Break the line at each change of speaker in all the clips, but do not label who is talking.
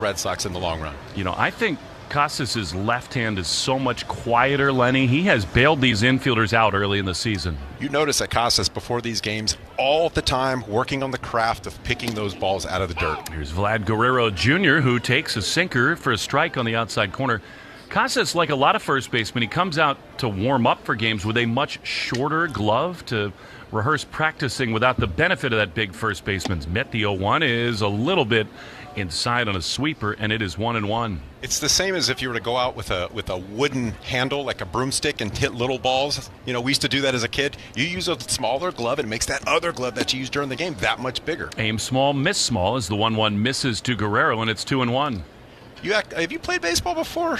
Red Sox in the long run.
You know, I think Casas' left hand is so much quieter, Lenny. He has bailed these infielders out early in the season.
You notice that Casas, before these games, all the time working on the craft of picking those balls out of the dirt.
Here's Vlad Guerrero Jr., who takes a sinker for a strike on the outside corner. Casas, like a lot of first basemen, he comes out to warm up for games with a much shorter glove to rehearse practicing without the benefit of that big first baseman's mitt. The 0-1 is a little bit inside on a sweeper, and it is 1-1.
It's the same as if you were to go out with a wooden handle, like a broomstick, and hit little balls. You know, we used to do that as a kid. You use a smaller glove, and it makes that other glove that you use during the game that much bigger.
Aim small, miss small as the 1-1 misses to Guerrero, and it's 2-1.
Have you played baseball before?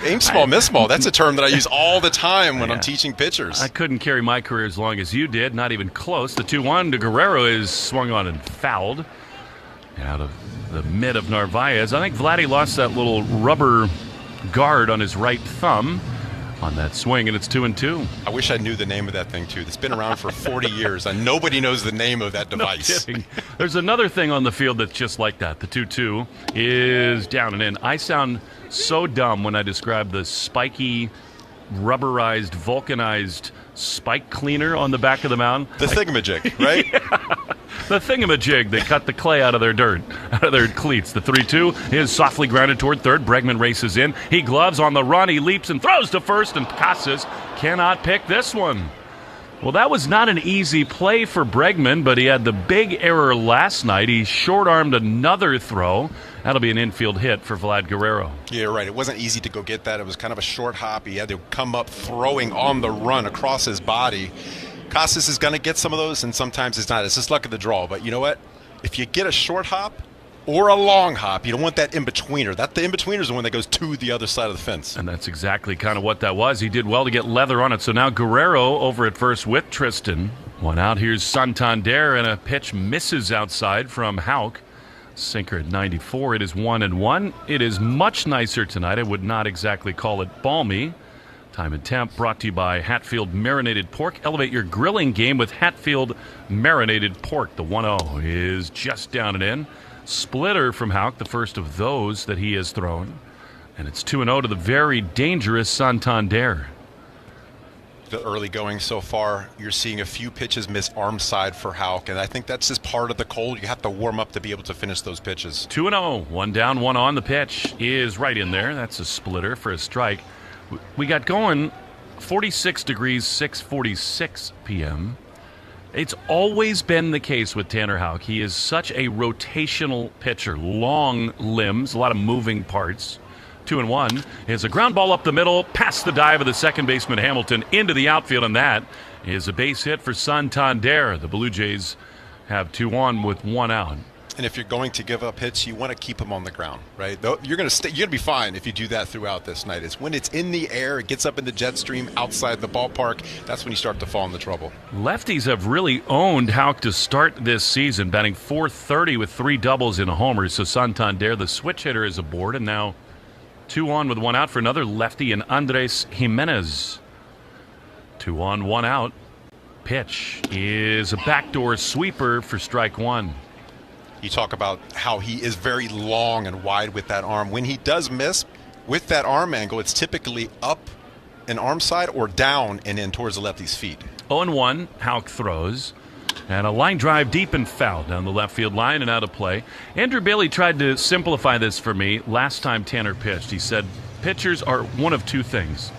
Aim small, miss small. That's a term that I use all the time when I'm teaching pitchers.
I couldn't carry my career as long as you did, not even close. The 2-1 to Guerrero is swung on and fouled out of the mid of Narvaez. I think Vladdy lost that little rubber guard on his right thumb on that swing, and it's 2-2.
I wish I knew the name of that thing, too. It's been around for 40 years, and nobody knows the name of that device.
No kidding. There's another thing on the field that's just like that. The 2-2 is down and in. I sound so dumb when I describe the spiky, rubberized, vulcanized spike cleaner on the back of the mound.
The thingamajig, right?
Yeah. The thingamajig. They cut the clay out of their dirt, out of their cleats. The 3-2 is softly grounded toward third. Bregman races in. He gloves on the run. He leaps and throws to first, and Casas cannot pick this one. Well, that was not an easy play for Bregman, but he had the big error last night. He short-armed another throw. That'll be an infield hit for Vlad Guerrero.
Yeah, right. It wasn't easy to go get that. It was kind of a short hop. He had to come up throwing on the run across his body. Casas is going to get some of those, and sometimes it's not. It's just luck of the draw. But you know what? If you get a short hop or a long hop, you don't want that in-betweener. The in-betweener is the one that goes to the other side of the fence.
And that's exactly kind of what that was. He did well to get leather on it. So now Guerrero over at first with Tristan. One out. Here's Santander, and a pitch misses outside from Houck. Sinker at 94. It is 1-1. It is much nicer tonight. I would not exactly call it balmy. Time and temp brought to you by Hatfield Marinated Pork. Elevate your grilling game with Hatfield Marinated Pork. The 1-0 is just down and in. Splitter from Houck, the first of those that he has thrown. And it's 2-0 to the very dangerous Santander.
The early going so far, you're seeing a few pitches miss arm side for Houck, and I think that's just part of the cold. You have to warm up to be able to finish those pitches.
2-0, one down, one on. The pitch is right in there. That's a splitter for a strike. We got going 46 degrees, 6:46 p.m. It's always been the case with Tanner Houck. He is such a rotational pitcher. Long limbs, a lot of moving parts. 2-1 is a ground ball up the middle, past the dive of the second baseman Hamilton into the outfield, and that is a base hit for Santander. The Blue Jays have 2 on with 1 out.
And if you're going to give up hits, you want to keep them on the ground, right? You're going to be fine if you do that throughout this night. It's when it's in the air, it gets up in the jet stream outside the ballpark, that's when you start to fall into trouble.
Lefties have really owned Houck to start this season, batting .430 with 3 doubles and a homer. So Santander, the switch hitter, is aboard, and now 2 on with 1 out for another lefty in Andres Jimenez. 2 on, 1 out. Pitch is a backdoor sweeper for strike 1.
You talk about how he is very long and wide with that arm. When he does miss with that arm angle, it's typically up an arm side or down and in towards the lefty's feet.
0-1, Houck throws. And a line drive deep and foul down the left field line and out of play. Andrew Bailey tried to simplify this for me last time Tanner pitched. He said pitchers are one of two things.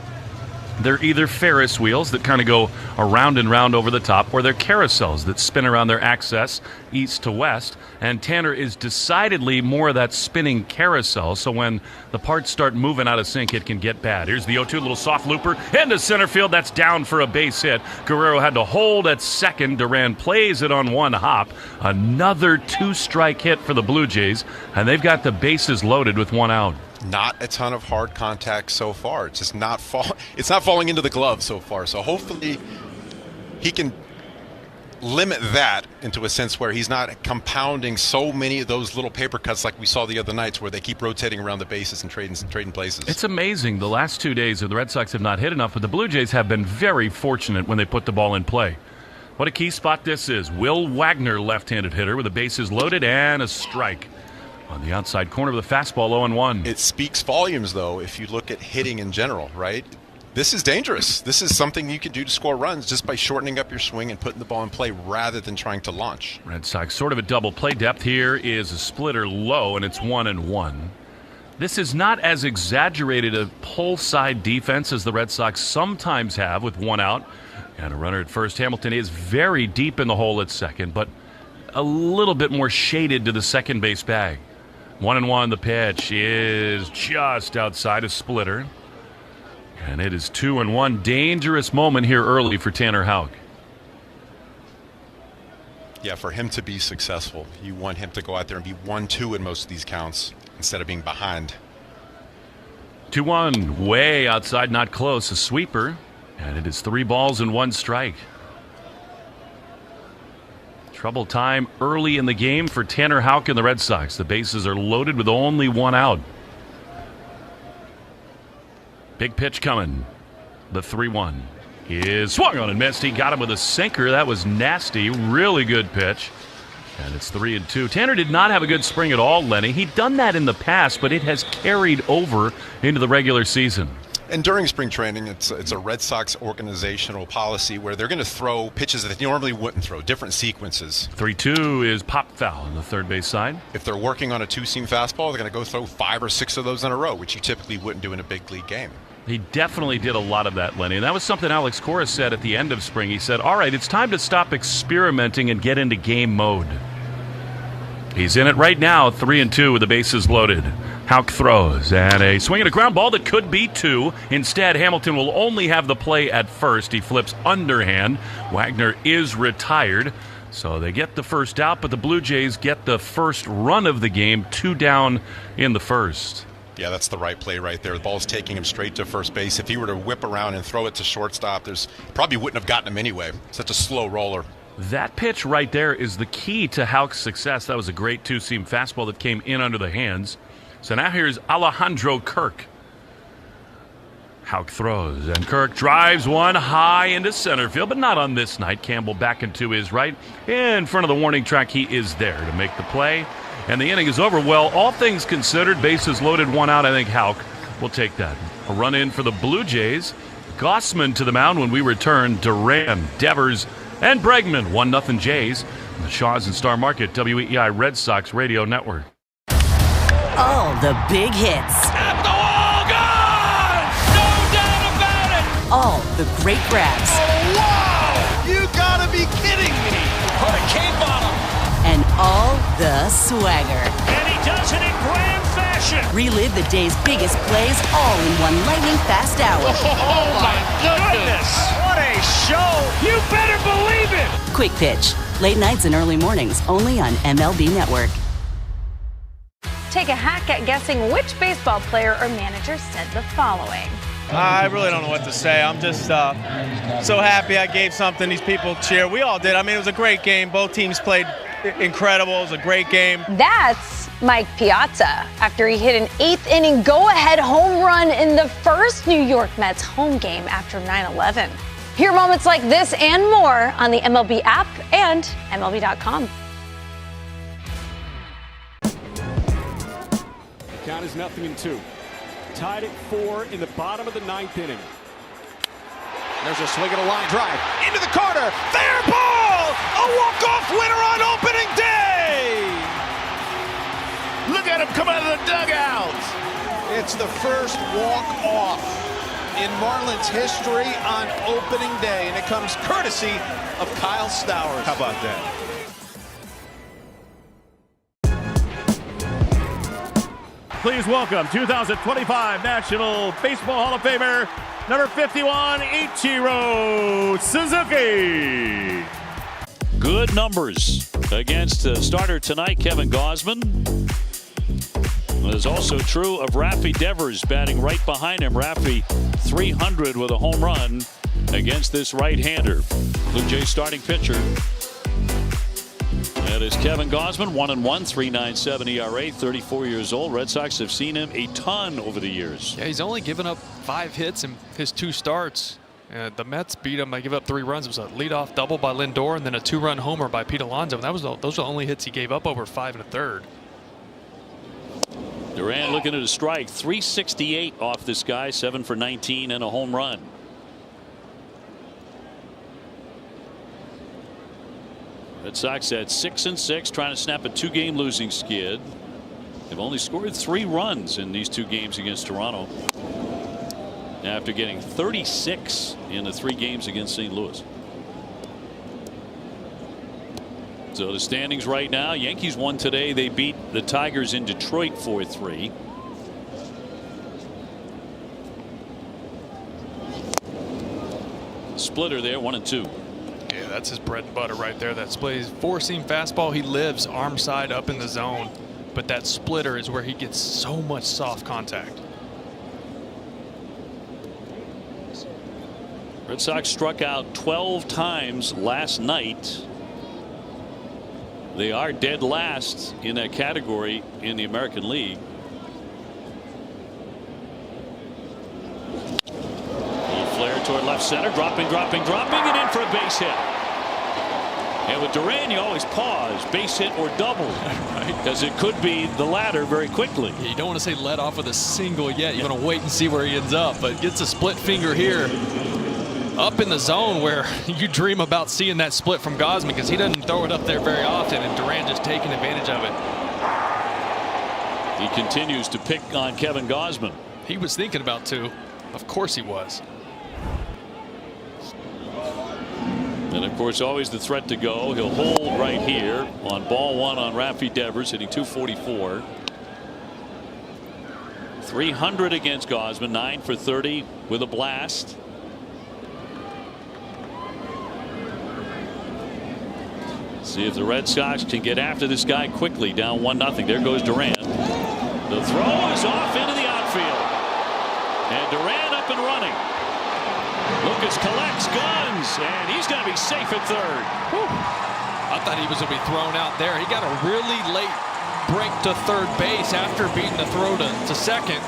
They're either Ferris wheels that kind of go around and round over the top, or they're carousels that spin around their axis east to west. And Tanner is decidedly more of that spinning carousel, so when the parts start moving out of sync, it can get bad. Here's the 0-2, little soft looper into center field. That's down for a base hit. Guerrero had to hold at second. Duran plays it on 1 hop. Another 2-strike hit for the Blue Jays, and they've got the bases loaded with 1 out.
Not a ton of hard contact so far. It's just not falling into the glove so far. So hopefully he can limit that into a sense where he's not compounding so many of those little paper cuts like we saw the other nights where they keep rotating around the bases and trading places.
It's amazing. The last 2 days the Red Sox have not hit enough, but the Blue Jays have been very fortunate when they put the ball in play. What a key spot this is. Will Wagner, left-handed hitter with the bases loaded and a strike. On the outside corner of the fastball, 0-1.
It speaks volumes, though, if you look at hitting in general, right? This is dangerous. This is something you can do to score runs just by shortening up your swing and putting the ball in play rather than trying to launch.
Red Sox sort of a double play depth. Here is a splitter low, and it's 1-1. This is not as exaggerated a pull side defense as the Red Sox sometimes have with one out and a runner at first. Hamilton is very deep in the hole at second, but a little bit more shaded to the second base bag. 1-1. The pitch is just outside a splitter. And it is 2-1. Dangerous moment here early for Tanner Houck.
Yeah, for him to be successful, you want him to go out there and be 1-2 in most of these counts instead of being behind.
2-1. Way outside, not close. A sweeper. And it is 3 balls and 1 strike. Trouble time early in the game for Tanner Houck and the Red Sox. The bases are loaded with only 1 out. Big pitch coming. The 3-1 is swung on and missed. He got him with a sinker. That was nasty. Really good pitch. And it's 3-2. Tanner did not have a good spring at all, Lenny. He'd done that in the past, but it has carried over into the regular season.
And during spring training, it's a Red Sox organizational policy where they're going to throw pitches that they normally wouldn't throw, different sequences.
3-2 is pop foul on the third base side.
If they're working on a 2-seam fastball, they're going to go throw 5 or 6 of those in a row, which you typically wouldn't do in a big league game.
He definitely did a lot of that, Lenny. And that was something Alex Cora said at the end of spring. He said, all right, it's time to stop experimenting and get into game mode. He's in it right now, 3-2 with the bases loaded. Houck throws, and a swing and a ground ball that could be 2. Instead, Hamilton will only have the play at first. He flips underhand. Wagner is retired, so they get the first out, but the Blue Jays get the first run of the game, 2 down in the first.
Yeah, that's the right play right there. The ball's taking him straight to first base. If he were to whip around and throw it to shortstop, probably wouldn't have gotten him anyway. Such a slow roller.
That pitch right there is the key to Houck's success. That was a great 2-seam fastball that came in under the hands. So now here's Alejandro Kirk. Houck throws, and Kirk drives one high into center field, but not on this night. Campbell back into his right. In front of the warning track, he is there to make the play. And the inning is over. Well, all things considered, bases loaded, 1 out. I think Houck will take that. A run in for the Blue Jays. Gossman to the mound when we return. Duran, Devers, and Bregman. 1-0 Jays. The Shaws and Star Market, WEI Red Sox Radio Network.
All the big hits.
At the wall, gone! No doubt about it!
All the great grabs.
Oh, wow! You gotta be kidding me! Hurricane bottom!
And all the swagger.
And he does it in grand fashion!
Relive the day's biggest plays all in one lightning-fast hour.
Oh, my goodness! What a show! You better believe it!
Quick Pitch. Late nights and early mornings only on MLB Network.
Take a hack at guessing which baseball player or manager said the following.
I really don't know what to say. I'm just so happy I gave something. These people cheer. We all did. I mean, it was a great game. Both teams played incredible. It was a great game.
That's Mike Piazza after he hit an 8th inning go-ahead home run in the first New York Mets home game after 9/11. Hear moments like this and more on the MLB app and MLB.com.
Count is 0-2. Tied at 4 in the bottom of the 9th inning.
There's a swing and a line drive into the corner. Fair ball! A walk-off winner on opening day! Look at him come out of the dugout! It's the first walk-off in Marlins history on opening day, and it comes courtesy of Kyle Stowers. How about that?
Please welcome 2025 National Baseball Hall of Famer, number 51, Ichiro Suzuki.
Good numbers against starter tonight, Kevin Gausman. It is also true of Rafi Devers batting right behind him. Rafi 300 with a home run against this right-hander. Blue Jays starting pitcher. That is Kevin Gausman, 1-1, 3.97 ERA, 34 years old. Red Sox have seen him a ton over the years.
Yeah, he's only given up 5 hits in his 2 starts. The Mets beat him by give up 3 runs. It was a leadoff double by Lindor and then a 2-run homer by Pete Alonso. And those are the only hits he gave up over 5 1/3.
Duran looking at a strike. 368 off this guy. 7 for 19 and a home run. Red Sox at 6-6, trying to snap a 2-game losing skid. They've only scored 3 runs in these 2 games against Toronto, after getting 36 in the 3 games against St. Louis. So the standings right now, Yankees won today. They beat the Tigers in Detroit 4-3. Splitter there, 1-2.
Yeah, that's his bread and butter right there. That split, his 4-seam fastball, he lives arm side up in the zone, but that splitter is where he gets so much soft contact.
Red Sox struck out 12 times last night. They are dead last in that category in the American League. Little flare toward left center, dropping, and in for a base hit. And with Duran, you always pause, base hit or double, because it could be the latter very quickly.
Yeah, you don't want to say let off with a single yet. You want to wait and see where he ends up, but gets a split finger here. Up in the zone where you dream about seeing that split from Gausman, because he doesn't throw it up there very often, and Duran just taking advantage of it.
He continues to pick on Kevin Gausman.
He was thinking about 2. Of course he was.
And of course always the threat to go. He'll hold right here on ball 1 on Rafi Devers, hitting .244. 300 against Gausman, 9 for 30 with a blast. See if the Red Sox can get after this guy quickly. Down 1-0. There goes Duran. The throw is off into the outfield. And Duran up and running. Lucas collects, guns, and he's going to be safe at third.
Whew. I thought he was going to be thrown out there. He got a really late break to third base after beating the throw to second.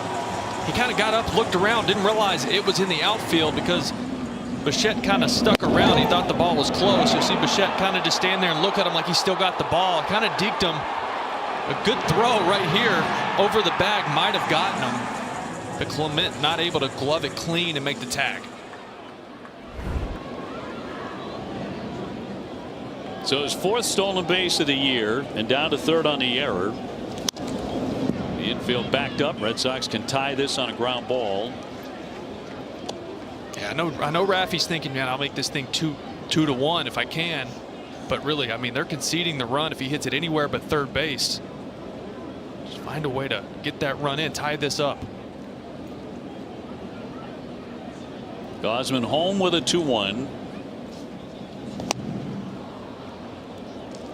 He kind of got up, looked around, didn't realize it was in the outfield because Bichette kind of stuck around. He thought the ball was close. You'll see Bichette kind of just stand there and look at him like he still got the ball. Kind of deked him. A good throw right here over the bag might have gotten him. But Clement not able to glove it clean and make the tag.
So his 4th stolen base of the year, and down to 3rd on the error. The infield backed up. Red Sox can tie this on a ground ball.
Yeah, I know Rafi's thinking, man, I'll make this thing 2-1 if I can. But really, I mean, they're conceding the run if he hits it anywhere but third base. Just find a way to get that run in, tie this up.
Gausman home with a 2-1.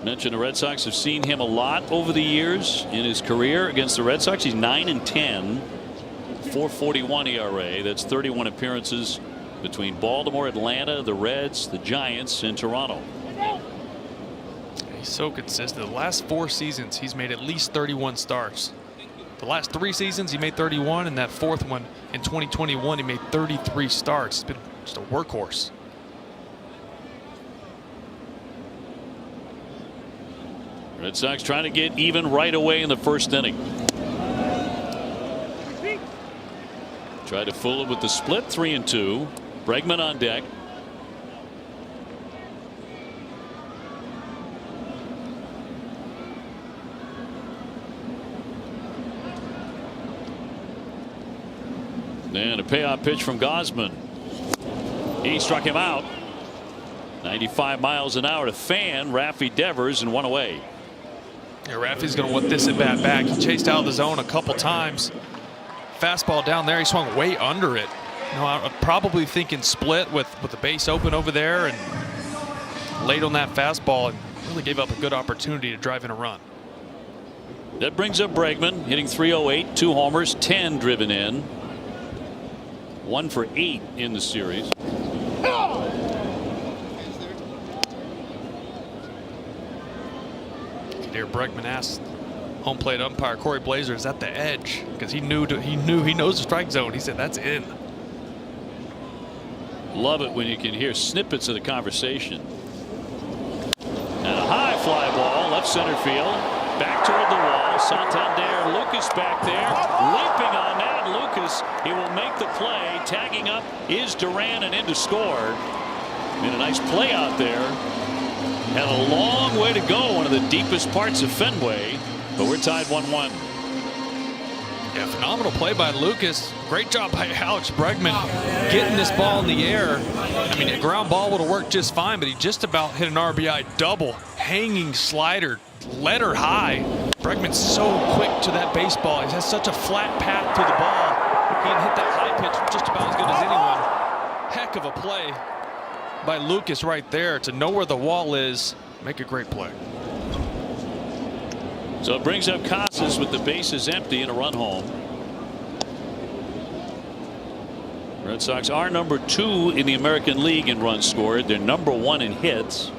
Mentioned the Red Sox have seen him a lot over the years in his career against the Red Sox. He's 9-10, 4.41 ERA. That's 31 appearances between Baltimore, Atlanta, the Reds, the Giants, and Toronto.
He's so consistent. The last 4 seasons, he's made at least 31 starts. The last 3 seasons, he made 31, and that 4th one in 2021, he made 33 starts. It's been just a workhorse.
Red Sox trying to get even right away in the 1st inning. Tried to fool it with the split, 3-2. Bregman on deck. And a payoff pitch from Gausman. He struck him out. 95 miles an hour to fan Rafi Devers, and 1 away.
Yeah, Rafi's going to want this at bat back. He chased out of the zone a couple times. Fastball down there. He swung way under it. You know, I'm probably thinking split with the base open over there, and late on that fastball, and really gave up a good opportunity to drive in a run.
That brings up Bregman, hitting .308, 2 homers, 10 driven in. 1 for 8 in the series.
Here Bregman asked home plate umpire Corey Blazer, is that the edge? Because he knows the strike zone. He said that's in.
Love it when you can hear snippets of the conversation. And a high fly ball, left center field. back toward the wall. Santander, Lucas back there, leaping on that. Lucas, he will make the play. Tagging up is Duran and in to score. Made a nice play out there. Had a long way to go, one of the deepest parts of Fenway, but we're tied 1-1.
Yeah, phenomenal play by Lucas. Great job by Alex Bregman getting this ball in the air. I mean, a ground ball would have worked just fine, but he just about hit an RBI double. Hanging slider, letter high. Bregman's so quick to that baseball. He has such a flat path to the ball. He can hit that high pitch just about as good as anyone. Heck of a play by Lucas right there to know where the wall is. Make a great play.
So it brings up Casas with the bases empty and a run home. Red Sox are number 2 in the American League in runs scored. They're number 1 in hits.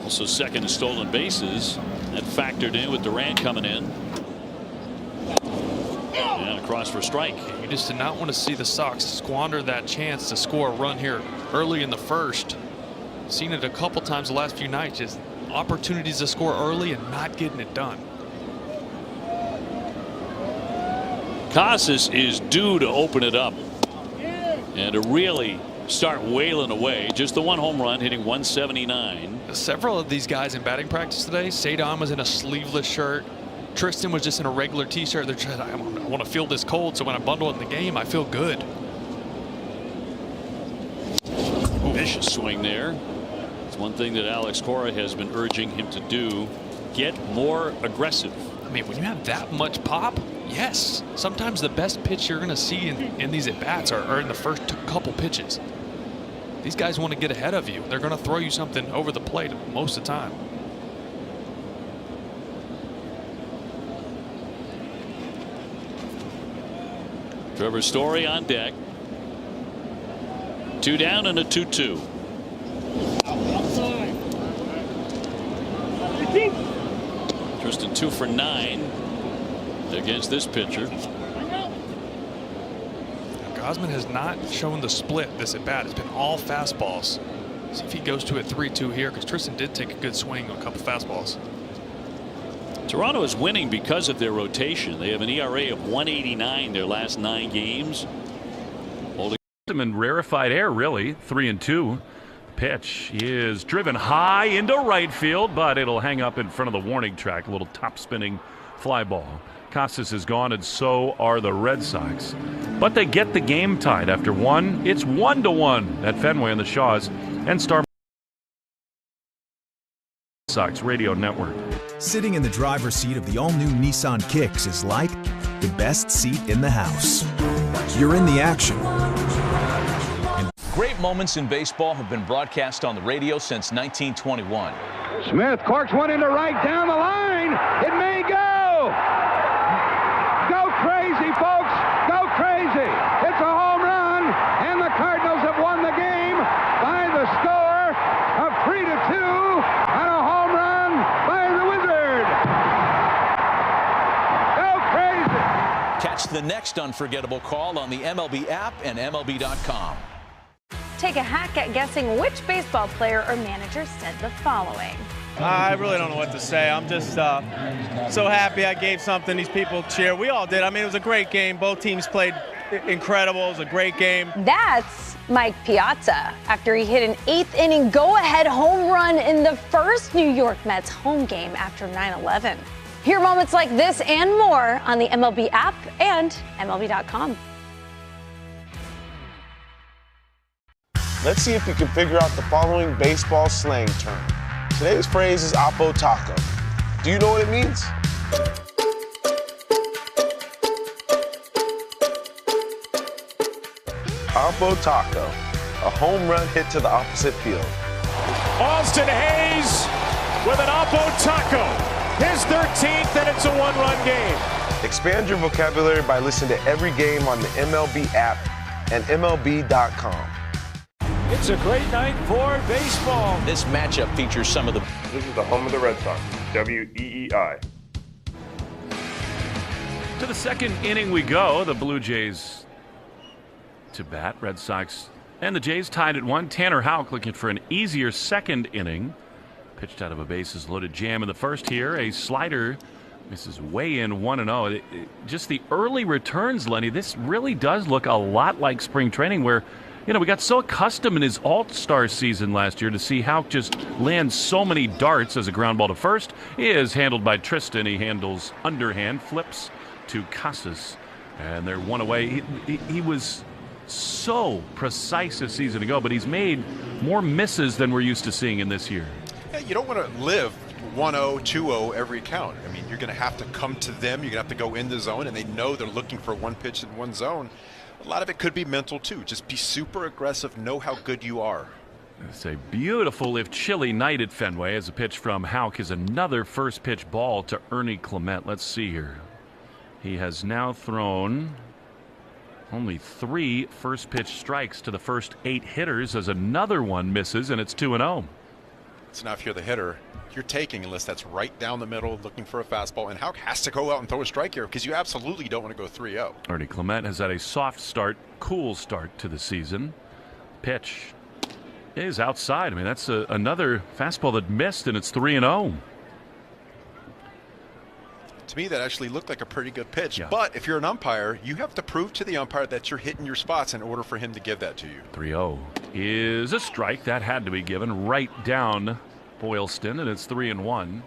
Also second in stolen bases. That factored in with Duran coming in. And across for a strike.
You just did not want to see the Sox squander that chance to score a run here early in the first. Seen it a couple times the last few nights. Just opportunities to score early and not getting it done.
Casas is due to open it up and to really start wailing away. Just the one home run, hitting 179.
Several of these guys in batting practice today. Sadon was in a sleeveless shirt. Tristan was just in a regular t-shirt. They're trying, I want to feel this cold, so when I bundle it in the game, I feel good.
Vicious swing there. It's one thing that Alex Cora has been urging him to do. Get more aggressive.
I mean, when you have that much pop, yes. Sometimes the best pitch you're going to see in these at-bats are in the first couple pitches. These guys want to get ahead of you. They're going to throw you something over the plate most of the time.
Trevor Story on deck. 2 down and a 2-2. Tristan 2 for 9 against this pitcher.
Gausman has not shown the split this at bat. It's been all fastballs. See if he goes to a 3-2 here, because Tristan did take a good swing on a couple fastballs.
Toronto is winning because of their rotation. They have an ERA of 189 their last 9 games.
Holding them in rarefied air, really. 3-2. Pitch is driven high into right field, but it'll hang up in front of the warning track. A little top spinning fly ball. Casas is gone, and so are the Red Sox. But they get the game tied after one. It's 1-1 at Fenway on the Shaws and Star Sox Radio Network.
Sitting in the driver's seat of the all-new Nissan Kicks is like the best seat in the house. You're in the action.
Great moments in baseball have been broadcast on the radio since 1921.
Smith corks one into right down the line. It may go. Go crazy, folks. Go crazy. It's a home run, and the Cardinals have won the game by the score of 3-2 on a home run by the Wizard. Go crazy.
Catch the next unforgettable call on the MLB app and MLB.com.
Take a hack at guessing which baseball player or manager said the following.
I really don't know what to say. I'm just so happy I gave something these people cheer. We all did. I mean, it was a great game. Both teams played incredible. It was a great game.
That's Mike Piazza after he hit an 8th inning go-ahead home run in the first New York Mets home game after 9/11. Hear moments like this and more on the MLB app and MLB.com.
Let's see if you can figure out the following baseball slang term. Today's phrase is Oppo Taco. Do you know what it means? Oppo Taco, a home run hit to the opposite field.
Austin Hayes with an Oppo Taco. His 13th, and it's a 1-run game.
Expand your vocabulary by listening to every game on the MLB app and MLB.com.
It's a great night for baseball.
This matchup features some of the...
This is the home of the Red Sox, WEEI.
To the second inning we go. The Blue Jays to bat. Red Sox and the Jays tied at 1. Tanner Houck looking for an easier second inning. Pitched out of a bases loaded jam in the first here. A slider misses way in 1-0. Just the early returns, Lenny, this really does look a lot like spring training where, you know, we got so accustomed in his all-star season last year to see Houck just land so many darts as a ground ball to first. He is handled by Tristan. He handles underhand, flips to Casas, and they're one away. He was so precise a season ago, but he's made more misses than we're used to seeing in this year.
Yeah, you don't want to live 1-0, 2-0 every count. I mean, you're going to have to come to them. You're going to have to go in the zone, and they know they're looking for one pitch in one zone. A lot of it could be mental, too. Just be super aggressive. Know how good you are.
It's a beautiful, if chilly, night at Fenway as a pitch from Houck is another first pitch ball to Ernie Clement. Let's see here. He has now thrown only 3 first pitch strikes to the first 8 hitters as another one misses, and it's 2-0.
So now if you're the hitter, you're taking unless that's right down the middle looking for a fastball, and Houck has to go out and throw a strike here because you absolutely don't want to go 3-0.
Ernie Clement has had a soft start, cool start to the season. Pitch is outside. I mean, that's another fastball that missed, and it's 3-0.
To me, that actually looked like a pretty good pitch.
Yeah.
But if you're an umpire, you have to prove to the umpire that you're hitting your spots in order for him to give that to you.
3-0 is a strike. That had to be given right down Boylston, and it's 3-1.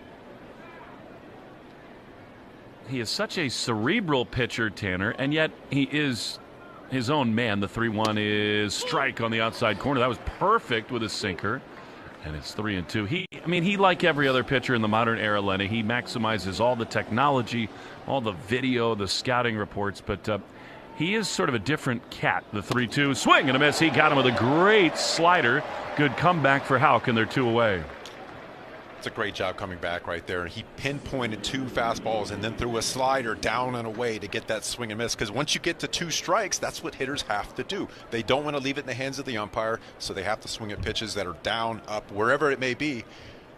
He is such a cerebral pitcher, Tanner, and yet he is his own man. The 3-1 is strike on the outside corner. That was perfect with his sinker. And it's 3-2. He, like every other pitcher in the modern era, Lenny, he maximizes all the technology, all the video, the scouting reports, but he is sort of a different cat. The 3-2 swing and a miss. He got him with a great slider. Good comeback for Houck, and they're 2 away.
It's a great job coming back right there. He pinpointed 2 fastballs and then threw a slider down and away to get that swing and miss. Because once you get to 2 strikes, that's what hitters have to do. They don't want to leave it in the hands of the umpire, so they have to swing at pitches that are down, up, wherever it may be.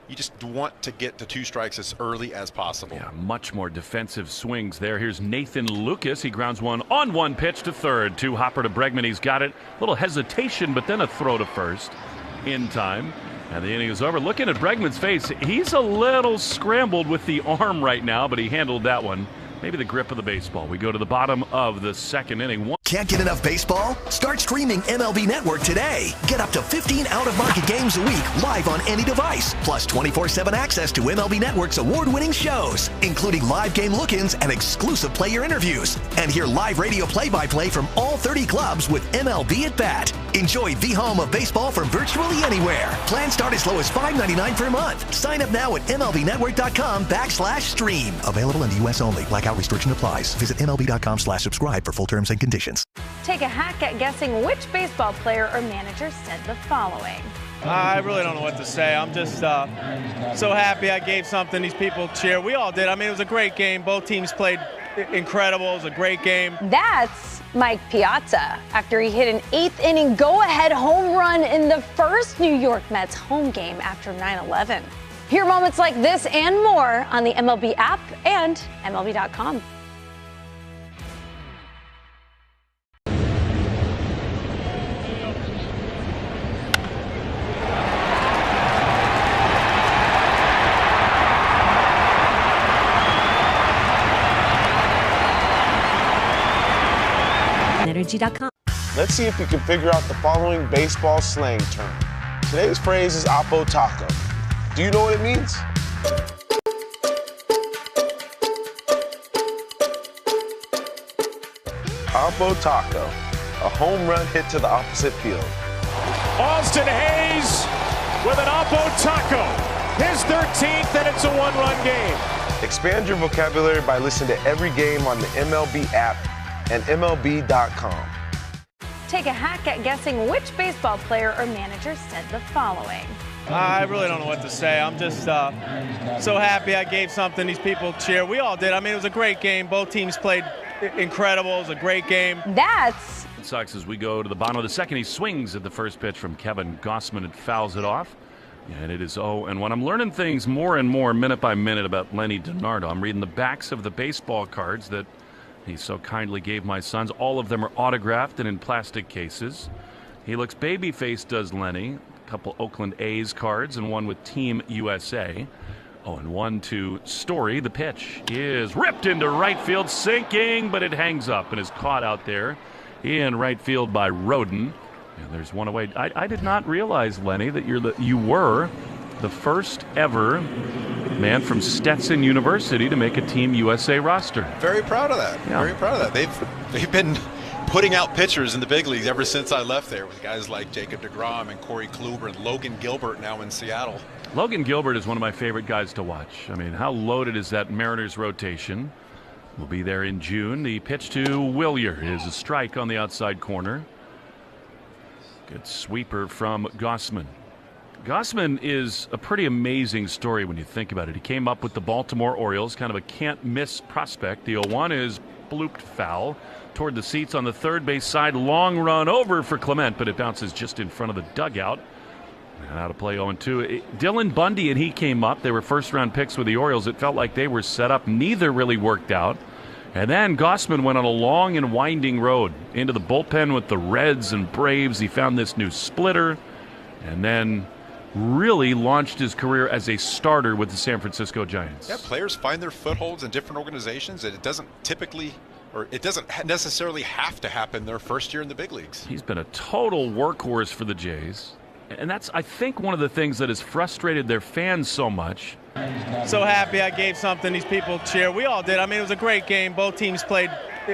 You just want to get to 2 strikes as early as possible.
Yeah, much more defensive swings there. Here's Nathan Lucas. He grounds one on one pitch to third. 2 hopper to Bregman. He's got it. A little hesitation, but then a throw to first in time. And the inning is over. Looking at Bregman's face, he's a little scrambled with the arm right now, but he handled that one. Maybe the grip of the baseball. We go to the bottom of the second inning.
Can't get enough baseball? Start streaming MLB Network today. Get up to 15 out-of-market games a week live on any device. Plus 24/7 access to MLB Network's award-winning shows, including live game look-ins and exclusive player interviews. And hear live radio play-by-play from all 30 clubs with MLB at Bat. Enjoy the home of baseball from virtually anywhere. Plans start as low as $5.99 per month. Sign up now at MLBnetwork.com/stream. Available in the U.S. only. Blackout restriction applies. Visit MLB.com/subscribe for full terms and conditions.
Take a hack at guessing which baseball player or manager said the following.
I really don't know what to say. I'm just so happy I gave something these people cheer. We all did. I mean, it was a great game. Both teams played incredible. It was a great game.
That's Mike Piazza after he hit an 8th inning go-ahead home run in the first New York Mets home game after 9/11. Hear moments like this and more on the MLB app and MLB.com.
Energy.com.
Let's see if we can figure out the following baseball slang term. Today's phrase is Oppo Taco. Do you know what it means? Oppo Taco, a home run hit to the opposite field.
Austin Hayes with an Oppo Taco. His 13th, and it's a 1-run game.
Expand your vocabulary by listening to every game on the MLB app and MLB.com.
Take a hack at guessing which baseball player or manager said the following.
I really don't know what to say. I'm just so happy I gave something these people cheer. We all did. I mean, it was a great game. Both teams played incredible. It was a great game.
That's
SOX as we go to the bottom of the second. He swings at the first pitch from Kevin Gossman and fouls it off. And it is 0-1. I'm learning things more and more minute by minute about Lenny DiNardo. I'm reading the backs of the baseball cards that he so kindly gave my sons. All of them are autographed and in plastic cases. He looks baby-faced, does Lenny. couple Oakland A's cards and one with Team USA. Oh, and 1-2 Story. The pitch is ripped into right field, sinking, but it hangs up and is caught out there in right field by Roden. And there's one away. I did not realize, Lenny, that you were the first ever man from Stetson University to make a Team USA roster.
Very proud of that.
Yeah.
Very proud of that. They've been putting out pitchers in the big leagues ever since I left there, with guys like Jacob deGrom and Corey Kluber and Logan Gilbert now in Seattle.
Logan Gilbert is one of my favorite guys to watch. I mean, how loaded is that Mariners rotation? We'll be there in June. The pitch to Willier is a strike on the outside corner. Good sweeper from Gossman. Gossman is a pretty amazing story when you think about it. He came up with the Baltimore Orioles, kind of a can't-miss prospect. The 0-1 is blooped foul toward the seats on the third base side. Long run over for Clement, but it bounces just in front of the dugout. And out of play 0-2. Dylan Bundy and he came up. They were first-round picks with the Orioles. It felt like they were set up. Neither really worked out. And then Gossman went on a long and winding road into the bullpen with the Reds and Braves. He found this new splitter and then really launched his career as a starter with the San Francisco Giants.
Yeah, players find their footholds in different organizations, and it doesn't necessarily have to happen their first year in the big leagues.
He's been a total workhorse for the Jays. And that's, I think, one of the things that has frustrated their fans so much.
So happy I gave something these people cheer. We all did. I mean, it was a great game. Both teams played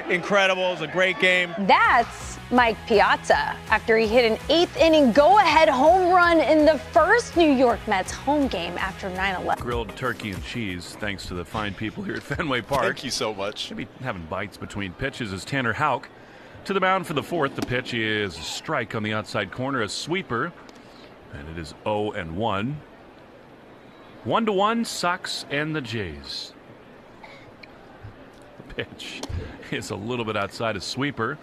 incredible. It was a great game.
That's Mike Piazza after he hit an eighth-inning go-ahead home run in the first New York Mets home game after 9/11.
Grilled turkey and cheese, thanks to the fine people here at Fenway Park.
Thank you so much.
Maybe having bites between pitches as Tanner Houck to the mound for the fourth. The pitch is a strike on the outside corner, a sweeper, and it is 0-1. 1-1, Sox and the Jays. The pitch is a little bit outside a sweeper,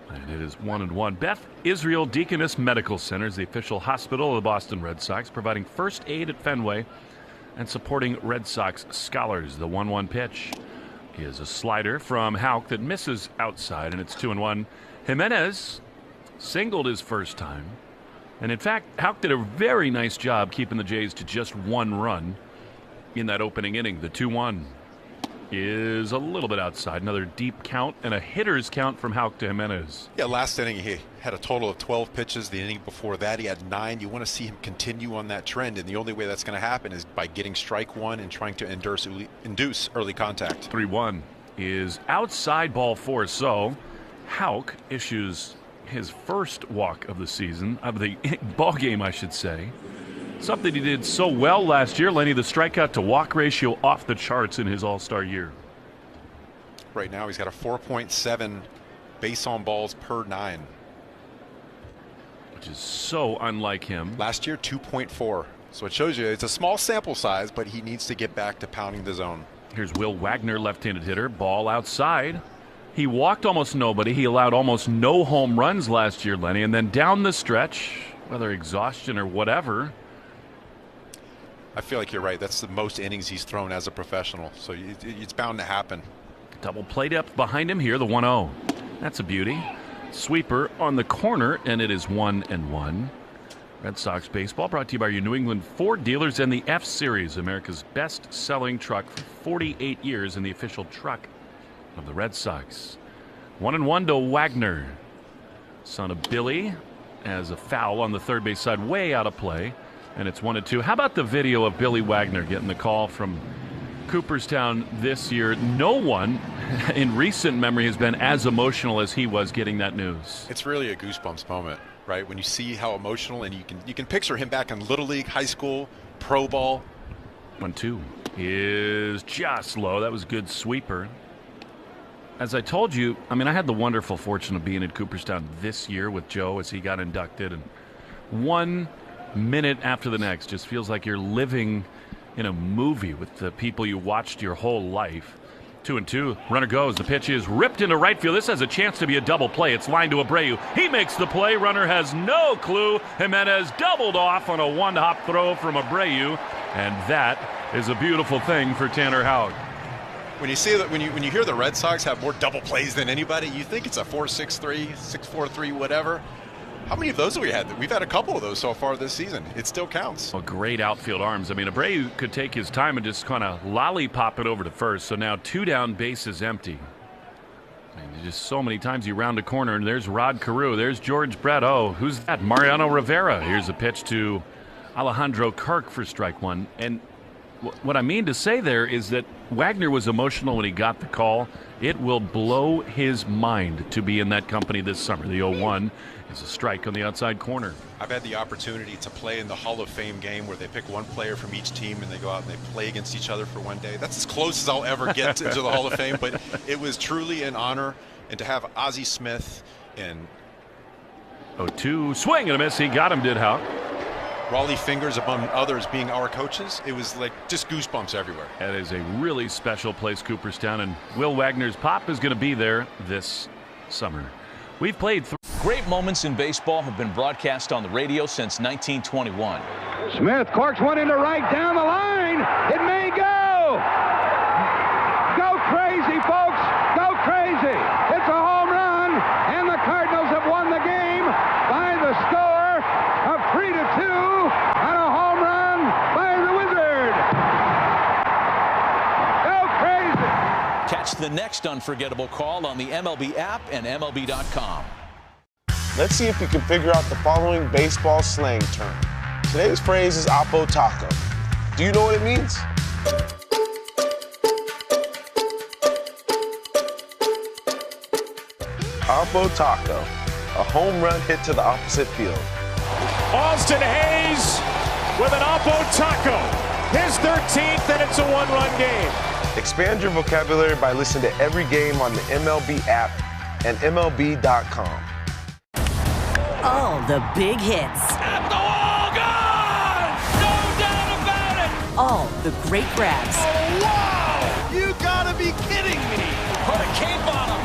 and it is 1-1. Beth Israel Deaconess Medical Center is the official hospital of the Boston Red Sox, providing first aid at Fenway and supporting Red Sox scholars. The 1-1 pitch is a slider from Houck that misses outside, and it's 2-1. Jimenez singled his first time. And in fact, Houck did a very nice job keeping the Jays to just one run in that opening inning. The 2-1 is a little bit outside. Another deep count and a hitter's count from Houck to Jimenez.
Yeah, last inning he had a total of 12 pitches. The inning before that he had 9. You want to see him continue on that trend, and the only way that's going to happen is by getting strike one and trying to induce early contact.
3-1 is outside ball 4. So Houck issues his first walk of the season, of the ball game, I should say. Something he did so well last year, Lenny, the strikeout to walk ratio off the charts in his all-star year.
Right now he's got a 4.7 base on balls per 9.
Which is so unlike him.
Last year, 2.4. So it shows you it's a small sample size, but he needs to get back to pounding the zone.
Here's Will Wagner, left-handed hitter, ball outside. He walked almost nobody. He allowed almost no home runs last year, Lenny. And then down the stretch, whether exhaustion or whatever.
I feel like you're right. That's the most innings he's thrown as a professional. So it's bound to happen.
Double play depth behind him here, the 1-0. That's a beauty. Sweeper on the corner, and it is 1-1. Red Sox baseball brought to you by your New England Ford dealers and the F-Series, America's best-selling truck for 48 years and the official truck of the Red Sox. 1-1 to Wagner. Son of Billy as a foul on the third base side, way out of play, and it's 1-2. How about the video of Billy Wagner getting the call from Cooperstown this year? No one in recent memory has been as emotional as he was getting that news.
It's really a goosebumps moment, right? When you see how emotional, and you can picture him back in Little League, high school, pro ball.
1-2 is just low. That was a good sweeper. As I told you, I mean, I had the wonderful fortune of being in Cooperstown this year with Joe as he got inducted, and 1 minute after the next just feels like you're living in a movie with the people you watched your whole life. 2-2, runner goes. The pitch is ripped into right field. This has a chance to be a double play. It's lined to Abreu. He makes the play. Runner has no clue. Jimenez doubled off on a one-hop throw from Abreu, and that is a beautiful thing for Tanner Houck.
When you see that, when you hear the Red Sox have more double plays than anybody, you think it's a 4-6-3, 6-4-3, whatever. How many of those have we had? We've had a couple of those so far this season. It still counts.
Well, great outfield arms. I mean, Abreu could take his time and just kind of lollipop it over to first. So now 2 down, bases empty. And just so many times you round a corner, and there's Rod Carew. There's George Brett. Oh, who's that? Mariano Rivera. Here's a pitch to Alejandro Kirk for strike one. And what I mean to say there is that Wagner was emotional when he got the call. It will blow his mind to be in that company this summer. The 0-1 is a strike on the outside corner.
I've had the opportunity to play in the Hall of Fame game where they pick one player from each team and they go out and they play against each other for one day. That's as close as I'll ever get into the Hall of Fame, but it was truly an honor. And to have Ozzie Smith and
0-2, swing and a miss. He got him, did Houck.
Raleigh Fingers, among others, being our coaches, it was like just goosebumps everywhere.
That is a really special place, Cooperstown, and Will Wagner's pop is going to be there this summer. We've played
Great moments in baseball have been broadcast on the radio since 1921.
Smith corks one into right down the line. It may go. Go crazy, folks. Go crazy. It's a home run, and the Cardinals have won the game by the score of 3-2 on a home run by the Wizard. Go crazy.
Catch the next unforgettable call on the MLB app and MLB.com.
Let's see if you can figure out the following baseball slang term. Today's phrase is Oppo Taco. Do you know what it means? Oppo Taco, a home run hit to the opposite field.
Austin Hayes with an Oppo Taco. His 13th, and it's a 1-run game.
Expand your vocabulary by listening to every game on the MLB app and MLB.com.
All the big hits.
At the wall, gone! No doubt about it!
All the great grabs.
Oh, wow! You gotta be kidding me! Put a cape on him!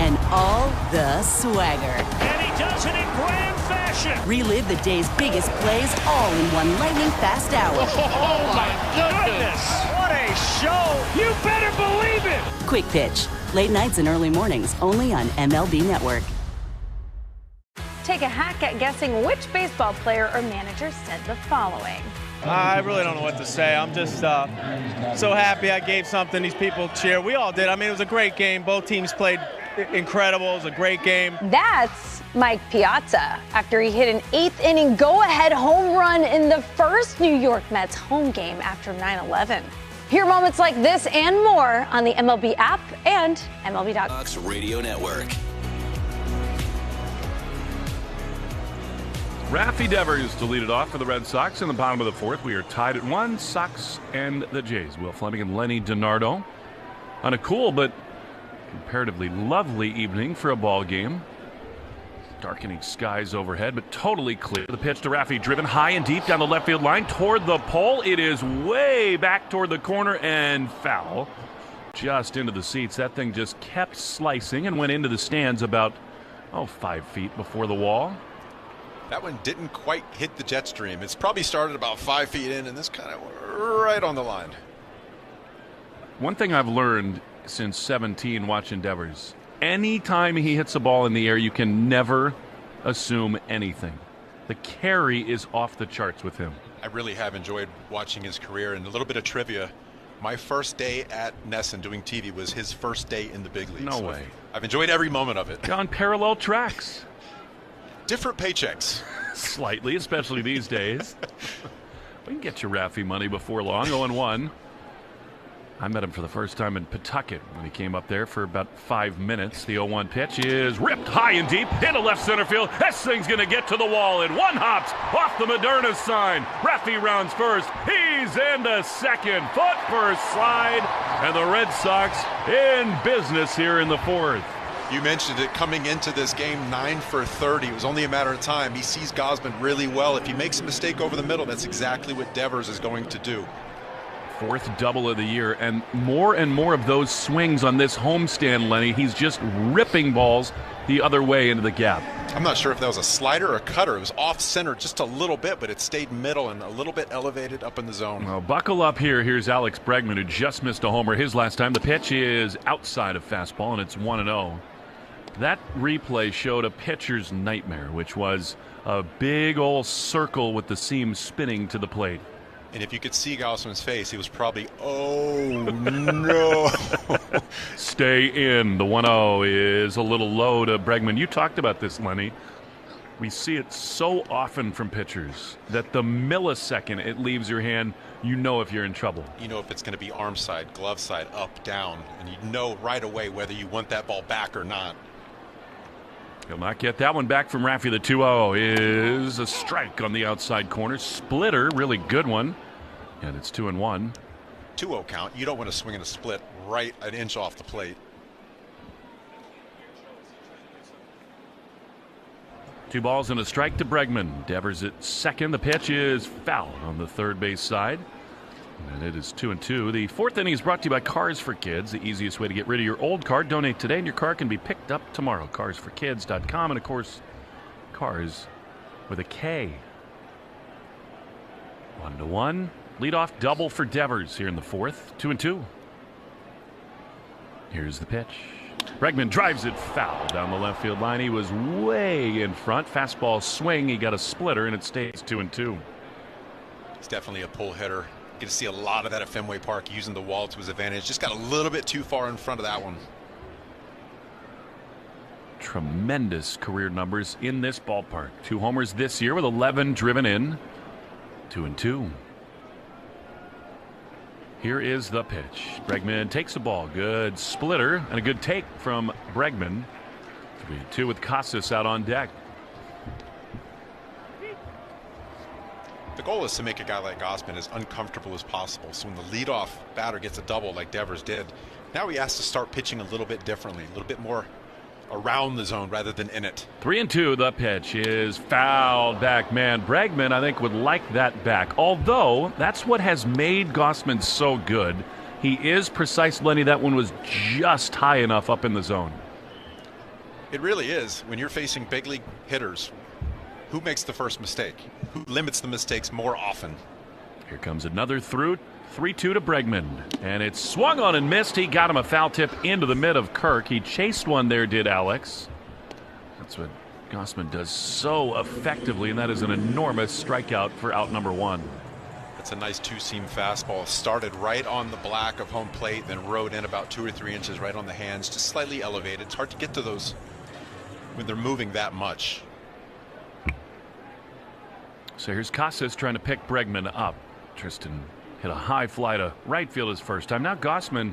And all the swagger.
And he does it in grand fashion.
Relive the day's biggest plays all in one lightning-fast hour.
Oh, my goodness! What a show! You better believe it!
Quick Pitch. Late nights and early mornings, only on MLB Network.
Take a hack at guessing which baseball player or manager said the following.
I really don't know what to say. I'm just so happy I gave something these people cheer. We all did. I mean, it was a great game. Both teams played incredible. It was a great game.
That's Mike Piazza after he hit an 8th inning go-ahead home run in the first New York Mets home game after 9/11. Hear moments like this and more on the MLB app and MLB.com.
SOX Radio Network.
Rafi Devers to lead it off for the Red Sox in the bottom of the 4th. We are tied at 1, Sox and the Jays. Will Fleming and Lenny DiNardo on a cool but comparatively lovely evening for a ball game. Darkening skies overhead, but totally clear. The pitch to Rafi, driven high and deep down the left field line toward the pole. It is way back toward the corner and foul. Just into the seats. That thing just kept slicing and went into the stands about, 5 feet before the wall.
That one didn't quite hit the jet stream. It's probably started about 5 feet in, and this kind of right on the line.
One thing I've learned since 17 watching Devers, anytime he hits a ball in the air, you can never assume anything. The carry is off the charts with him.
I really have enjoyed watching his career. And a little bit of trivia, my first day at Nesson doing TV was his first day in the big leagues.
No way.
I've enjoyed every moment of it.
On parallel tracks.
Different paychecks.
Slightly, especially these days. We can get your Rafi money before long. 0-1. I met him for the first time in Pawtucket when he came up there for about 5 minutes. The 0-1 pitch is ripped high and deep into left center field. This thing's going to get to the wall, and one hops off the Moderna sign. Rafi rounds first. He's into second. Foot first slide, and the Red Sox in business here in the 4th.
You mentioned it coming into this game, 9 for 30. It was only a matter of time. He sees Gausman really well. If he makes a mistake over the middle, that's exactly what Devers is going to do.
4th double of the year, and more of those swings on this homestand, Lenny. He's just ripping balls the other way into the gap.
I'm not sure if that was a slider or a cutter. It was off center just a little bit, but it stayed middle and a little bit elevated up in the zone.
Well, buckle up here. Here's Alex Bregman, who just missed a homer his last time. The pitch is outside of fastball, and it's 1-0. That replay showed a pitcher's nightmare, which was a big old circle with the seam spinning to the plate.
And if you could see Gausman's face, he was probably, oh, no.
Stay in. The 1-0 is a little low to Bregman. You talked about this, Lenny. We see it so often from pitchers that the millisecond it leaves your hand, you know if you're in trouble.
You know if it's going to be arm side, glove side, up, down, and you know right away whether you want that ball back or not.
He'll not get that one back from Raffy. The 2-0 is a strike on the outside corner. Splitter, really good one. And it's 2-1.
2-0 count. You don't want to swing in a split right an inch off the plate.
2 balls and a strike to Bregman. Devers at second. The pitch is foul on the third base side. And it is 2-2. The fourth inning is brought to you by Cars for Kids, the easiest way to get rid of your old car. Donate today and your car can be picked up tomorrow. Carsforkids.com, and of course, Cars with a K. 1-1. Leadoff double for Devers here in the fourth. 2-2. Here's the pitch. Bregman drives it foul down the left field line. He was way in front. Fastball swing. He got a splitter, and it stays 2-2.
He's definitely a pull hitter. You get to see a lot of that at Fenway Park, using the wall to his advantage. Just got a little bit too far in front of that one.
Tremendous career numbers in this ballpark. 2 homers this year with 11 driven in. 2-2. Here is the pitch. Bregman takes the ball. Good splitter and a good take from Bregman. 3-2 with Casas out on deck.
The goal is to make a guy like Gausman as uncomfortable as possible. So when the leadoff batter gets a double like Devers did, now he has to start pitching a little bit differently, a little bit more around the zone rather than in it.
3-2. The pitch is fouled back. Man, Bregman, I think, would like that back. Although that's what has made Gausman so good. He is precise, Lenny. That one was just high enough up in the zone.
It really is. When you're facing big league hitters, who makes the first mistake? Who limits the mistakes more often?
Here comes another through. 3-2 to Bregman. And it's swung on and missed. He got him a foul tip into the mid of Kirk. He chased one there, did Alex. That's what Gausman does so effectively, and that is an enormous strikeout for out number 1.
That's a nice 2-seam fastball. Started right on the black of home plate, then rode in about 2 or 3 inches right on the hands, just slightly elevated. It's hard to get to those when they're moving that much.
So here's Casas trying to pick Bregman up. Tristan hit a high fly to right field his first time. Now Gausman,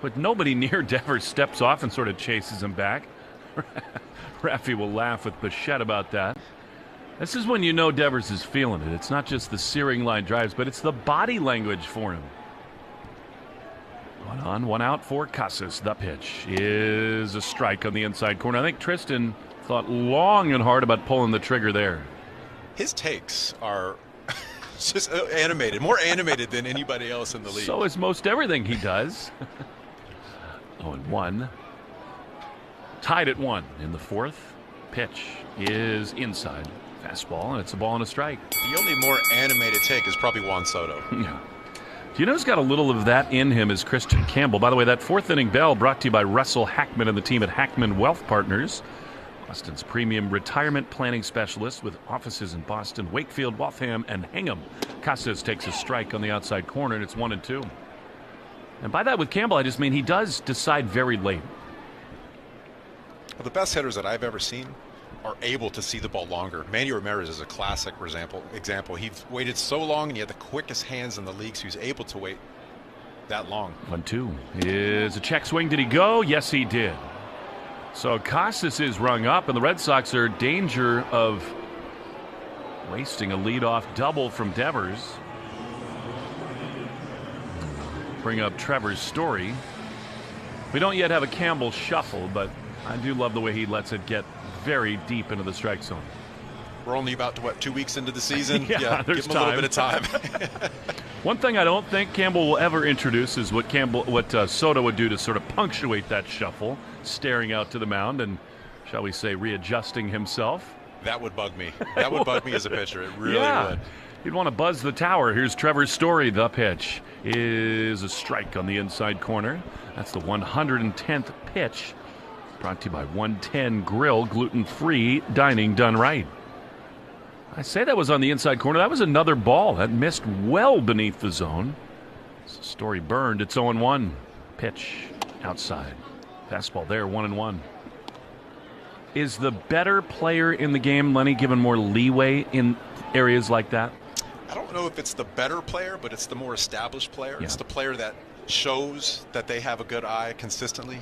with nobody near Devers, steps off and sort of chases him back. Raffy will laugh with Bichette about that. This is when you know Devers is feeling it. It's not just the searing line drives, but it's the body language for him. 1 on, 1 out for Casas. The pitch is a strike on the inside corner. I think Tristan thought long and hard about pulling the trigger there.
His takes are just animated, more animated than anybody else in the league.
So is most everything he does. 0-1. Tied at 1 in the fourth. Pitch is inside. Fastball, and it's a ball and a strike.
The only more animated take is probably Juan Soto.
Yeah. Do you know who's got a little of that in him is Christian Campbell. By the way, that fourth inning bell brought to you by Russell Hackman and the team at Hackman Wealth Partners. Boston's premium retirement planning specialist with offices in Boston, Wakefield, Waltham, and Hingham. Casas takes a strike on the outside corner, and it's 1-2. And by that with Campbell, I just mean he does decide very late.
Well, the best hitters that I've ever seen are able to see the ball longer. Manny Ramirez is a classic example. He waited so long, and he had the quickest hands in the league, so he was able to wait that long.
1-2 is a check swing. Did he go? Yes, he did. So Casas is rung up, and the Red Sox are in danger of wasting a leadoff double from Devers. Bring up Trevor's Story. We don't yet have a Campbell shuffle, but I do love the way he lets it get very deep into the strike zone.
We're only about, 2 weeks into the season?
Yeah,
give him a little bit of time.
One thing I don't think Campbell will ever introduce is what Soto would do to sort of punctuate that shuffle, staring out to the mound and, shall we say, readjusting himself.
That would bug me. That would bug me as a pitcher. It really would.
You'd want to buzz the tower. Here's Trevor's Story. The pitch is a strike on the inside corner. That's the 110th pitch brought to you by 110 Grill, gluten-free dining done right. I say that was on the inside corner. That was another ball that missed well beneath the zone. Story burned. It's 0-1. Pitch outside. Fastball there, 1-1. Is the better player in the game, Lenny, given more leeway in areas like that?
I don't know if it's the better player, but it's the more established player. Yeah. It's the player that shows that they have a good eye consistently.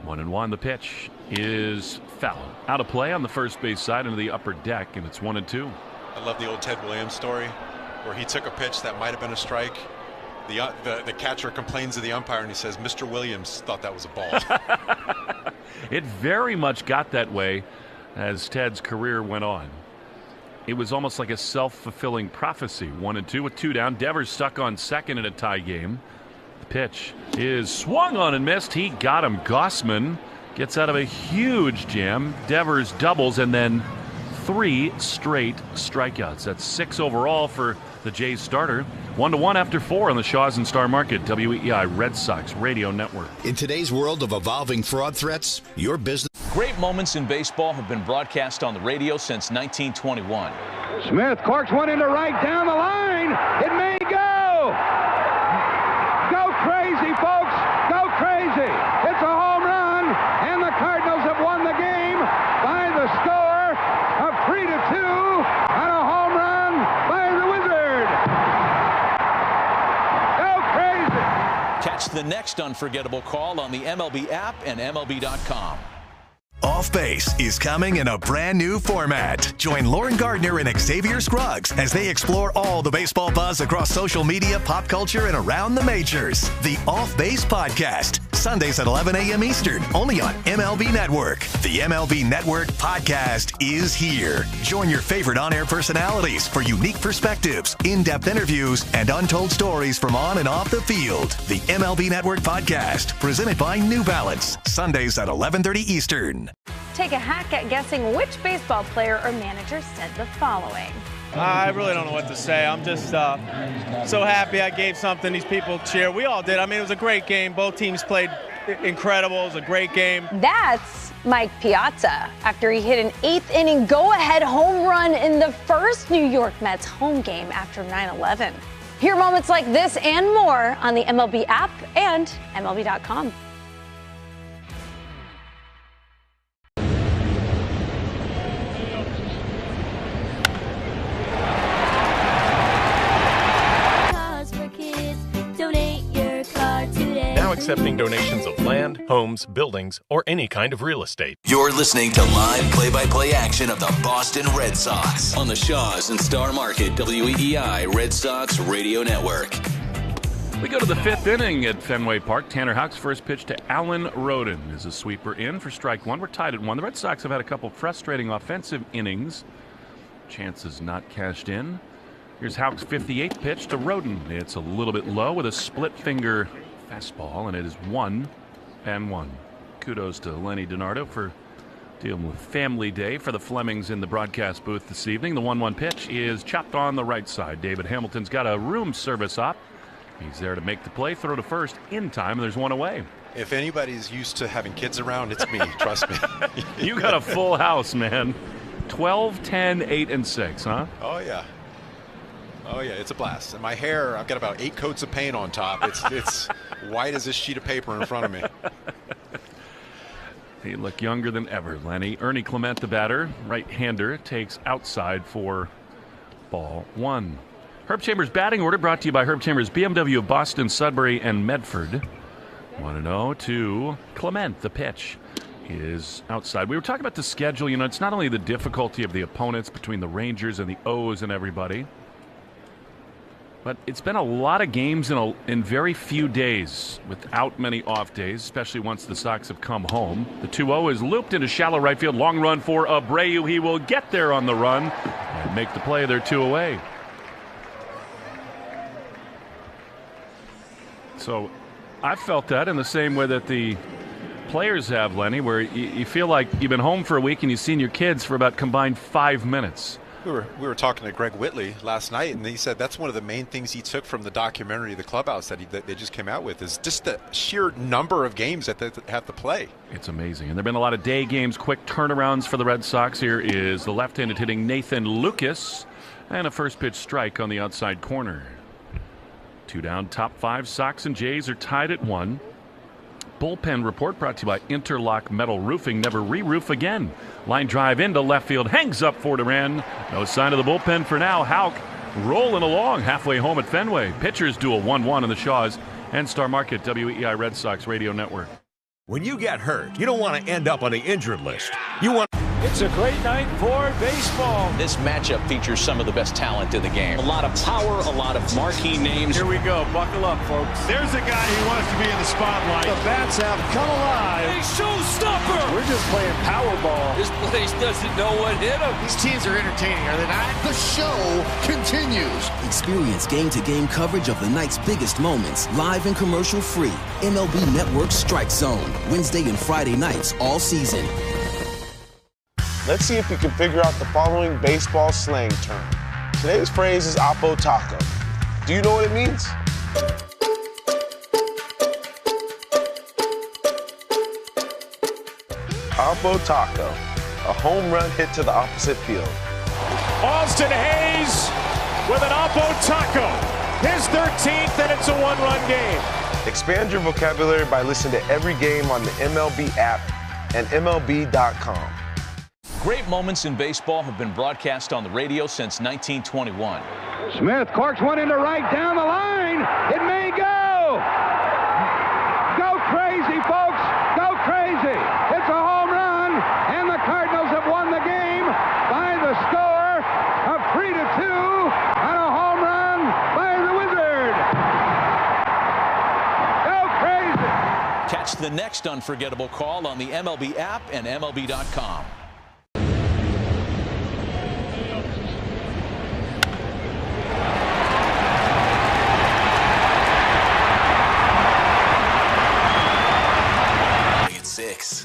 1-1. The pitch is foul. Out of play on the first base side into the upper deck, and it's 1-2.
I love the old Ted Williams story where he took a pitch that might have been a strike. The catcher complains to the umpire and he says, Mr. Williams thought that was a ball.
It very much got that way as Ted's career went on. It was almost like a self-fulfilling prophecy. 1-2 with 2 down. Devers stuck on second in a tie game. The pitch is swung on and missed. He got him. Gossman gets out of a huge jam. Devers doubles and then 3 straight strikeouts. That's 6 overall for the Jays starter. 1-1 after 4 on the Shaw's and Star Market, WEEI Red Sox Radio Network.
In today's world of evolving fraud threats, your business.
Great moments in baseball have been broadcast on the radio since 1921.
Smith corks one into right down the line. It may go. Go crazy, folks. Go crazy. It's a home run, and the Cardinals have won the game by the score of 3-2 on a home run by the Wizard. Go crazy.
Catch the next unforgettable call on the MLB app and MLB.com.
Off Base is coming in a brand new format. Join Lauren Gardner and Xavier Scruggs as they explore all the baseball buzz across social media, pop culture, and around the majors. The Off Base Podcast, Sundays at 11 a.m. Eastern, only on MLB Network. The MLB Network Podcast is here. Join your favorite on-air personalities for unique perspectives, in-depth interviews, and untold stories from on and off the field. The MLB Network Podcast, presented by New Balance, Sundays at 11:30 Eastern.
Take a hack at guessing which baseball player or manager said the following.
I really don't know what to say. I'm just so happy I gave something these people cheer. We all did. I mean, it was a great game. Both teams played incredible. It was a great game.
That's Mike Piazza after he hit an 8th inning go-ahead home run in the first New York Mets home game after 9/11. Hear moments like this and more on the MLB app and MLB.com.
Accepting donations of land, homes, buildings, or any kind of real estate.
You're listening to live play-by-play action of the Boston Red Sox on the Shaw's and Star Market WEEI Red Sox Radio Network.
We go to the 5th inning at Fenway Park. Tanner Houck's first pitch to Alan Roden is a sweeper in for strike 1. We're tied at 1. The Red Sox have had a couple frustrating offensive innings. Chances not cashed in. Here's Houck's 58th pitch to Roden. It's a little bit low with a split finger fastball, and it is 1-1. Kudos to Lenny DiNardo for dealing with family day for the Flemings in the broadcast booth this evening. The 1-1 pitch is chopped on the right side. David Hamilton's got a room service op. He's there to make the play, throw to first in time, and there's one away.
If anybody's used to having kids around, it's me. Trust me.
You got a full house, man. 12, 10, 8, and 6, huh?
Oh, yeah. Oh, yeah, it's a blast. And my hair, I've got about 8 coats of paint on top. It's white as this sheet of paper in front of me.
They look younger than ever, Lenny. Ernie Clement, the batter, right-hander, takes outside for ball 1. Herb Chambers batting order brought to you by Herb Chambers, BMW of Boston, Sudbury, and Medford. 1-0 to Clement. The pitch is outside. We were talking about the schedule. You know, it's not only the difficulty of the opponents between the Rangers and the O's and everybody, but it's been a lot of games in very few days without many off days, especially once the Sox have come home. The 2-0 is looped into shallow right field. Long run for Abreu. He will get there on the run and make the play. They're 2 away. So I felt that in the same way that the players have, Lenny, where you feel like you've been home for a week and you've seen your kids for about combined 5 minutes.
We were talking to Greg Whitley last night, and he said that's one of the main things he took from the documentary, The Clubhouse, that they just came out with, is just the sheer number of games that they have to play.
It's amazing. And there have been a lot of day games, quick turnarounds for the Red Sox. Here is the left-handed hitting Nathan Lucas, and a first pitch strike on the outside corner. 2 down, top 5. Sox and Jays are tied at 1. Bullpen report brought to you by Interlock Metal Roofing. Never re-roof again. Line drive into left field. Hangs up for Duran. No sign of the bullpen for now. Houck rolling along halfway home at Fenway. Pitchers do a 1-1 in the Shaws and Star Market, WEEI Red Sox Radio Network.
When you get hurt, you don't want to end up on the injured list. You want...
It's a great night for baseball.
This matchup features some of the best talent in the game. A lot of power, a lot of marquee names.
Here we go. Buckle up, folks. There's a guy who wants to be in the spotlight. The bats have come alive.
A showstopper.
We're just playing Powerball.
This place doesn't know what hit him.
These teams are entertaining, are they not? The show continues.
Experience game-to-game coverage of the night's biggest moments, live and commercial-free. MLB Network Strike Zone, Wednesday and Friday nights all season.
Let's see if we can figure out the following baseball slang term. Today's phrase is Oppo Taco. Do you know what it means? Oppo Taco, a home run hit to the opposite field.
Austin Hayes with an Oppo Taco. His 13th, and it's a 1-run game.
Expand your vocabulary by listening to every game on the MLB app and MLB.com.
Great moments in baseball have been broadcast on the radio since 1921.
Smith corks one into right down the line. It may go. Go crazy, folks. Go crazy. It's a home run, and the Cardinals have won the game by the score of 3-2 on a home run by the Wizard. Go crazy.
Catch the next unforgettable call on the MLB app and MLB.com.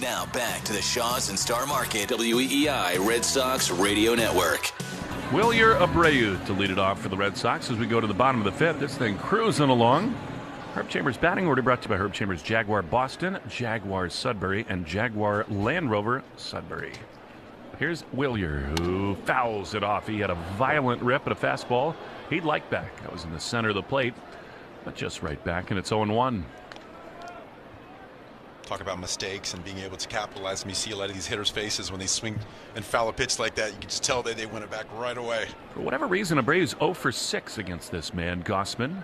Now back to the Shaws and Star Market, WEEI Red Sox Radio Network.
Wilyer Abreu to lead it off for the Red Sox as we go to the bottom of the 5th. This thing cruising along. Herb Chambers batting order brought to you by Herb Chambers Jaguar Boston, Jaguar Sudbury, and Jaguar Land Rover Sudbury. Here's Wilyer, who fouls it off. He had a violent rip at a fastball. He'd like back. That was in the center of the plate, but just right back, and it's 0-1.
Talk about mistakes and being able to capitalize. And you see a lot of these hitters' faces when they swing and foul a pitch like that. You can just tell that they win it back right away.
For whatever reason, Abreu's 0 for 6 against this man, Gossman.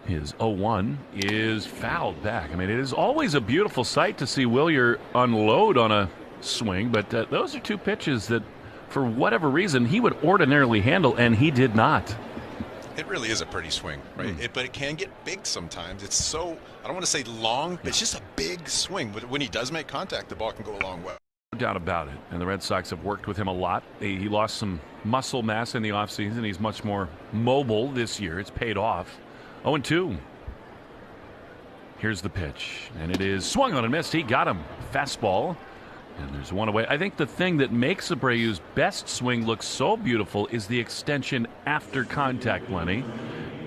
His 0-1 is fouled back. I mean, it is always a beautiful sight to see Wilyer unload on a swing, but those are 2 pitches that, for whatever reason, he would ordinarily handle, and he did not.
It really is a pretty swing, right? But it can get big sometimes. It's so, I don't want to say long, but it's just a big swing. But when he does make contact, the ball can go a long way.
No doubt about it. And the Red Sox have worked with him a lot. He lost some muscle mass in the offseason. He's much more mobile this year. It's paid off. 0-2. Here's the pitch. And it is swung on and missed. He got him. Fastball. And there's one away. I think the thing that makes Abreu's best swing look so beautiful is the extension after contact, Lenny.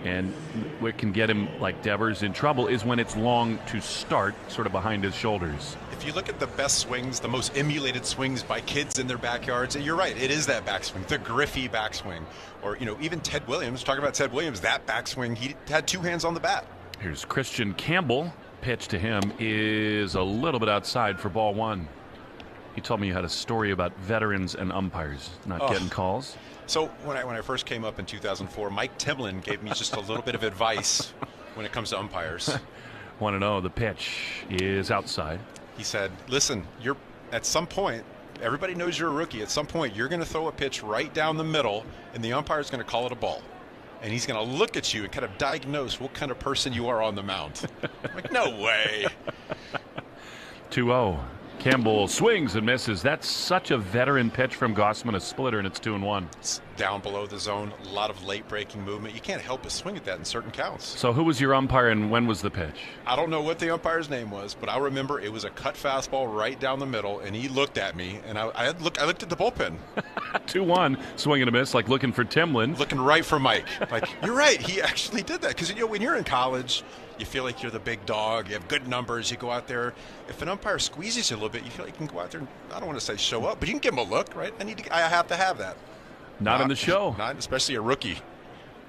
And what can get him, like Devers, in trouble is when it's long to start, sort of behind his shoulders.
If you look at the best swings, the most emulated swings by kids in their backyards, you're right, it is that backswing, the Griffey backswing. Or, even Ted Williams, talking about Ted Williams, that backswing, he had 2 hands on the bat.
Here's Christian Campbell. Pitch to him is a little bit outside for ball 1. You told me you had a story about veterans and umpires not getting calls.
So when I first came up in 2004, Mike Timlin gave me just a little bit of advice when it comes to umpires.
Want to know, the pitch is outside.
He said, listen, at some point, everybody knows you're a rookie. At some point, you're going to throw a pitch right down the middle, and the umpire's going to call it a ball. And he's going to look at you and kind of diagnose what kind of person you are on the mound. I'm like, no way.
2-0. Campbell swings and misses. That's such a veteran pitch from Gossman, a splitter, and it's 2-1.
down below the zone, a lot of late breaking movement. You can't help but swing at that in certain counts.
So who was your umpire and when was the pitch?
I don't know what the umpire's name was, but I remember it was a cut fastball right down the middle, and he looked at me, and I looked at the bullpen.
2-1, swing and a miss, like looking for Timlin.
Looking right for Mike. Like, you're right, he actually did that. Because, when you're in college, you feel like you're the big dog. You have good numbers. You go out there. If an umpire squeezes you a little bit, you feel like you can go out there and, I don't want to say show up, but you can give him a look, right? I have to have that.
Not in the show.
Not especially a rookie.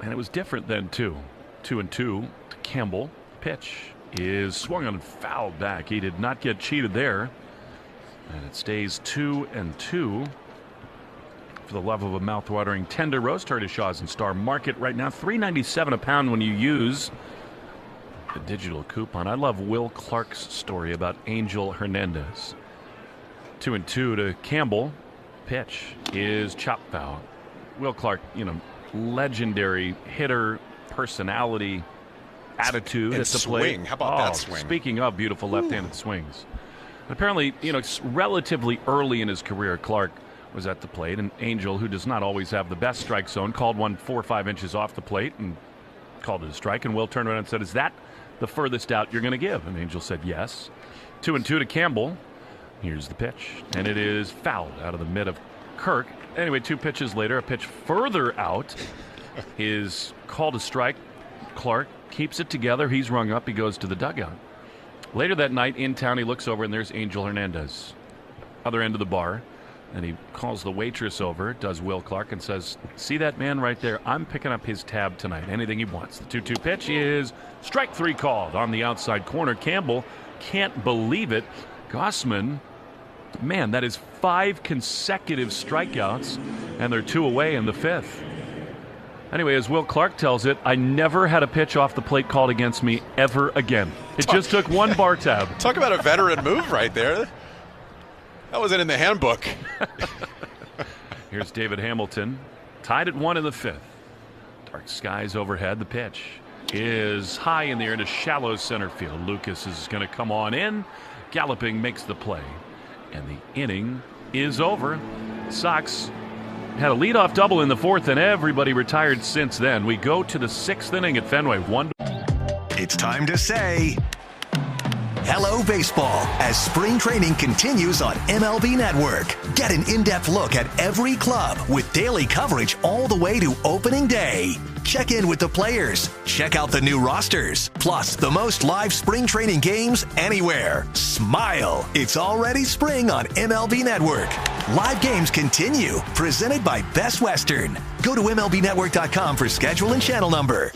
And it was different then, too. 2-2 to Campbell. Pitch is swung on and fouled back. He did not get cheated there. And it stays 2-2. For the love of a mouth-watering tender roast, heard at Shaw's and Star Market right now. $3.97 a pound when you use the digital coupon. I love Will Clark's story about Angel Hernandez. 2-2 to Campbell. Pitch is chop foul. Will Clark, legendary hitter, personality, attitude
and
at the
swing.
plate.
How about that swing?
Speaking of beautiful left-handed swings. Apparently, it's relatively early in his career, Clark was at the plate, and Angel, who does not always have the best strike zone, called one 4 or 5 inches off the plate and called it a strike. And Will turned around and said, "Is that the furthest out you're going to give?" And Angel said, "Yes." 2-2 to Campbell. Here's the pitch, and it is fouled out of the mid of Kirk. Anyway, 2 pitches later, a pitch further out is called a strike. Clark keeps it together. He's rung up. He goes to the dugout. Later that night in town, he looks over, and there's Angel Hernandez, other end of the bar. And he calls the waitress over, does Will Clark, and says, "See that man right there? I'm picking up his tab tonight. Anything he wants." The 2-2 pitch is strike 3 called on the outside corner. Campbell can't believe it. Gossman, man, that is 5 consecutive strikeouts, and they're 2 away in the 5th. Anyway, as Will Clark tells it, I never had a pitch off the plate called against me ever again. It just took 1 bar tab.
Talk about a veteran move right there. That wasn't in the handbook.
Here's David Hamilton, tied at 1 in the 5th. Dark skies overhead. The pitch is high in the air into shallow center field. Lucas is going to come on in. Galloping makes the play. And the inning is over. Sox had a leadoff double in the 4th, and everybody retired since then. We go to the 6th inning at Fenway.
It's time to say hello, baseball, as spring training continues on MLB Network. Get an in-depth look at every club with daily coverage all the way to opening day. Check in with the players, check out the new rosters, plus the most live spring training games anywhere. Smile, it's already spring on MLB Network. Live games continue, presented by Best Western. Go to MLBnetwork.com for schedule and channel number.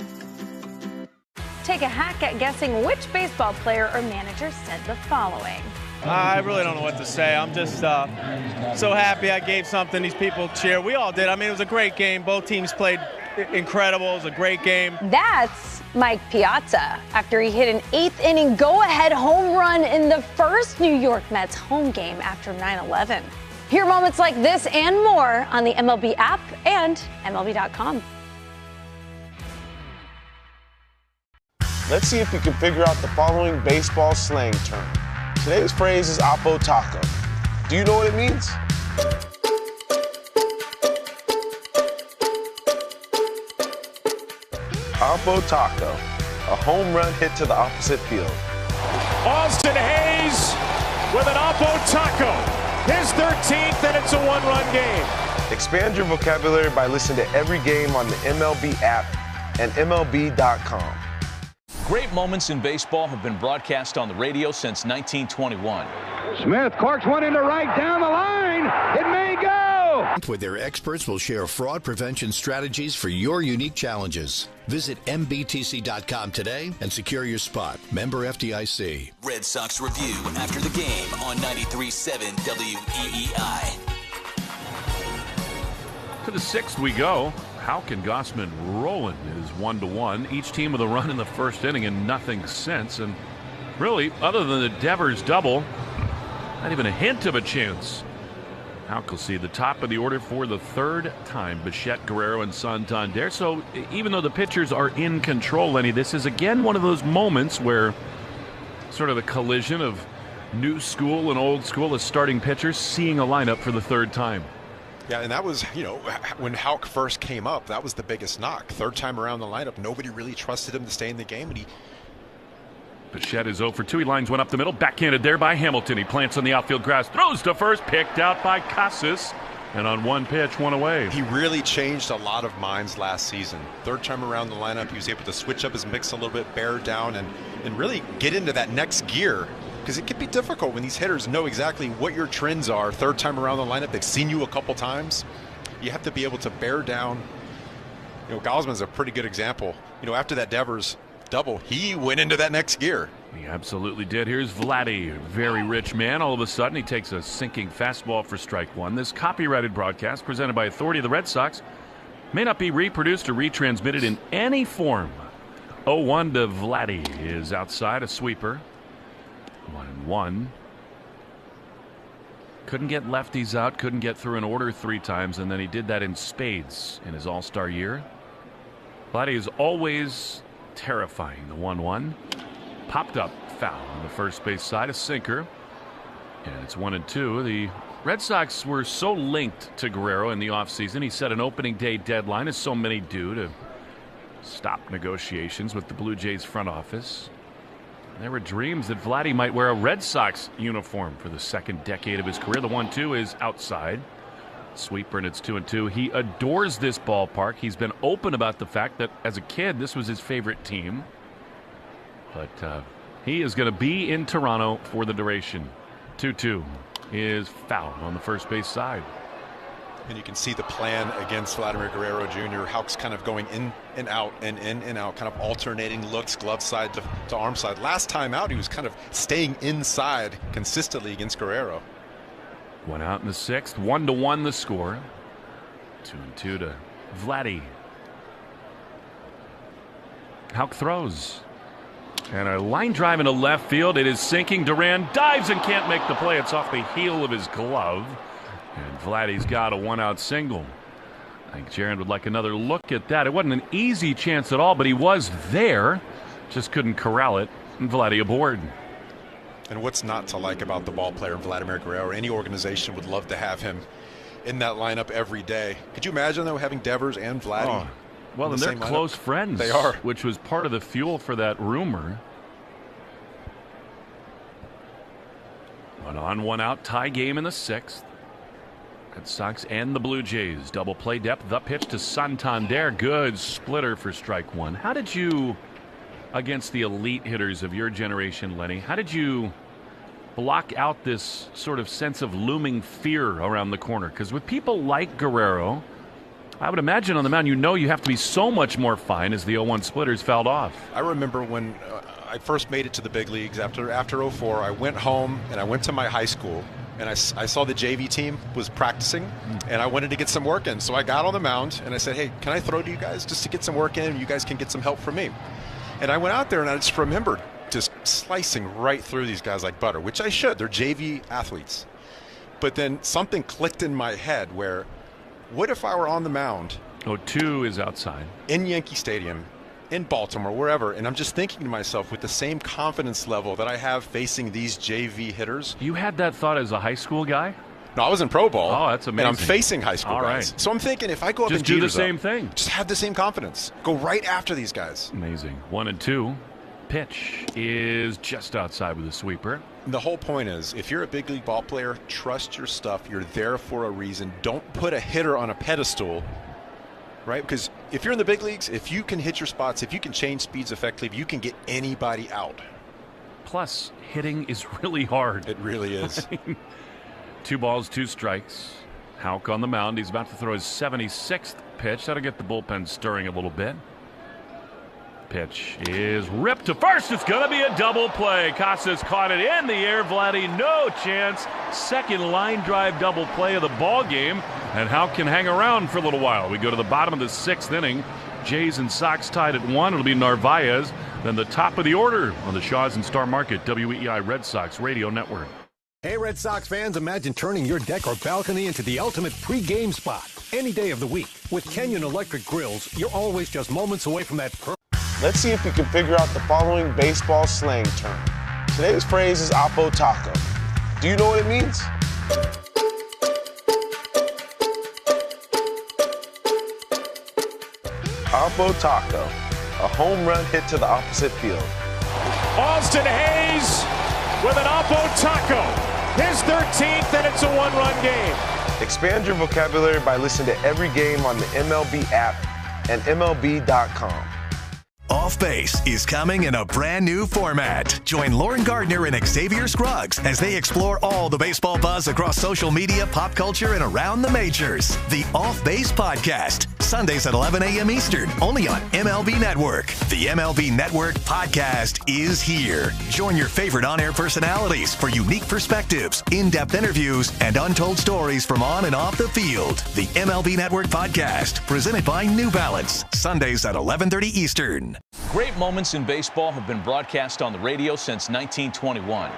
Take a hack at guessing which baseball player or manager said the following.
I really don't know what to say. I'm just so happy I gave something these people cheer. We all did. I mean, it was a great game. Both teams played incredible. It was a great game.
That's Mike Piazza after he hit an 8th inning go-ahead home run in the first New York Mets home game after 9/11. Hear moments like this and more on the MLB app and MLB.com.
Let's see if you can figure out the following baseball slang term. Today's phrase is Oppo Taco. Do you know what it means? Oppo Taco, a home run hit to the opposite field.
Austin Hayes with an Oppo Taco. His 13th, and it's a 1-run game.
Expand your vocabulary by listening to every game on the MLB app and MLB.com.
Great moments in baseball have been broadcast on the radio since 1921.
Smith corks one into right down the line. It may go.
Where their experts will share fraud prevention strategies for your unique challenges. Visit MBTC.com today and secure your spot. Member FDIC.
Red Sox Review after the game on 93.7 WEEI.
To the 6th we go. Houck and Gossman rolling is 1-1. Each team with a run in the first inning and nothing since. And really, other than the Devers double, not even a hint of a chance. Houck will see the top of the order for the 3rd time. Bichette, Guerrero, and Santander. So even though the pitchers are in control, Lenny, this is again one of those moments where sort of the collision of new school and old school as starting pitchers seeing a lineup for the 3rd time.
Yeah, and that was, when Houck first came up, that was the biggest knock. Third time around the lineup, nobody really trusted him to stay in the game, and he...
Bichette is 0 for 2. He lines one up the middle. Backhanded there by Hamilton. He plants on the outfield grass. Throws to first. Picked out by Casas. And on one pitch, one away.
He really changed a lot of minds last season. Third time around the lineup, he was able to switch up his mix a little bit, bear down, and really get into that next gear. Because it can be difficult when these hitters know exactly what your trends are. Third time around the lineup, they've seen you a couple times. You have to be able to bear down. Gausman's a pretty good example. After that Devers double, he went into that next gear.
He absolutely did. Here's Vladdy, very rich man. All of a sudden, he takes a sinking fastball for strike one. This copyrighted broadcast, presented by authority of the Red Sox, may not be reproduced or retransmitted in any form. 0-1 to Vladdy is outside, a sweeper. 1-1. Couldn't get lefties out, couldn't get through an order 3 times, and then he did that in spades in his All-Star year. Vladdy is always terrifying. The 1-1. Popped up foul on the first base side, a sinker. And it's 1-2. The Red Sox were so linked to Guerrero in the offseason. He set an opening day deadline, as so many do, to stop negotiations with the Blue Jays front office. There were dreams that Vladdy might wear a Red Sox uniform for the second decade of his career. The 1-2 is outside. Sweeper, and it's 2-2. He adores this ballpark. He's been open about the fact that as a kid, this was his favorite team. But he is going to be in Toronto for the duration. 2-2 is foul on the first base side.
And you can see the plan against Vladimir Guerrero Jr. Houck's kind of going in and out and in and out, kind of alternating looks, glove side to arm side. Last time out, he was kind of staying inside consistently against Guerrero.
One out in the 6th. 1-1 the score. 2-2 to Vladdy. Houck throws. And a line drive into left field. It is sinking. Duran dives and can't make the play. It's off the heel of his glove. And Vladdy's got a 1-out single. I think Jaron would like another look at that. It wasn't an easy chance at all, but he was there. Just couldn't corral it. And Vladdy aboard.
And what's not to like about the ball player Vladimir Guerrero? Any organization would love to have him in that lineup every day. Could you imagine, though, having Devers and Vladdy?
Oh. Well, and they're close friends.
They are.
Which was part of the fuel for that rumor. 1 on, 1 out, tie game in the 6th. Red Sox and the Blue Jays. Double play depth. The pitch to Santander. Good splitter for strike one. How did you, against the elite hitters of your generation, Lenny, how did you block out this sort of sense of looming fear around the corner? Because with people like Guerrero, I would imagine on the mound, you have to be so much more fine as the 0-1 splitters fouled off.
I remember when I first made it to the big leagues after 04, I went home and I went to my high school and I saw the JV team was practicing and I wanted to get some work in. So I got on the mound and I said, hey, can I throw to you guys just to get some work in and you guys can get some help from me? And I went out there and I just remembered just slicing right through these guys like butter, which I should. They're JV athletes. But then something clicked in my head where, what if I were on the mound?
0-2 is outside.
In Yankee Stadium, in Baltimore, wherever, and I'm just thinking to myself with the same confidence level that I have facing these JV hitters.
You had that thought as a high school guy?
No, I was in pro ball.
Oh, that's amazing.
And I'm facing high school guys. Right. So I'm thinking if I go up and
do the same thing.
Just have the same confidence. Go right after these guys.
Amazing. 1-2. Pitch is just outside with a sweeper.
The whole point is, if you're a big league ball player, trust your stuff. You're there for a reason. Don't put a hitter on a pedestal, right? Because if you're in the big leagues, if you can hit your spots, if you can change speeds effectively, you can get anybody out.
Plus, hitting is really hard.
It really is.
2 balls, 2 strikes. Houck on the mound. He's about to throw his 76th pitch. That'll get the bullpen stirring a little bit. Pitch is ripped to first. It's going to be a double play. Casas caught it in the air. Vladdy, no chance. Second line drive double play of the ball game. And Houck can hang around for a little while. We go to the bottom of the 6th inning. Jays and Sox tied at 1. It'll be Narvaez. Then the top of the order on the Shaw's and Star Market WEEI Red Sox Radio Network.
Hey, Red Sox fans, imagine turning your deck or balcony into the ultimate pre-game spot any day of the week. With Kenyon Electric Grills, you're always just moments away from that.
Let's see if you can figure out the following baseball slang term. Today's phrase is Oppo Taco. Do you know what it means? Oppo Taco, a home run hit to the opposite field.
Austin Hayes with an Oppo Taco. His 13th, and it's a one-run game.
Expand your vocabulary by listening to every game on the MLB app and MLB.com.
Off Base is coming in a brand new format. Join Lauren Gardner and Xavier Scruggs as they explore all the baseball buzz across social media, pop culture, and around the majors. The Off Base Podcast, Sundays at 11 a.m. Eastern, only on MLB Network. The MLB Network Podcast is here. Join your favorite on-air personalities for unique perspectives, in-depth interviews, and untold stories from on and off the field. The MLB Network Podcast, presented by New Balance, Sundays at 11:30 Eastern.
Great moments in baseball have been broadcast on the radio since 1921.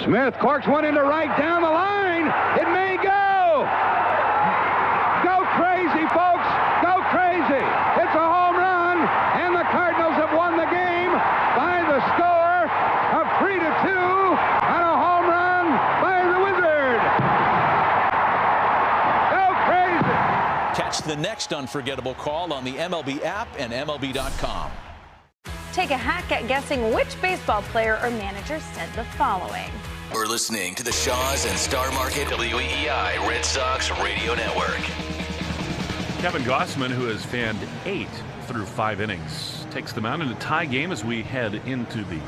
Smith corks one into right down the line. It may go. Go crazy, folks. Go crazy. It's a home run, and the Cardinals have won the game by the score of 3-2 on a home run by the Wizard. Go crazy.
Catch the next unforgettable call on the MLB app and MLB.com.
Take a hack at guessing which baseball player or manager said the following.
We're listening to the Shaws and Star Market WEEI Red Sox Radio Network.
Kevin Gossman, who has fanned 8 through 5 innings, takes the mound in a tie game as we head into the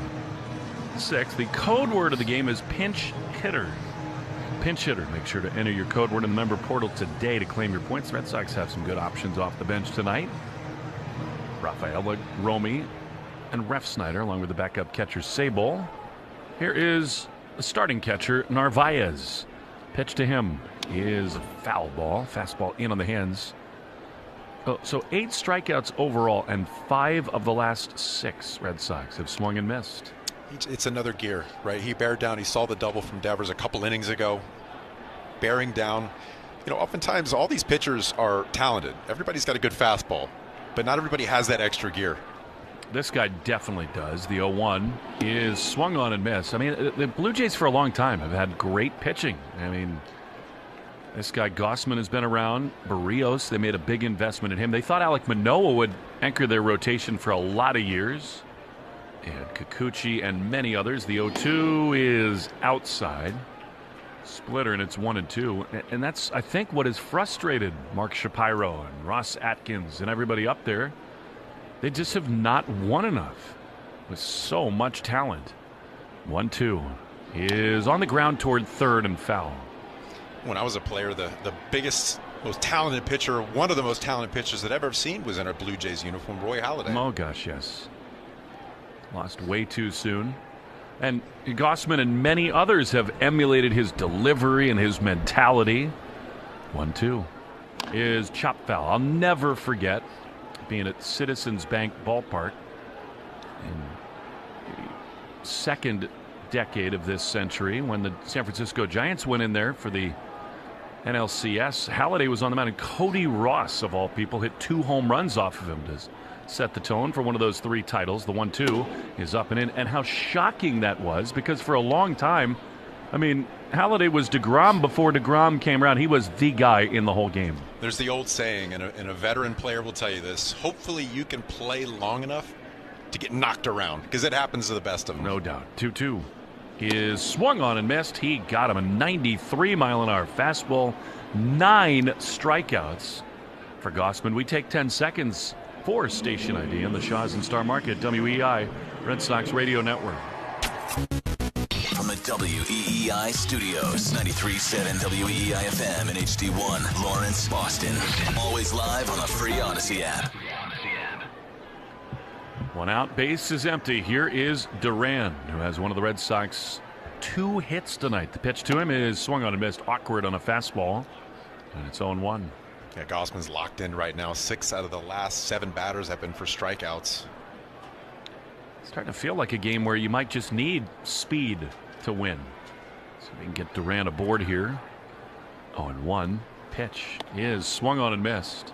6th. The code word of the game is pinch hitter. Pinch hitter. Make sure to enter your code word in the member portal today to claim your points. The Red Sox have some good options off the bench tonight. Rafael, Romy, and Ref Snyder, along with the backup catcher Sable. Here is the starting catcher, Narvaez. Pitch to him is a foul ball. Fastball in on the hands. So 8 strikeouts overall, and 5 of the last 6 Red Sox have swung and missed.
It's another gear, right? He bared down. He saw the double from Devers a couple innings ago. Bearing down. You know, oftentimes all these pitchers are talented. Everybody's got a good fastball, but not everybody has that extra gear.
This guy definitely does. The 0-1 is swung on and missed. I mean, the Blue Jays for a long time have had great pitching. I mean, this guy Gossman has been around. Barrios, they made a big investment in him. They thought Alek Manoah would anchor their rotation for a lot of years. And Kikuchi and many others. The 0-2 is outside. Splitter, and it's 1-2. And that's, I think, what has frustrated Mark Shapiro and Ross Atkins and everybody up there. They just have not won enough with so much talent. 1-2 is on the ground toward third and foul.
When I was a player, the biggest, most talented pitcher, one of the most talented pitchers that I've ever seen was in a Blue Jays uniform, Roy Halladay.
Oh, gosh, yes. Lost way too soon. And Gossman and many others have emulated his delivery and his mentality. 1-2 is chop foul. I'll never forget being at Citizens Bank Ballpark in the second decade of this century when the San Francisco Giants went in there for the NLCS. Halladay was on the mound, and Cody Ross, of all people, hit 2 home runs off of him to set the tone for one of those 3 titles. The 1-2 is up and in, and how shocking that was, because for a long time, I mean, Halladay was DeGrom before DeGrom came around. He was the guy in the whole game.
There's the old saying, and a veteran player will tell you this, hopefully you can play long enough to get knocked around, because it happens to the best of them.
No doubt. 2-2 is swung on and missed. He got him a 93-mile-an-hour fastball. 9 strikeouts for Gossman. We take 10 seconds for station ID on the Shaws and Star Market WEEI Red Sox Radio Network.
From the WEEI studios, 93.7 WEEI FM and HD1, Lawrence, Boston. Always live on the free Odyssey app.
One out, base is empty. Here is Duran, who has one of the Red Sox 2 hits tonight. The pitch to him is swung on and missed, awkward on a fastball, and it's 0-1.
Yeah, Gossman's locked in right now. 6 out of the last 7 batters have been for strikeouts.
It's starting to feel like a game where you might just need speed to win. So we can get Duran aboard here. 0-1. Pitch is swung on and missed.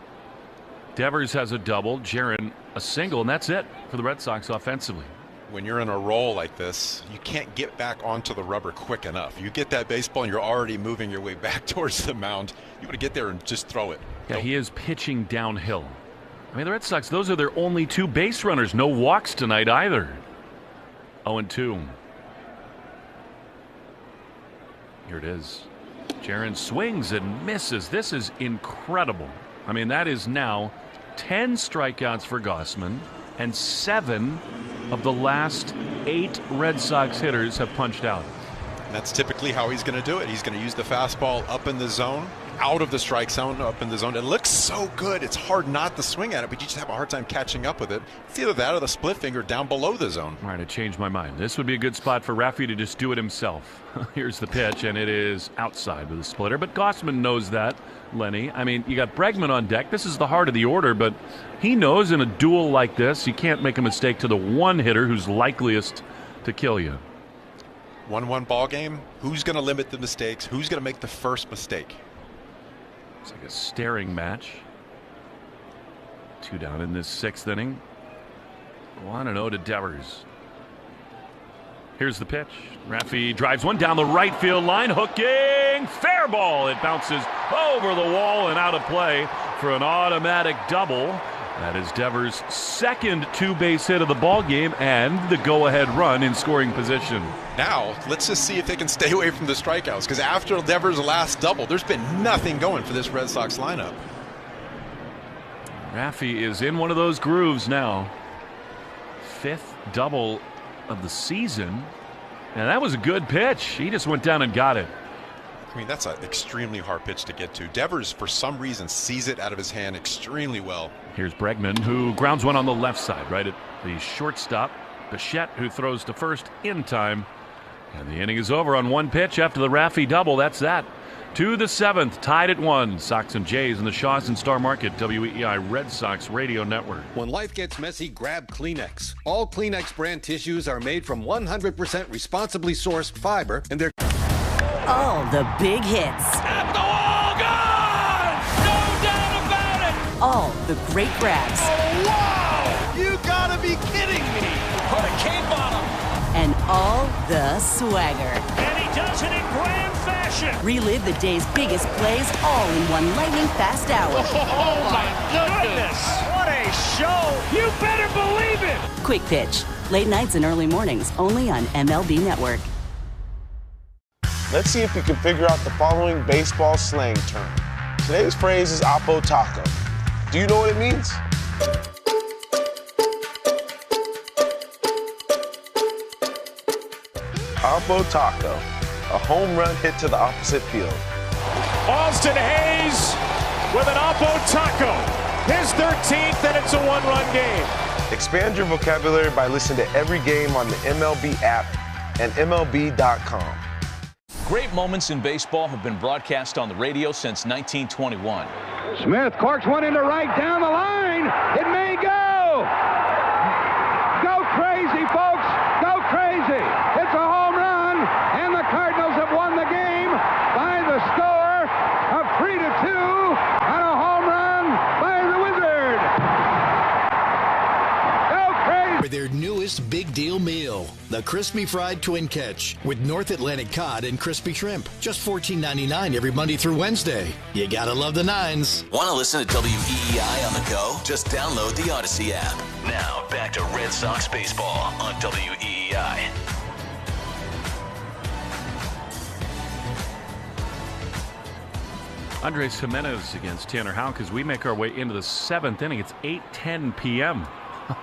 Devers has a double, Jaron a single, and that's it for the Red Sox offensively.
When you're in a roll like this, you can't get back onto the rubber quick enough. You get that baseball and you're already moving your way back towards the mound. You want to get there and just throw it.
Yeah, he is pitching downhill. mean, the Red Sox, those are their only 2 base runners. No walks tonight either. 0-2. Here it is. Jaron swings and misses. This is incredible. I mean, that is now 10 strikeouts for Gausman, and 7 of the last 8 Red Sox hitters have punched out.
And that's typically how he's going to do it. He's going to use the fastball up in the zone, out of the strike zone, up in the zone. It looks so good. It's hard not to swing at it, but you just have a hard time catching up with it. It's either that or the split finger down below the zone.
All right, I changed my mind. This would be a good spot for Raffy to just do it himself. Here's the pitch, and it is outside with a splitter. But Gausman knows that, Lenny. I mean, you got Bregman on deck. This is the heart of the order, but he knows in a duel like this, you can't make a mistake to the one hitter who's likeliest to kill you.
1-1 ball game. Who's going to limit the mistakes? Who's going to make the first mistake?
It's like a staring match. 2 down in this 6th inning. 1-0 to Devers. Here's the pitch. Raffy drives one down the right field line. Hooking. Fair ball. It bounces over the wall and out of play for an automatic double. That is Devers' 2nd 2-base hit of the ball game and the go-ahead run in scoring position.
Now, let's just see if they can stay away from the strikeouts, because after Devers' last double, there's been nothing going for this Red Sox lineup.
Raffy is in one of those grooves now. 5th double of the season. And that was a good pitch. He just went down and got it.
I mean, that's an extremely hard pitch to get to. Devers, for some reason, sees it out of his hand extremely well.
Here's Bregman, who grounds one on the left side, right at the shortstop. Bichette, who throws to first in time. And the inning is over on 1 pitch after the Raffy double. That's that. To the 7th, tied at 1. Sox and Jays in the Shaws and Star Market, WEEI Red Sox Radio Network.
When life gets messy, grab Kleenex. All Kleenex brand tissues are made from 100% responsibly sourced fiber, and they're
all the big hits.
At the wall, gone! No doubt about it!
All the great grabs.
Oh, wow! You gotta be kidding me! Put a cape on him!
And all the swagger.
And he does it in grand fashion.
Relive the day's biggest plays all in one lightning-fast hour.
Oh, my goodness! What a show! You better believe it!
Quick Pitch. Late nights and early mornings, only on MLB Network.
Let's see if we can figure out the following baseball slang term. Today's phrase is Oppo Taco. Do you know what it means? Oppo Taco, a home run hit to the opposite field.
Austin Hayes with an Oppo Taco. His 13th, and it's a 1-run game.
Expand your vocabulary by listening to every game on the MLB app and MLB.com.
Great moments in baseball have been broadcast on the radio since 1921.
Smith corks one into right down the line. It may go. Go crazy, folks. Go crazy. It's a home run, and the Cardinals have won the game by the score of 3-2 on a home run by the Wizard. Go crazy.
For their newest big deal meal, the Crispy Fried Twin Catch with North Atlantic cod and crispy shrimp. Just $14.99 every Monday through Wednesday. You gotta love the nines.
Want to listen to WEEI on the go? Just download the Odyssey app. Now, back to Red Sox baseball on WEEI.
Andres Jimenez against Tanner Houck as we make our way into the 7th inning. It's 8:10 p.m.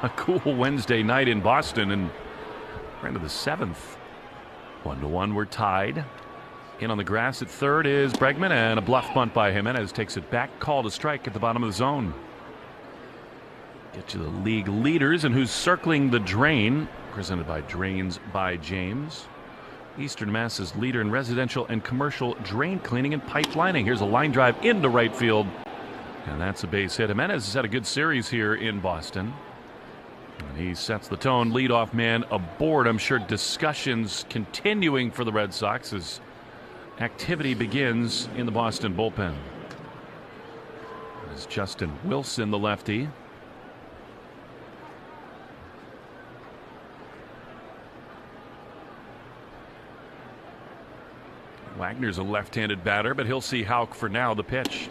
A cool Wednesday night in Boston, and we're into the 7th. 1-1, we're tied. In on the grass at third is Bregman, and a bluff bunt by Jimenez takes it back. Called a strike at the bottom of the zone. Get to the league leaders and who's circling the drain. Presented by Drains by James. Eastern Mass's leader in residential and commercial drain cleaning and pipelining. Here's a line drive into right field, and that's a base hit. Jimenez has had a good series here in Boston. And he sets the tone. Leadoff man aboard. I'm sure discussions continuing for the Red Sox as activity begins in the Boston bullpen. As Justin Wilson, the lefty. Wagner's a left-handed batter, but he'll see Houck for now. The pitch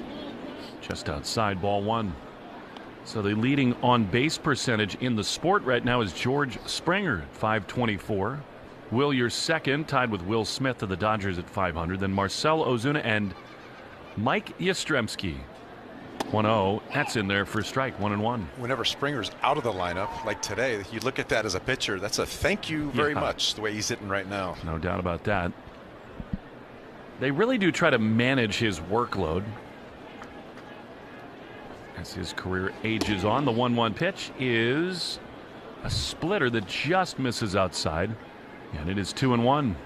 just outside, ball 1. So the leading on base percentage in the sport right now is George Springer at 524. Will You're second, tied with Will Smith of the Dodgers at 500. Then Marcell Ozuna and Mike Yastrzemski. 1-0. That's in there for a strike, 1-1.
Whenever Springer's out of the lineup, like today, you look at that as a pitcher. That's a thank you very much, the way he's hitting right now.
No doubt about that. They really do try to manage his workload as his career ages on. The 1-1 pitch is a splitter that just misses outside, and it is 2-1.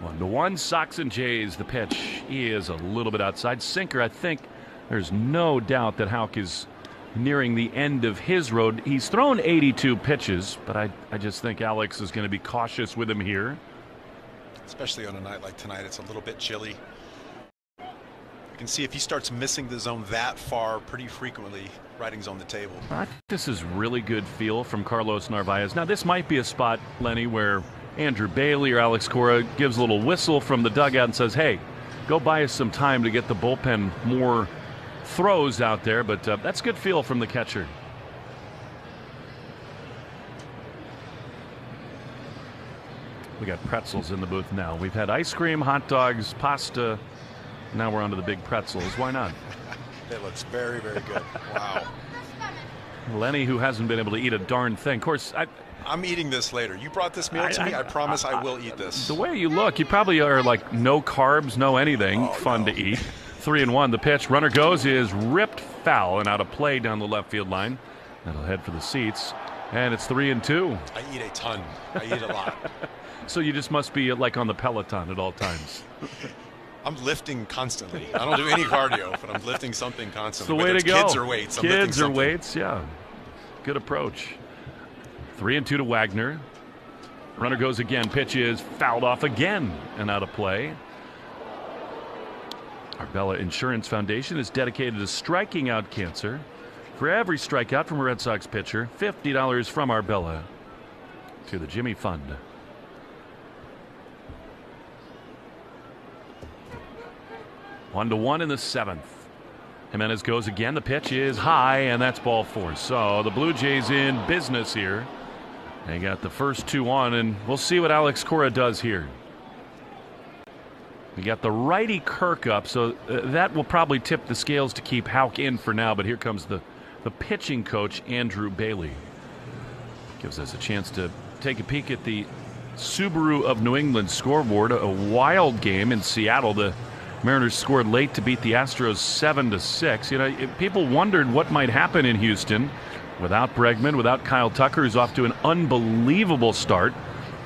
One to one, Sox and Jays. The pitch is a little bit outside. Sinker, I think there's no doubt that Houck is nearing the end of his road. He's thrown 82 pitches, but I just think Alex is going to be cautious with him here.
Especially on a night like tonight, it's a little bit chilly. You can see if he starts missing the zone that far pretty frequently, writing's on the table.
This is really good feel from Carlos Narvaez. Now, this might be a spot, Lenny, where Andrew Bailey or Alex Cora gives a little whistle from the dugout and says, hey, go buy us some time to get the bullpen more throws out there, but that's good feel from the catcher. We got pretzels in the booth now. We've had ice cream, hot dogs, pasta. Now we're on to the big pretzels. Why not?
It looks very, very good. Wow.
Lenny, who hasn't been able to eat a darn thing. Of course,
I'm eating this later. You brought this meal to me. I promise I will eat this.
The way you look, you probably are like no carbs, no anything. Fun to eat. 3-1. The pitch. Runner goes, is ripped foul and out of play down the left field line. That'll head for the seats. And it's 3-2.
I eat a ton. I eat a lot.
So you just must be like on the Peloton at all times.
I'm lifting constantly. I don't do any cardio, but I'm lifting something constantly.
It's the way to go.
Kids or weights.
Kids or weights, yeah. Good approach. 3-2 to Wagner. Runner goes again. Pitch is fouled off again and out of play. Arbella Insurance Foundation is dedicated to striking out cancer. For every strikeout from a Red Sox pitcher, $50 from Arbella to the Jimmy Fund. One to one in the seventh. Jimenez goes again. The pitch is high, and that's ball four. So the Blue Jays in business here. They got the first two on, and we'll see what Alex Cora does here. We got the righty Kirk up, so that will probably tip the scales to keep Houck in for now. But here comes the pitching coach, Andrew Bailey. Gives us a chance to take a peek at the Subaru of New England scoreboard. A wild game in Seattle. The Mariners scored late to beat the Astros 7-6. You know, people wondered what might happen in Houston without Bregman, without Kyle Tucker, who's off to an unbelievable start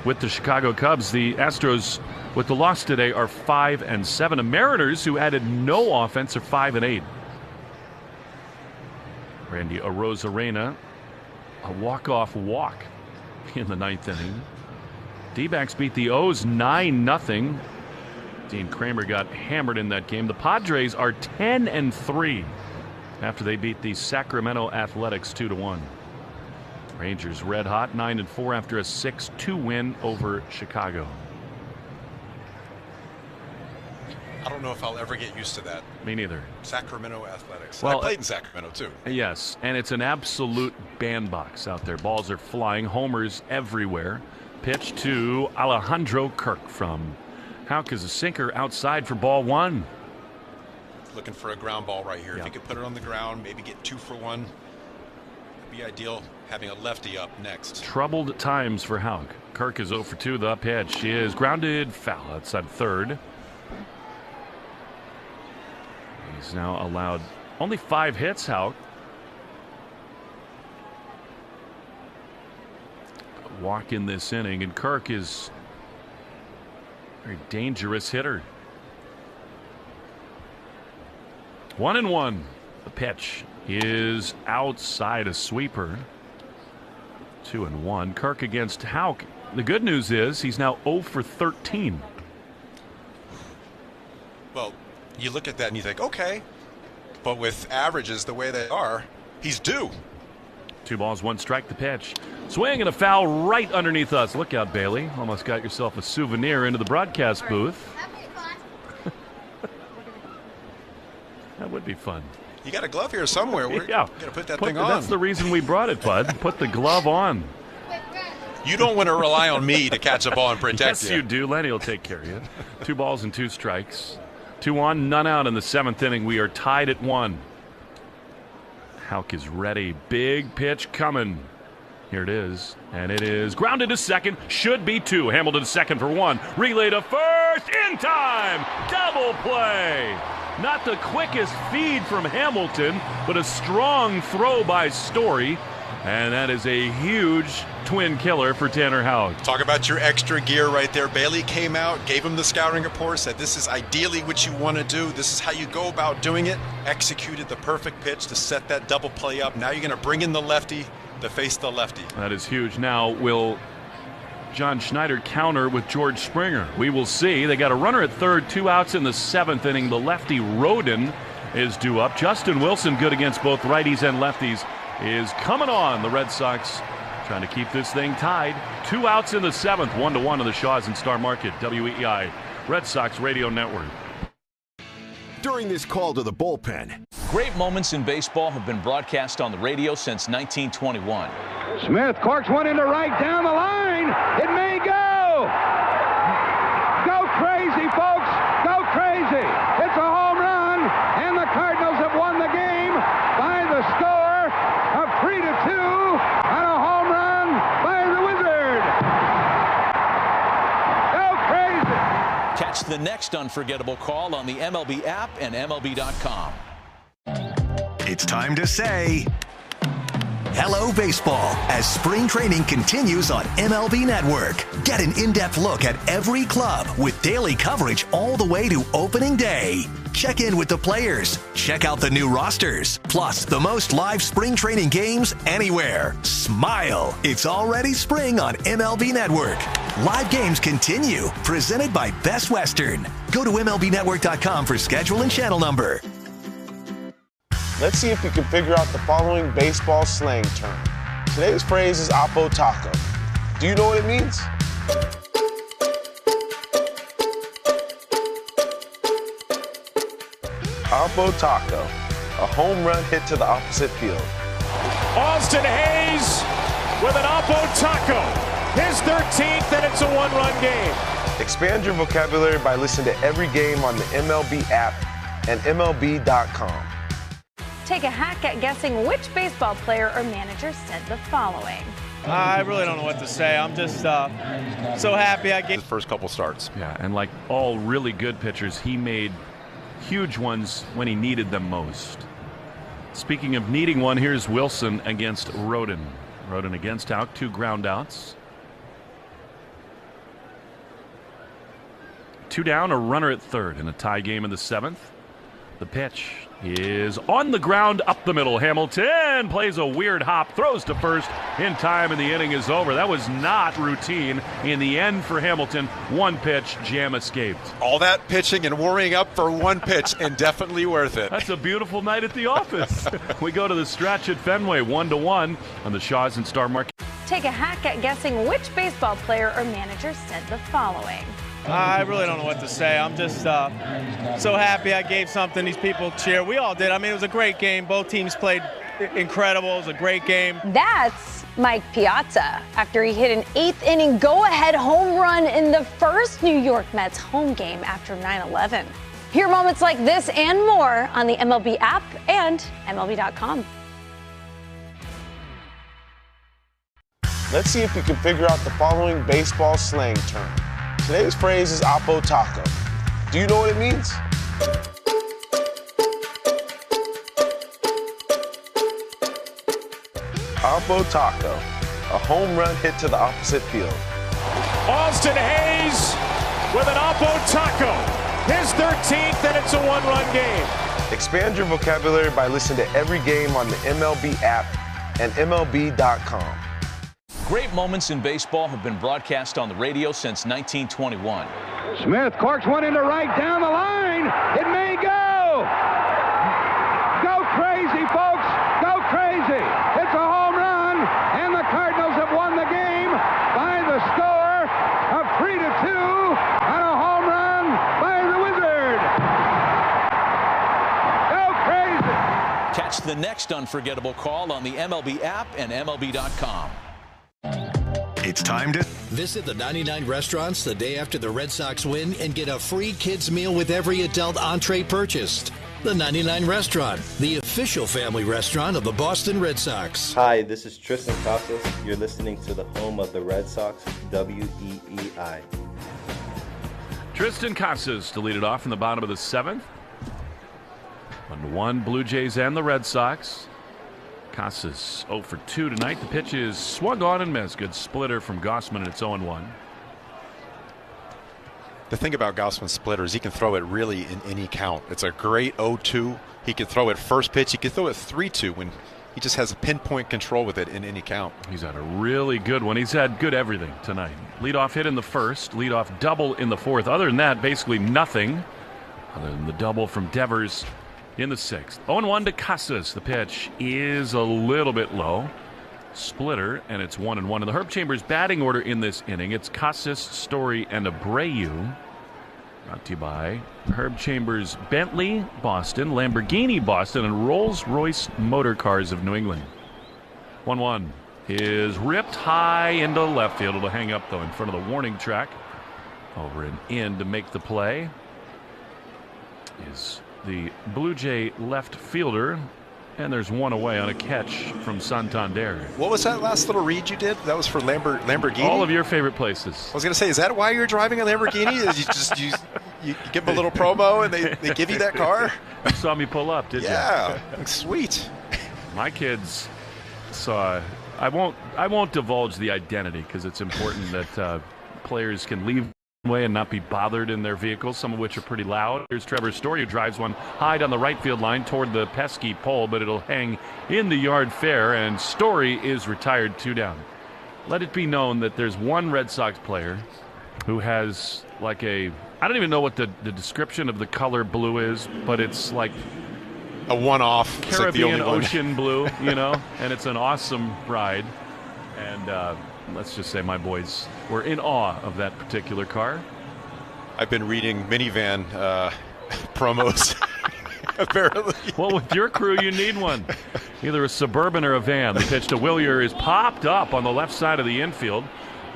with the Chicago Cubs. The Astros, with the loss today, are 5-7. The Mariners, who added no offense, are 5-8. Randy Arozarena, a walk-off walk in the ninth inning. D-backs beat the O's 9-0. Dean Kramer got hammered in that game. The Padres are 10-3 after they beat the Sacramento Athletics 2-1. Rangers red hot, 9-4 after a 6-2 win over Chicago.
I don't know if I'll ever get used to that.
Me neither.
Sacramento Athletics.
Well,
I played in Sacramento too.
Yes, and it's an absolute bandbox out there. Balls are flying, homers everywhere. Pitch to Alejandro Kirk from Houck is a sinker outside for ball one.
Looking for a ground ball right here.
Yeah.
If he could put it on the ground, maybe get 2 for 1. It'd be ideal having a lefty up next.
Troubled times for Houck. Kirk is 0 for 2. The pitch is grounded foul outside third. He's now allowed only 5 hits, Houck. Walk in this inning, and Kirk is a very dangerous hitter. 1-1. The pitch is outside, a sweeper. 2-1. Kirk against Houck. The good news is he's now 0 for 13.
Well, you look at that and you think, okay, but with averages the way they are, he's due.
2 balls, 1 strike, the pitch. Swing and a foul right underneath us. Look out, Bailey. Almost got yourself a souvenir into the broadcast booth. That would be fun.
You got a glove here somewhere. We're
yeah.
going to put that thing on.
That's the reason we brought it, Bud. Put the glove on.
You don't want to rely on me to catch a ball and protect
yes,
you.
you do. Lenny will take care of you. 2 balls and 2 strikes. 2 on, none out in the 7th inning. We are tied at 1. Houck is ready. Big pitch coming. Here it is. And it is grounded to second. Should be 2. Hamilton to second for 1. Relay to first. In time. Double play. Not the quickest feed from Hamilton, but a strong throw by Story. And that is a huge twin killer for Tanner Houck.
Talk about your extra gear right there. Bailey came out, gave him the scouting report, said this is ideally what you want to do. This is how you go about doing it. Executed the perfect pitch to set that double play up. Now you're going to bring in the lefty to face the lefty.
That is huge. Now will John Schneider counter with George Springer? We will see. They got a runner at third, 2 outs in the 7th inning. The lefty Roden is due up. Justin Wilson, good against both righties and lefties, is coming on. The Red Sox trying to keep this thing tied. 2 outs in the 7th, 1-1 on the Shaws and Star Market. WEEI Red Sox Radio Network.
During this call to the bullpen.
Great moments in baseball have been broadcast on the radio since 1921.
Smith corks one into right down the line. It may go. Go crazy, folks. Go crazy. It's a home run, and the Cardinals have won the game by the score of 3-2 on a home run by the Wizard. Go crazy.
Catch the next unforgettable call on the MLB app and MLB.com.
It's time to say hello, baseball, as spring training continues on MLB Network. Get an in-depth look at every club with daily coverage all the way to opening day. Check in with the players. Check out the new rosters. Plus, the most live spring training games anywhere. Smile. It's already spring on MLB Network. Live games continue. Presented by Best Western. Go to MLBNetwork.com for schedule and channel number.
Let's see if we can figure out the following baseball slang term. Today's phrase is Oppo Taco. Do you know what it means? Oppo Taco, a home run hit to the opposite field.
Austin Hayes with an Oppo Taco. His 13th, and it's a 1-run game.
Expand your vocabulary by listening to every game on the MLB app and MLB.com.
Take a hack at guessing which baseball player or manager said the following.
I really don't know what to say. I'm just so happy I gave
his first couple starts.
Yeah, and like all really good pitchers, he made huge ones when he needed them most. Speaking of needing one, here's Wilson against Roden. Roden against Houck, 2 ground outs. 2 down, a runner at third in a tie game in the 7th. The pitch is on the ground up the middle. Hamilton plays a weird hop, throws to first in time, and the inning is over. That was not routine in the end for Hamilton. 1 pitch, jam escaped.
All that pitching and worrying up for 1 pitch, and definitely worth it.
That's a beautiful night at the office. We go to the stretch at Fenway, 1-1 on the Shaws and Star Market.
Take a hack at guessing which baseball player or manager said the following.
I really don't know what to say. I'm just so happy I gave something these people cheer. We all did. I mean, it was a great game. Both teams played incredible. It was a great game.
That's Mike Piazza after he hit an 8th inning go-ahead home run in the first New York Mets home game after 9/11. Hear moments like this and more on the MLB app and MLB.com.
Let's see if we can figure out the following baseball slang term. Today's phrase is Oppo Taco. Do you know what it means? Oppo Taco, a home run hit to the opposite field.
Austin Hayes with an Oppo Taco. His 13th, and it's a 1-run game.
Expand your vocabulary by listening to every game on the MLB app and MLB.com.
Great moments in baseball have been broadcast on the radio since 1921.
Smith corks one into right down the line. It may go. Go crazy, folks. Go crazy. It's a home run.
the next unforgettable call on the MLB app and MLB.com.
It's time to visit the 99 restaurants the day after the Red Sox win and get a free kids meal with every adult entree purchased. The 99 Restaurant, the official family restaurant of the Boston Red Sox.
Hi, this is Tristan Casas. You're listening to the home of the Red Sox, WEEI.
Tristan Casas to lead it off in the bottom of the 7th. 1-1 Blue Jays and the Red Sox. Casas 0 for 2 tonight. The pitch is swung on and missed. Good splitter from Gausman, and it's 0-1.
The thing about Gausman's splitter is he can throw it really in any count. It's a great 0-2. He can throw it first pitch. He can throw it 3-2 when he just has pinpoint control with it in any count.
He's had a really good one. He's had good everything tonight. Leadoff hit in the first, leadoff double in the fourth. Other than that, basically nothing other than the double from Devers in the 6th. 0-1 to Casas. The pitch is a little bit low. Splitter, and it's 1-1. In the Herb Chambers batting order in this inning, it's Casas, Story, and Abreu. Brought to you by Herb Chambers, Bentley, Boston, Lamborghini, Boston, and Rolls-Royce Motor Cars of New England. 1-1 is ripped high into left field. It'll hang up, though, in front of the warning track. Over and in to make the play is the Blue Jay left fielder, and there's one away on a catch from Santander.
What was that last little read you did? That was for Lamborghini?
All of your favorite places.
I was going to say, is that why you're driving a Lamborghini? you give them a little promo and they give you that car?
You saw me pull up, did you?
Yeah, sweet.
My kids saw. I won't divulge the identity because it's important that players can leave way and not be bothered in their vehicles, some of which are pretty loud. Here's Trevor Story, who drives one high down the right field line toward the pesky pole, but it'll hang in the yard fair, and Story is retired 2 down. Let it be known that there's one Red Sox player who has like I don't even know what the description of the color blue is, but it's like
a one-off
Caribbean ocean blue, you know, and it's an awesome ride. And let's just say my boys were in awe of that particular car.
I've been reading minivan promos. Apparently.
Well, with your crew, you need one. Either a Suburban or a van. The pitch to Willier is popped up on the left side of the infield.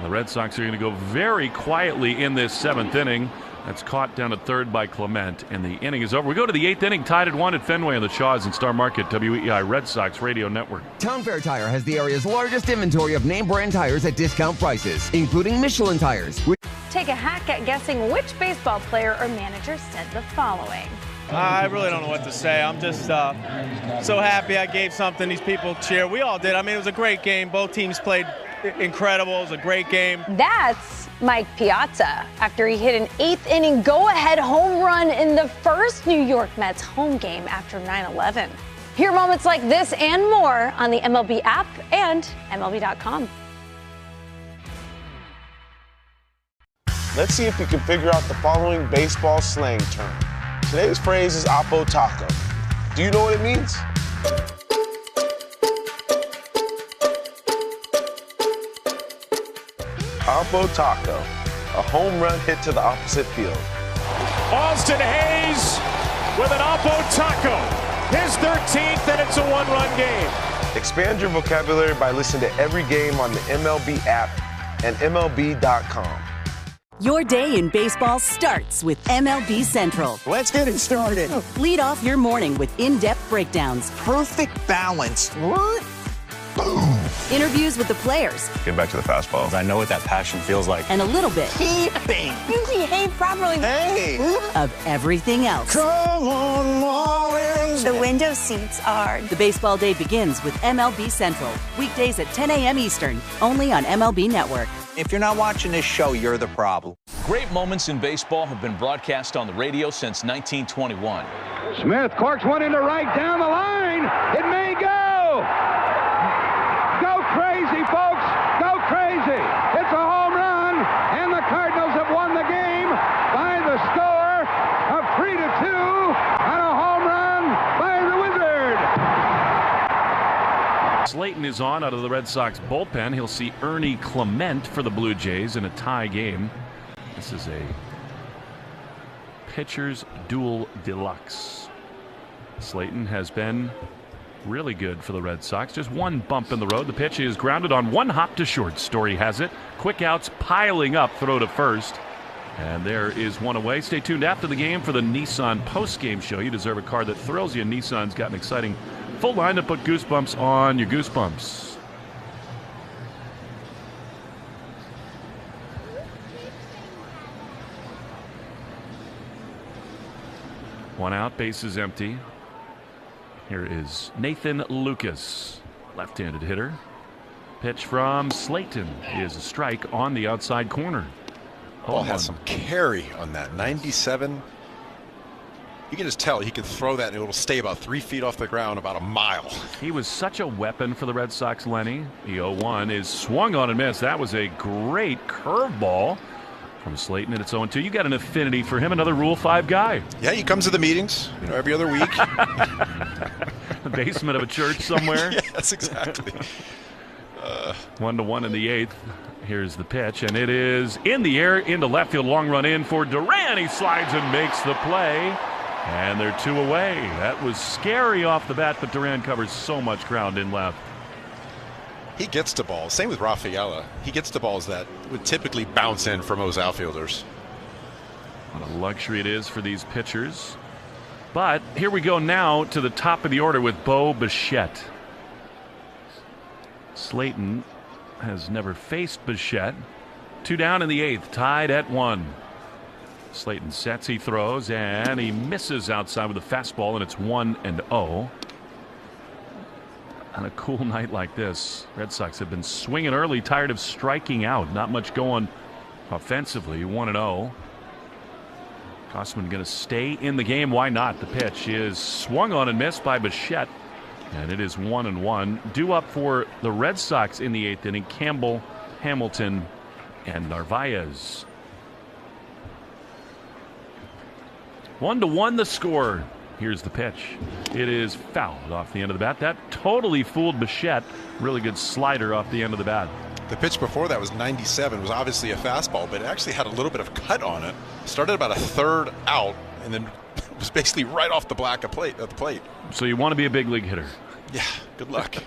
The Red Sox are going to go very quietly in this 7th inning. That's caught down at third by Clement, and the inning is over. We go to the 8th inning, tied at 1 at Fenway on the Shaws and Star Market, WEEI Red Sox Radio Network.
Town Fair Tire has the area's largest inventory of name brand tires at discount prices, including Michelin tires.
Take a hack at guessing which baseball player or manager said the following.
I really don't know what to say. I'm just so happy I gave something these people cheer. We all did. I mean, it was a great game. Both teams played incredible. It was a great game.
That's Mike Piazza after he hit an 8th inning go-ahead home run in the first New York Mets home game after 9/11. Hear moments like this and more on the MLB app and MLB.com.
Let's see if you can figure out the following baseball slang term. Today's phrase is Oppo Taco. Do you know what it means? Oppo Taco, a home run hit to the opposite field.
Austin Hayes with an Oppo Taco, his 13th, and it's a 1-run game.
Expand your vocabulary by listening to every game on the MLB app and MLB.com.
Your day in baseball starts with MLB Central.
Let's get it started.
Lead off your morning with in-depth breakdowns.
Perfect balance.
Boom. Interviews with the players.
Get back to the fastball. I know what that passion feels like.
And a little bit.
Keeping.
You behave properly.
Hey.
Of everything else.
Come on, Marlins.
The window seats are.
The baseball day begins with MLB Central. Weekdays at 10 a.m. Eastern. Only on MLB Network.
If you're not watching this show, you're the problem.
Great moments in baseball have been broadcast on the radio since 1921.
Smith corks one into right down the line. It may go. Go crazy, folks. Go crazy. It's a home run, and the Cardinals have won the game by the score of 3-2 on a home run by the Wizard.
Slayton is on out of the Red Sox bullpen. He'll see Ernie Clement for the Blue Jays in a tie game. This is a pitcher's duel deluxe. Slayton has been really good for the Red Sox. Just one bump in the road. The pitch is grounded on one hop to short. Story has it. Quick outs piling up. Throw to first. And there is one away. Stay tuned after the game for the Nissan post-game show. You deserve a car that thrills you. Nissan's got an exciting full line to put goosebumps on your goosebumps. One out, base is empty. Here is Nathan Lucas, left-handed hitter. Pitch from Slayton is a strike on the outside corner.
Ball has some carry on that. 97. You can just tell he can throw that and it'll stay about 3 feet off the ground, about a mile.
He was such a weapon for the Red Sox, Lenny. The 0-1 is swung on and missed. That was a great curveball from Slayton, and it's 0-2. You got an affinity for him, another Rule 5 guy.
Yeah, he comes to the meetings, every other week.
The basement of a church somewhere.
Yes, exactly.
1-1 in the 8th. Here's the pitch, and it is in the air, into left field. Long run in for Duran. He slides and makes the play, and they're 2 away. That was scary off the bat, but Duran covers so much ground in left.
He gets to balls. Same with Rafaela. He gets to balls that would typically bounce in for most outfielders.
What a luxury it is for these pitchers. But here we go now to the top of the order with Bo Bichette. Slayton has never faced Bichette. 2 down in the 8th, tied at 1. Slayton sets, he throws, and he misses outside with a fastball, and it's 1-0. On a cool night like this, Red Sox have been swinging early, tired of striking out. Not much going offensively. 1-0. Kosman going to stay in the game. Why not? The pitch is swung on and missed by Bichette, and it is 1-1. Due up for the Red Sox in the 8th inning, Campbell, Hamilton, and Narvaez. 1-1 the score. Here's the pitch. It is fouled off the end of the bat. That totally fooled Bichette. Really good slider off the end of the bat.
The pitch before that was 97. It was obviously a fastball, but it actually had a little bit of cut on it. Started about a third out, and then it was basically right off the black of the plate.
So you want to be a big league hitter.
Yeah, good luck.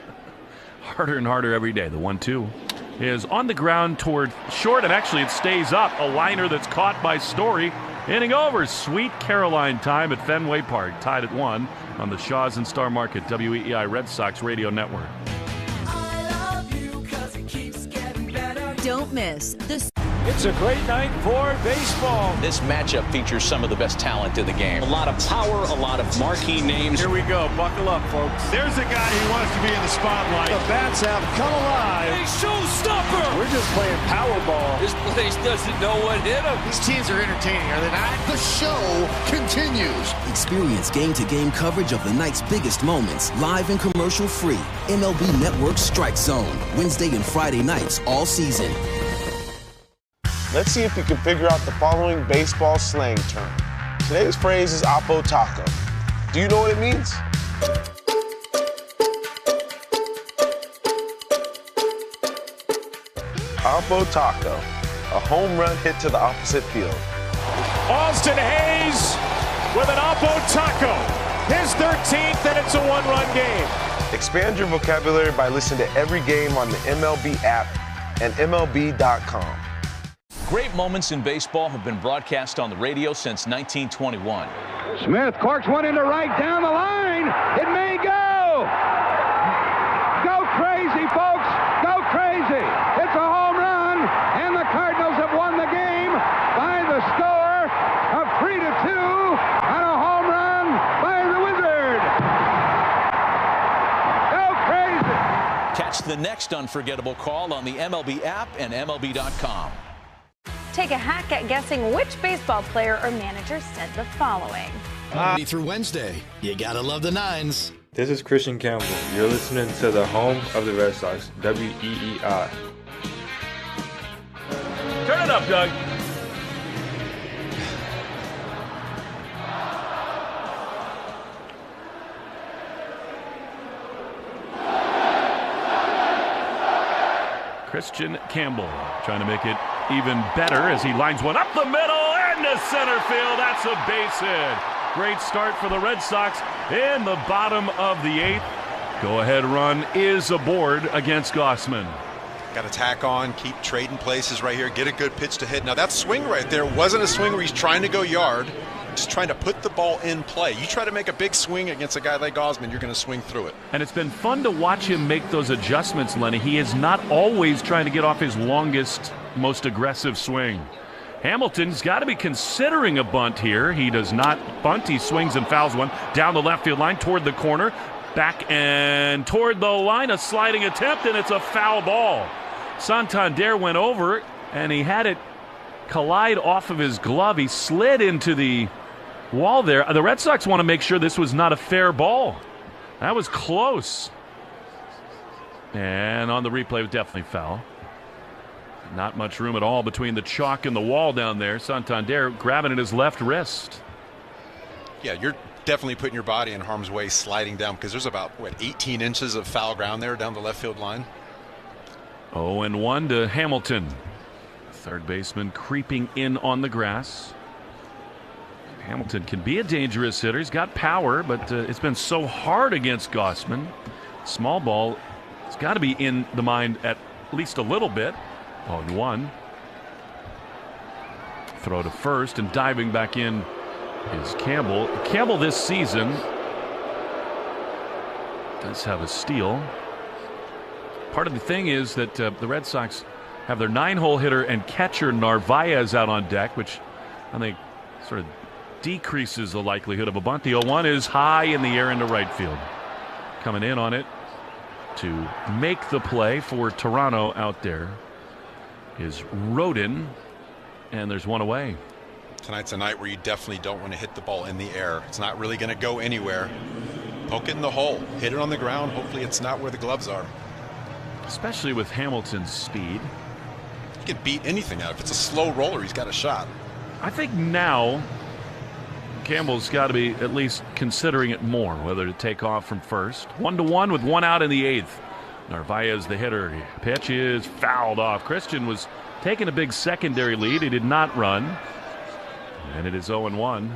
Harder and harder every day. The 1-2 is on the ground toward short, and actually it stays up. A liner that's caught by Story. Inning over. Sweet Caroline time at Fenway Park. Tied at 1 on the Shaw's and Star Market WEEI Red Sox Radio Network.
Don't miss this.
It's a great night for baseball.
This matchup features some of the best talent in the game. A lot of power, a lot of marquee names.
Here we go. Buckle up, folks. There's a guy who wants to be in the spotlight. The bats have come alive.
A showstopper.
We're just playing Powerball.
This place doesn't know what hit him.
These teams are entertaining, are they not? The show continues.
Experience game-to-game coverage of the night's biggest moments, live and commercial-free. MLB Network Strike Zone, Wednesday and Friday nights all season.
Let's see if we can figure out the following baseball slang term. Today's phrase is Oppo Taco. Do you know what it means? Oppo Taco, a home run hit to the opposite field.
Austin Hayes with an Oppo Taco. His 13th, and it's a 1-run game.
Expand your vocabulary by listening to every game on the MLB app and MLB.com.
Great moments in baseball have been broadcast on the radio since 1921.
Smith corks one into right down the line. It may go. Go crazy, folks. Go crazy. It's a home run, and the Cardinals have won the game by the score of 3-2 on a home run by the Wizard. Go crazy.
Catch the next unforgettable call on the MLB app and MLB.com.
Take a hack at guessing which baseball player or manager said the following.
Monday through Wednesday. You gotta love the nines.
This is Christian Campbell. You're listening to the home of the Red Sox, WEEI.
Turn it up, Doug. Christian Campbell trying to make it even better as he lines one up the middle and to center field. That's a base hit. Great start for the Red Sox in the bottom of the 8th. Go-ahead run is aboard against Gossman.
Got to tack on, keep trading places right here, get a good pitch to hit. Now that swing right there wasn't a swing where he's trying to go yard, just trying to put the ball in play. You try to make a big swing against a guy like Gossman, you're going to swing through it.
And it's been fun to watch him make those adjustments, Lenny. He is not always trying to get off his longest, most aggressive swing. Hamilton's got to be considering a bunt here. He does not bunt. He swings and fouls one down the left field line toward the corner. Back and toward the line, a sliding attempt, and it's a foul ball. Santander went over, and he had it collide off of his glove. He slid into the wall there. The Red Sox want to make sure this was not a fair ball. That was close. And on the replay, it was definitely foul. Not much room at all between the chalk and the wall down there. Santander grabbing at his left wrist.
Yeah, you're definitely putting your body in harm's way sliding down because there's about, 18 inches of foul ground there down the left field line.
0-1 to Hamilton. Third baseman creeping in on the grass. Hamilton can be a dangerous hitter. He's got power, but it's been so hard against Gossman. Small ball, it's got to be in the mind at least a little bit. 0-1. Throw to first, and diving back in is Campbell. Campbell this season does have a steal. Part of the thing is that the Red Sox have their 9-hole hitter and catcher Narvaez out on deck, which I think sort of decreases the likelihood of a bunt. The 0-1 is high in the air into right field. Coming in on it to make the play for Toronto out there is Rodin, and there's one away.
Tonight's a night where you definitely don't want to hit the ball in the air. It's not really going to go anywhere. Poke it in the hole. Hit it on the ground. Hopefully it's not where the gloves are.
Especially with Hamilton's speed.
He can beat anything out. If it's a slow roller, he's got a shot.
I think now Campbell's got to be at least considering it more, whether to take off from first. 1-1 with one out in the 8th. Narvaez, the hitter. Pitch is fouled off. Christian was taking a big secondary lead. He did not run. And it is 0-1.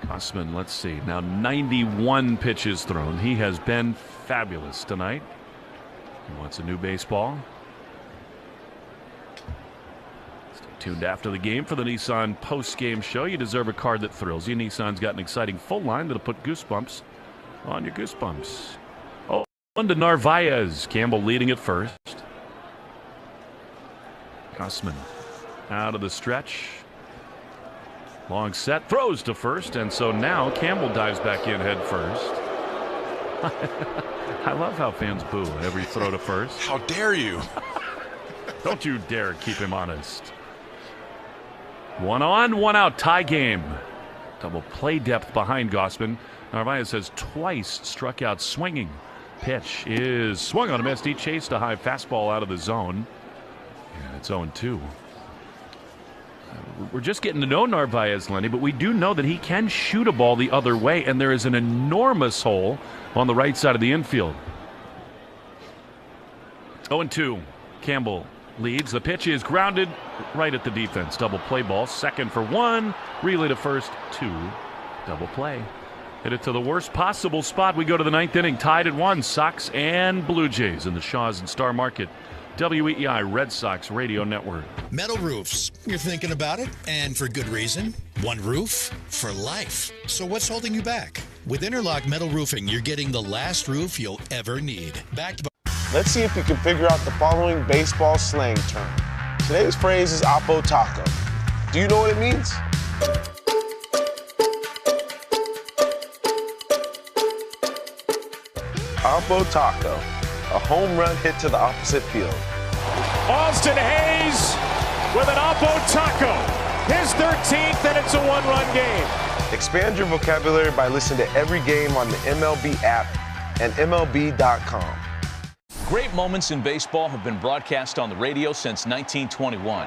Gossman, let's see. Now 91 pitches thrown. He has been fabulous tonight. He wants a new baseball. Stay tuned after the game for the Nissan post-game show. You deserve a card that thrills you. Nissan's got an exciting full line that'll put goosebumps on your goosebumps. 0-1 to Narvaez. Campbell leading at first. Gossman out of the stretch. Long set, throws to first, and so now Campbell dives back in head first. I love how fans boo every throw to first.
How dare you?
Don't you dare keep him honest. 1 on, 1 out, tie game. Double play depth behind Gossman. Narvaez has twice struck out swinging. Pitch is swung on a miss. He chased a high fastball out of the zone. And it's 0-2. We're just getting to know Narvaez, Lenny, but we do know that he can shoot a ball the other way, and there is an enormous hole on the right side of the infield. 0-2. Campbell leads. The pitch is grounded right at the defense. Double play ball. Second for 1. Relay to first. 2. Double play. Hit it to the worst possible spot. We go to the 9th inning. Tied at 1. Sox and Blue Jays in the Shaws and Star Market. WEEI Red Sox Radio Network.
Metal roofs. You're thinking about it, and for good reason. One roof for life. So what's holding you back? With Interlock Metal Roofing, you're getting the last roof you'll ever need. Backed by...
Let's see if you can figure out the following baseball slang term. Today's phrase is Oppo Taco. Do you know what it means? Oppo Taco. A home run hit to the opposite field.
Austin Hayes with an Oppo Taco. His 13th, and it's a one-run game.
Expand your vocabulary by listening to every game on the MLB app and MLB.com.
Great moments in baseball have been broadcast on the radio since 1921.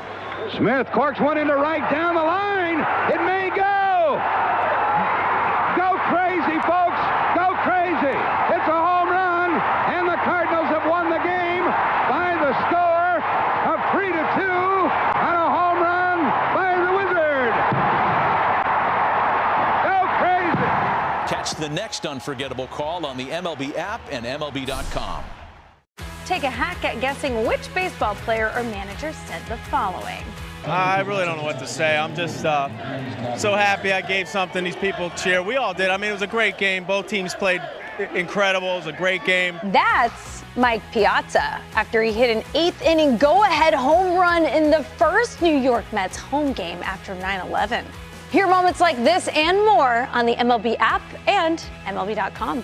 Smith corks one into right down the line. It may go. Go crazy, folks. Go crazy. It's a home run, and the Cardinals have won the game by the score of 3-2 on a home run by the Wizard. Go crazy.
Catch the next unforgettable call on the MLB app and MLB.com.
Take a hack at guessing which baseball player or manager said the following.
I really don't know what to say. I'm just so happy I gave something these people cheer. We all did. I mean, it was a great game. Both teams played incredible. It was a great game.
That's Mike Piazza after he hit an 8th inning go-ahead home run in the first New York Mets home game after 9/11. Hear moments like this and more on the MLB app and MLB.com.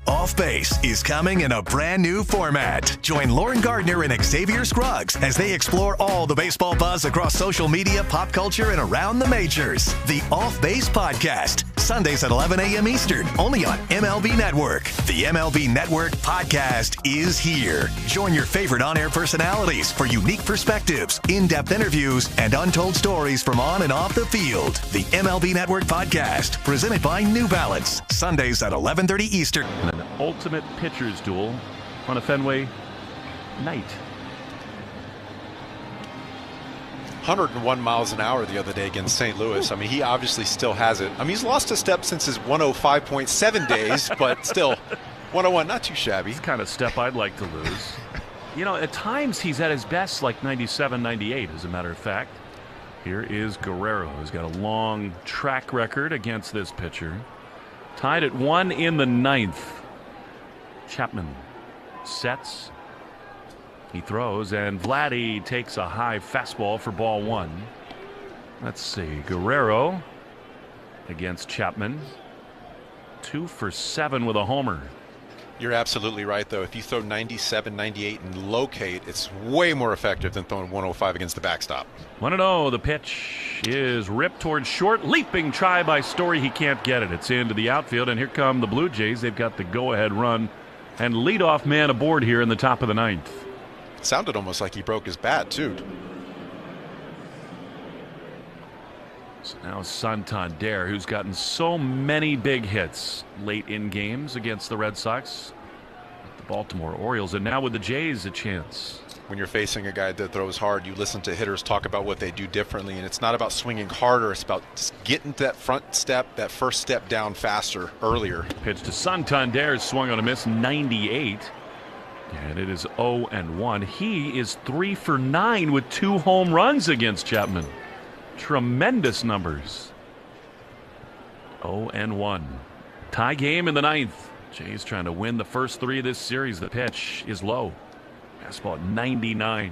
Off Base is coming in a brand new format. Join Lauren Gardner and Xavier Scruggs as they explore all the baseball buzz across social media, pop culture, and around the majors. The Off Base Podcast, Sundays at 11 a.m. Eastern, only on MLB Network. The MLB Network Podcast is here. Join your favorite on-air personalities for unique perspectives, in-depth interviews, and untold stories from on and off the field. The MLB Network Podcast, presented by New Balance, Sundays at 11:30 Eastern.
An ultimate pitcher's duel on a Fenway night.
101 miles an hour the other day against St. Louis. I mean, he obviously still has it. I mean, he's lost a step since his 105.7 days, but still, 101, not too shabby.
It's the kind of step I'd like to lose. You know, at times he's at his best, like 97, 98, as a matter of fact. Here is Guerrero, who's got a long track record against this pitcher. Tied at 1 in the 9th. Chapman sets. He throws, and Vladdy takes a high fastball for ball 1. Let's see. Guerrero against Chapman. 2 for 7 with a homer.
You're absolutely right, though. If you throw 97, 98 and locate, it's way more effective than throwing 105 against the backstop.
1-0. The pitch is ripped towards short. Leaping try by Story. He can't get it. It's into the outfield, and here come the Blue Jays. They've got the go-ahead run and leadoff man aboard here in the top of the 9th.
Sounded almost like he broke his bat, too.
So now Santander, who's gotten so many big hits late in games against the Red Sox, the Baltimore Orioles, and now with the Jays a chance.
When you're facing a guy that throws hard, you listen to hitters talk about what they do differently, and it's not about swinging harder. It's about just getting to that front step, that first step down faster, earlier.
Pitch to Santander, swung on a miss, 98. And it is 0-1. He is 3 for 9 with 2 home runs against Chapman. Tremendous numbers. 0-1. Tie game in the 9th. Jays trying to win the first 3 of this series. The pitch is low. Fastball at 99.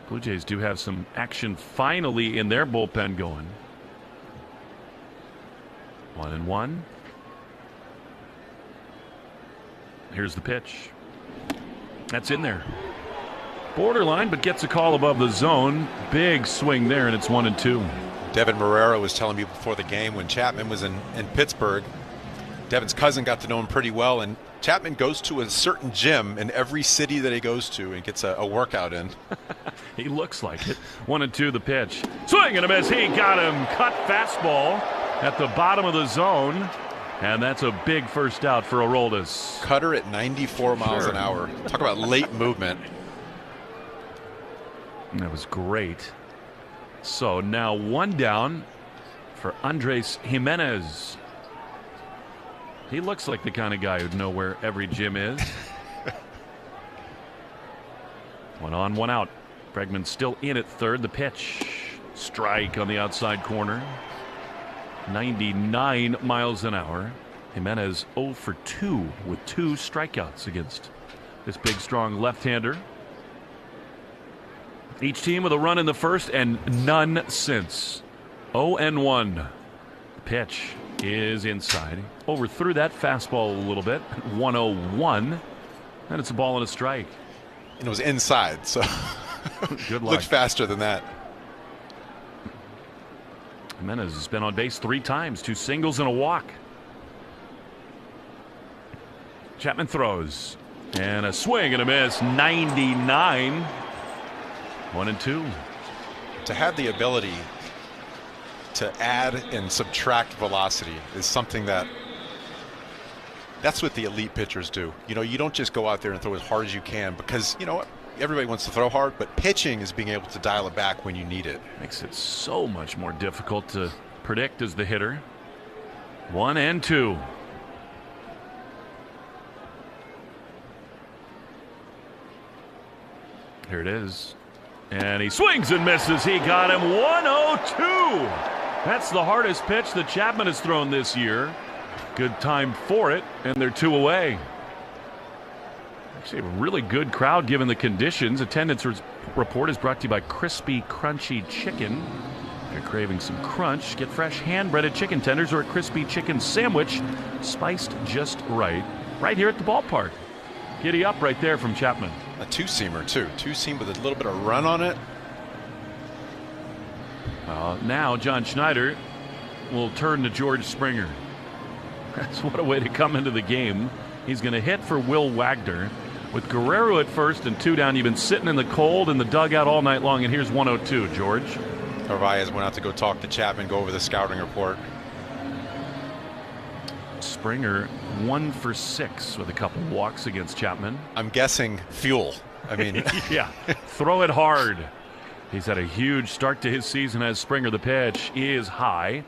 Blue Jays do have some action finally in their bullpen going. 1-1. Here's the pitch. That's in there. Borderline, but gets a call above the zone. Big swing there, and it's 1-2.
Devin Marrero was telling me before the game when Chapman was in Pittsburgh, Devin's cousin got to know him pretty well, and Chapman goes to a certain gym in every city that he goes to and gets a workout in.
He looks like it. 1-2 the pitch. Swing and a miss. He got him. Cut fastball at the bottom of the zone. And that's a big first out for Aroldis.
Cutter at 94 miles an hour. Talk about late movement.
That was great. So now 1 down for Andres Jimenez. He looks like the kind of guy who'd know where every gym is. 1 on, 1 out. Bregman still in at third. The pitch. Strike on the outside corner. 99 miles an hour. Jimenez 0 for 2 with 2 strikeouts against this big, strong left-hander. Each team with a run in the first and none since. 0-1. The pitch is inside. Overthrew that fastball a little bit. 1-0-1. And it's a ball and a strike.
And it was inside, so
good luck.
Looked faster than that.
Jimenez has been on base 3 times, 2 singles and a walk. Chapman throws. And a swing and a miss. 99. 1-2.
To have the ability to add and subtract velocity is something that's what the elite pitchers do. You know, you don't just go out there and throw as hard as you can because, you know what, everybody wants to throw hard, but pitching is being able to dial it back when you need it.
Makes it so much more difficult to predict as the hitter. 1-2. Here it is. And he swings and misses. He got him. 1-0-2. That's the hardest pitch that Chapman has thrown this year. Good time for it, and they're 2 away. Actually, a really good crowd given the conditions. Attendance report is brought to you by Crispy Crunchy Chicken. If you're craving some crunch, get fresh hand-breaded chicken tenders or a crispy chicken sandwich, spiced just right. Right here at the ballpark. Giddy up right there from Chapman.
A two-seamer, too. Two-seam with a little bit of run on it.
Now John Schneider will turn to George Springer. That's what a way to come into the game. He's going to hit for Will Wagner. With Guerrero at first and 2 down, you've been sitting in the cold in the dugout all night long, and here's 1-0-2, George.
Narvaez went out to go talk to Chapman, go over the scouting report.
Springer 1 for 6 with a couple walks against Chapman.
I'm guessing fuel. I mean,
yeah, throw it hard. He's had a huge start to his season as Springer. The pitch is high.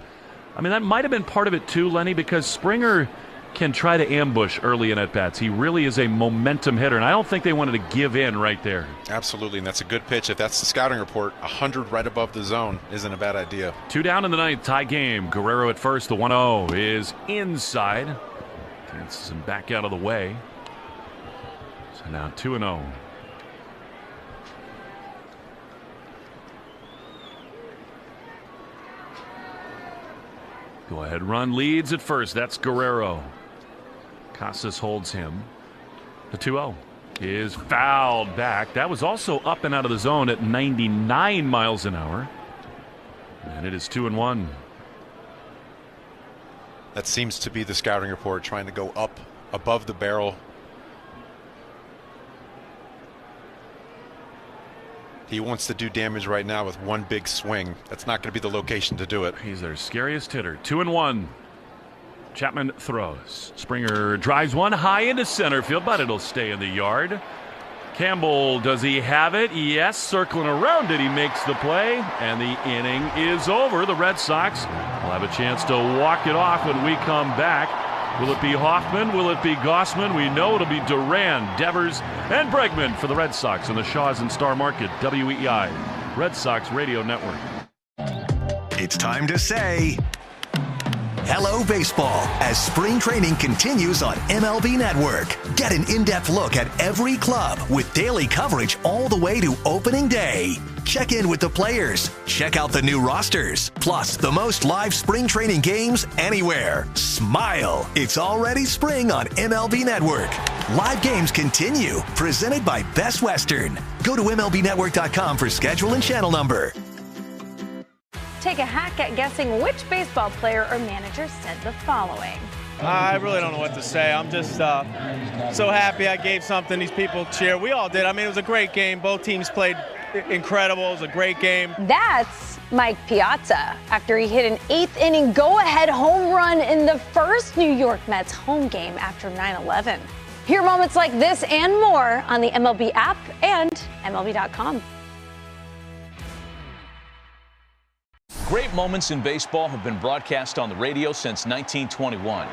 I mean, that might have been part of it too, Lenny, because Springer can try to ambush early in at-bats. He really is a momentum hitter, and I don't think they wanted to give in right there.
Absolutely, and that's a good pitch. If that's the scouting report, 100 right above the zone isn't a bad idea.
2 down in the ninth, tie game. Guerrero at first. The 1-0 is inside. Gets him back out of the way. So now 2-0. Go ahead run leads at first. That's Guerrero. Casas holds him. The 2-0 is fouled back. That was also up and out of the zone at 99 miles an hour. And it is 2-1.
That seems to be the scouting report, trying to go up above the barrel. He wants to do damage right now with one big swing. That's not going to be the location to do it.
He's their scariest hitter. 2-1. Chapman throws. Springer drives one high into center field, but it'll stay in the yard. Campbell, does he have it? Yes, circling around it. He makes the play, and the inning is over. The Red Sox will have a chance to walk it off when we come back. Will it be Hoffman? Will it be Gossman? We know it'll be Duran, Devers, and Bregman for the Red Sox on the Shaw's and Star Market, WEEI, Red Sox Radio Network.
It's time to say hello, baseball, as spring training continues on MLB Network. Get an in-depth look at every club with daily coverage all the way to opening day. Check in with the players. Check out the new rosters. Plus, the most live spring training games anywhere. Smile. It's already spring on MLB Network. Live games continue. Presented by Best Western. Go to MLBNetwork.com for schedule and channel number.
Take a hack at guessing which baseball player or manager said the following.
I really don't know what to say. I'm just so happy I gave something these people cheer. We all did. I mean, it was a great game. Both teams played incredible. It was a great game.
That's Mike Piazza after he hit an 8th inning go-ahead home run in the first New York Mets home game after 9/11. Hear moments like this and more on the MLB app and MLB.com.
Great moments in baseball have been broadcast on the radio since 1921.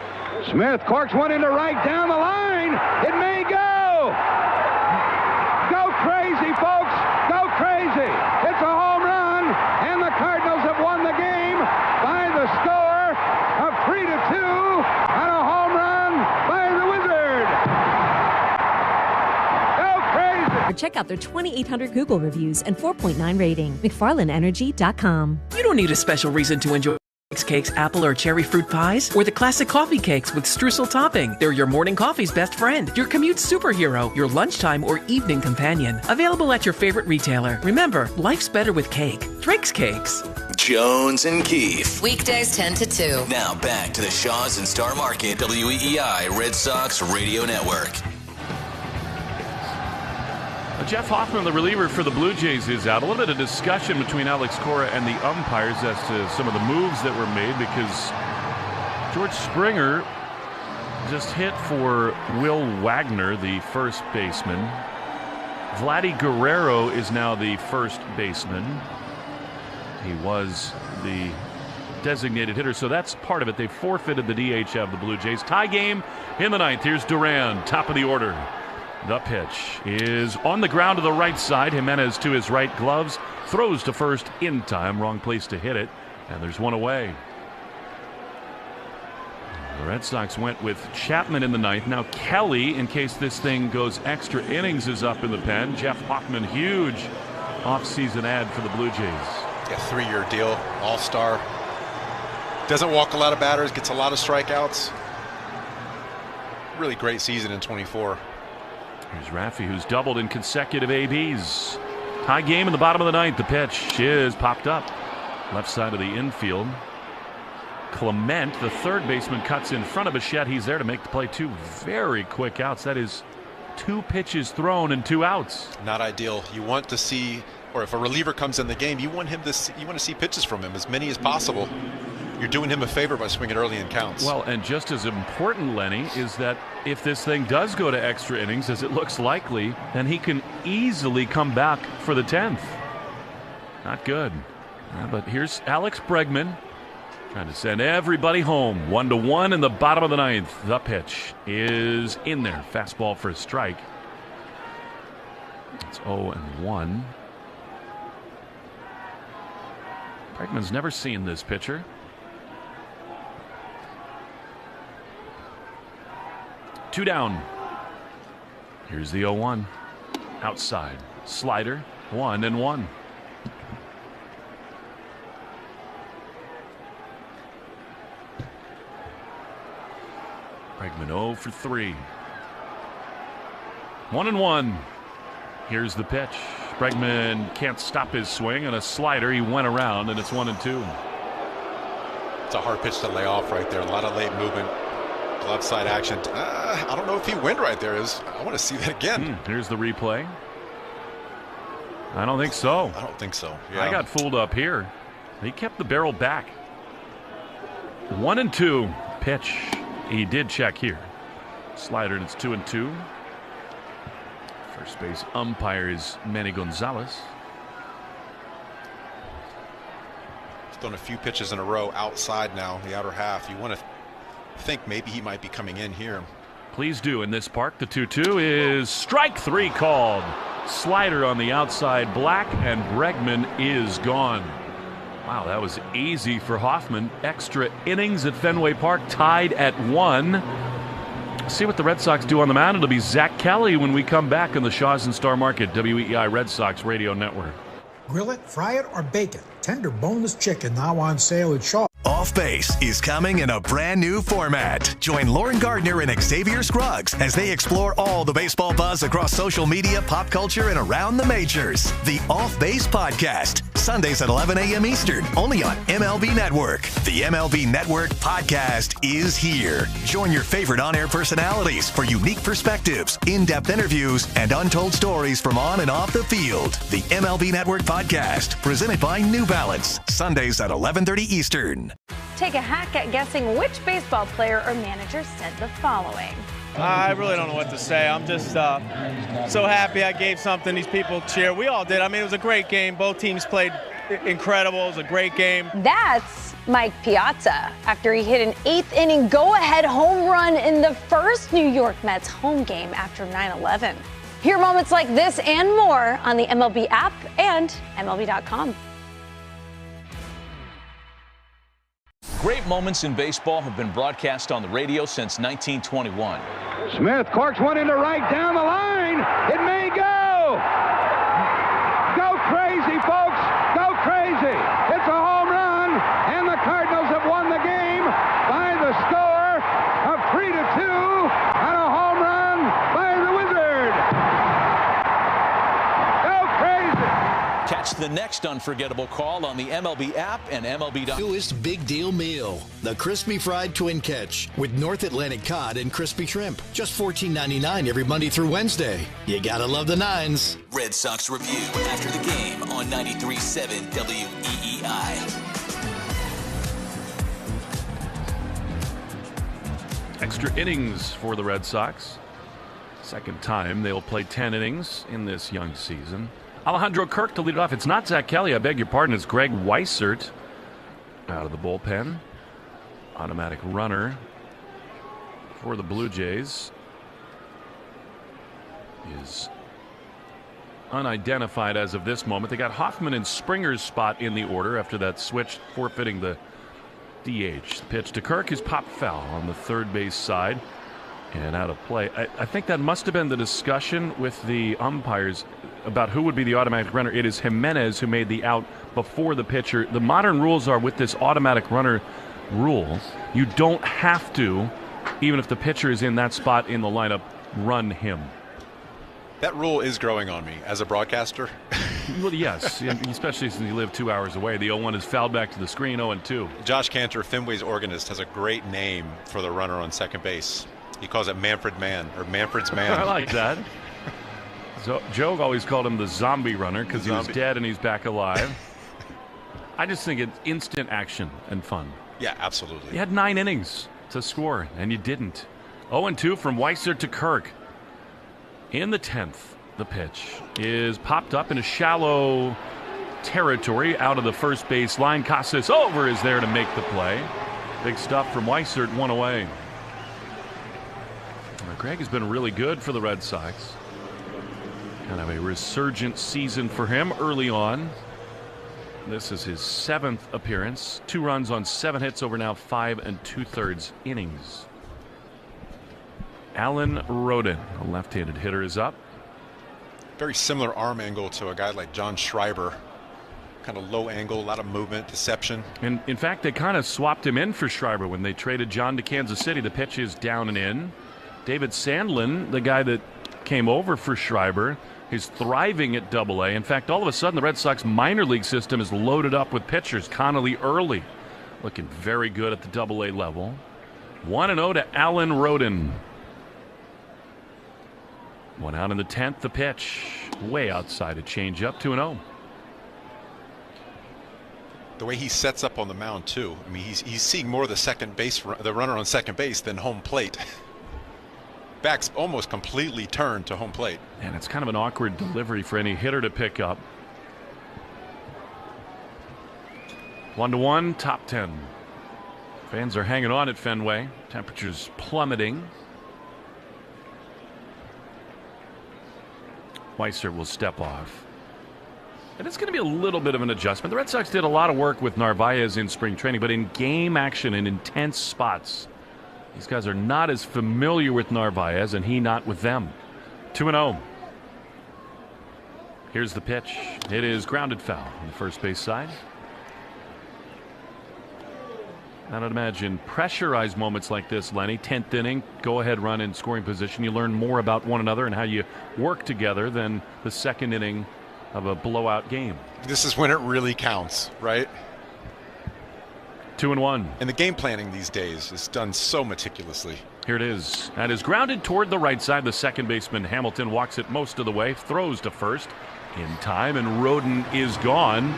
Smith corks one into right down the line. It may go. Go crazy, folks. Go crazy. It's a home run, and the Cardinals have won the game by the score of 3-2 on a home run by the Wizard. Go crazy.
Or check out their 2,800 Google reviews and 4.9 rating. McFarlandEnergy.com.
You don't need a special reason to enjoy cakes, apple or cherry fruit pies, or the classic coffee cakes with streusel topping. They're your morning coffee's best friend, your commute superhero, your lunchtime or evening companion. Available at your favorite retailer. Remember, life's better with cake. Drake's Cakes.
Jones and Keefe.
Weekdays 10 to 2.
Now back to the Shaw's and Star Market, WEEI Red Sox Radio Network.
Jeff Hoffman, the reliever for the Blue Jays, is out. A little bit of discussion between Alex Cora and the umpires as to some of the moves that were made because George Springer just hit for Will Wagner, the first baseman. Vladdy Guerrero is now the first baseman. He was the designated hitter, so that's part of it. They forfeited the DH of the Blue Jays. Tie game in the ninth. Here's Duran, top of the order. The pitch is on the ground to the right side. Jimenez to his right, gloves, throws to first in time. Wrong place to hit it, and there's one away. The Red Sox went with Chapman in the ninth. Now Kelly, in case this thing goes extra innings, is up in the pen. Jeff Hoffman, huge offseason ad for the Blue Jays.
Yeah, 3-year deal, all-star. Doesn't walk a lot of batters, gets a lot of strikeouts. Really great season in 24.
Here's Raffy, who's doubled in consecutive ABs. Tie game in the bottom of the ninth. The pitch is popped up. Left side of the infield. Clement, the third baseman, cuts in front of Bichette. He's there to make the play. 2 very quick outs. That is 2 pitches thrown and 2 outs.
Not ideal. You want to see, or if a reliever comes in the game, you want to see pitches from him, as many as possible. You're doing him a favor by swinging early in counts.
Well, and just as important, Lenny, is that if this thing does go to extra innings, as it looks likely, then he can easily come back for the 10th. Not good. But here's Alex Bregman trying to send everybody home. 1-1 in the bottom of the ninth. The pitch is in there. Fastball for a strike. It's 0-1. Bregman's never seen this pitcher. 2 down. Here's the 0-1. Outside. Slider. 1-1. Bregman 0 for 3. 1-1. Here's the pitch. Bregman can't stop his swing, and a slider. He went around, and it's 1-2.
It's a hard pitch to lay off right there. A lot of late movement. Glove side action. I don't know if he went right there. I want to see that again.
Here's the replay. I don't think so.
I don't think so. Yeah.
I got fooled up here. He kept the barrel back. 1-2. Pitch. He did check here. Slider, and it's 2-2. First base umpire is Manny Gonzalez.
He's done a few pitches in a row outside now, the outer half. You want to think maybe he might be coming in here.
Please do. In this park, the 2-2 is strike 3 called. Slider on the outside, black, and Bregman is gone. Wow, that was easy for Hoffman. Extra innings at Fenway Park, tied at 1. See what the Red Sox do on the mound. It'll be Zach Kelly when we come back on the Shaws and Star Market, WEEI Red Sox Radio Network.
Grill it, fry it, or bake it. Tender boneless chicken now on sale at Shaw.
Off Base is coming in a brand new format. Join Lauren Gardner and Xavier Scruggs as they explore all the baseball buzz across social media, pop culture, and around the majors. The Off Base Podcast, Sundays at 11 a.m. Eastern, only on MLB Network. The MLB Network Podcast is here. Join your favorite on-air personalities for unique perspectives, in-depth interviews, and untold stories from on and off the field. The MLB Network Podcast, presented by New Balance, Sundays at 11:30 Eastern.
Take a hack at guessing which baseball player or manager said the following.
I really don't know what to say. I'm just so happy I gave something these people cheer. We all did. I mean, it was a great game. Both teams played incredible. It was a great game.
That's Mike Piazza after he hit an 8th inning go-ahead home run in the first New York Mets home game after 9/11. Hear moments like this and more on the MLB app and MLB.com.
Great moments in baseball have been broadcast on the radio since 1921.
Smith corks one into right down the line. It may go. Go crazy, folks. Go crazy. It's a home run, and the Cardinals have won the game by the score of 3-2 on a home run by the Wizard. Go crazy.
Catch the next unforgettable call on the MLB app and MLB.com.
Newest big deal meal, the crispy fried twin catch with North Atlantic cod and crispy shrimp. Just $14.99 every Monday through Wednesday. You gotta love the nines.
Red Sox Review after the game on 93.7 WEEI.
Extra innings for the Red Sox. Second time they'll play 10 innings in this young season. Alejandro Kirk to lead it off. It's not Zach Kelly, I beg your pardon. It's Greg Weissert out of the bullpen. Automatic runner for the Blue Jays is unidentified as of this moment. They got Hoffman and Springer's spot in the order after that switch, forfeiting the DH. The pitch to Kirk is popped foul on the third base side and out of play. I think that must have been the discussion with the umpires about who would be the automatic runner. It is Jimenez who made the out before the pitcher. The modern rules are, with this automatic runner rule, you don't have to, even if the pitcher is in that spot in the lineup, run him.
That rule is growing on me as a broadcaster.
Well, yes, especially since you live 2 hours away. The 0-1 is fouled back to the screen, 0-2.
Josh Cantor, Fenway's organist, has a great name for the runner on second base. He calls it Manfred Man, or Manfred's Man.
I like that. So Joe always called him the zombie runner because he was dead and he's back alive. I just think it's instant action and fun.
Yeah, absolutely.
You had 9 innings to score, and you didn't. 0-2 from Weissert to Kirk. In the 10th, the pitch is popped up in a shallow territory out of the first base line. Casas over is there to make the play. Big stuff from Weissert, 1 away. Now, Greg has been really good for the Red Sox. Kind of a resurgent season for him early on. This is his 7th appearance. 2 runs on 7 hits over now 5 2/3 innings. Alan Roden, a left-handed hitter, is up.
Very similar arm angle to a guy like John Schreiber. Kind of low angle, a lot of movement, deception.
And in fact, they kind of swapped him in for Schreiber when they traded John to Kansas City. The pitch is down and in. David Sandlin, the guy that came over for Schreiber, is thriving at Double-A. In fact, all of a sudden, the Red Sox minor league system is loaded up with pitchers. Connolly early, looking very good at the Double-A level. 1-0 to Alan Roden. 1 out in the 10th. The pitch way outside a changeup. 2-0.
The way he sets up on the mound too. I mean, he's seeing more of the runner on second base than home plate. Back's almost completely turned to home plate.
And it's kind of an awkward delivery for any hitter to pick up. 1-1, top 10. Fans are hanging on at Fenway. Temperatures plummeting. Weissert will step off. And it's going to be a little bit of an adjustment. The Red Sox did a lot of work with Narvaez in spring training, but in game action in intense spots, these guys are not as familiar with Narvaez, and he not with them. 2-0. Here's the pitch. It is grounded foul on the first base side. I would imagine pressurized moments like this, Lenny, 10th inning, go-ahead run in scoring position. You learn more about one another and how you work together than the second inning of a blowout game.
This is when it really counts, right?
2-1.
And the game planning these days is done so meticulously.
Here it is. That is grounded toward the right side. The second baseman, Hamilton, walks it most of the way, throws to first in time, and Roden is gone.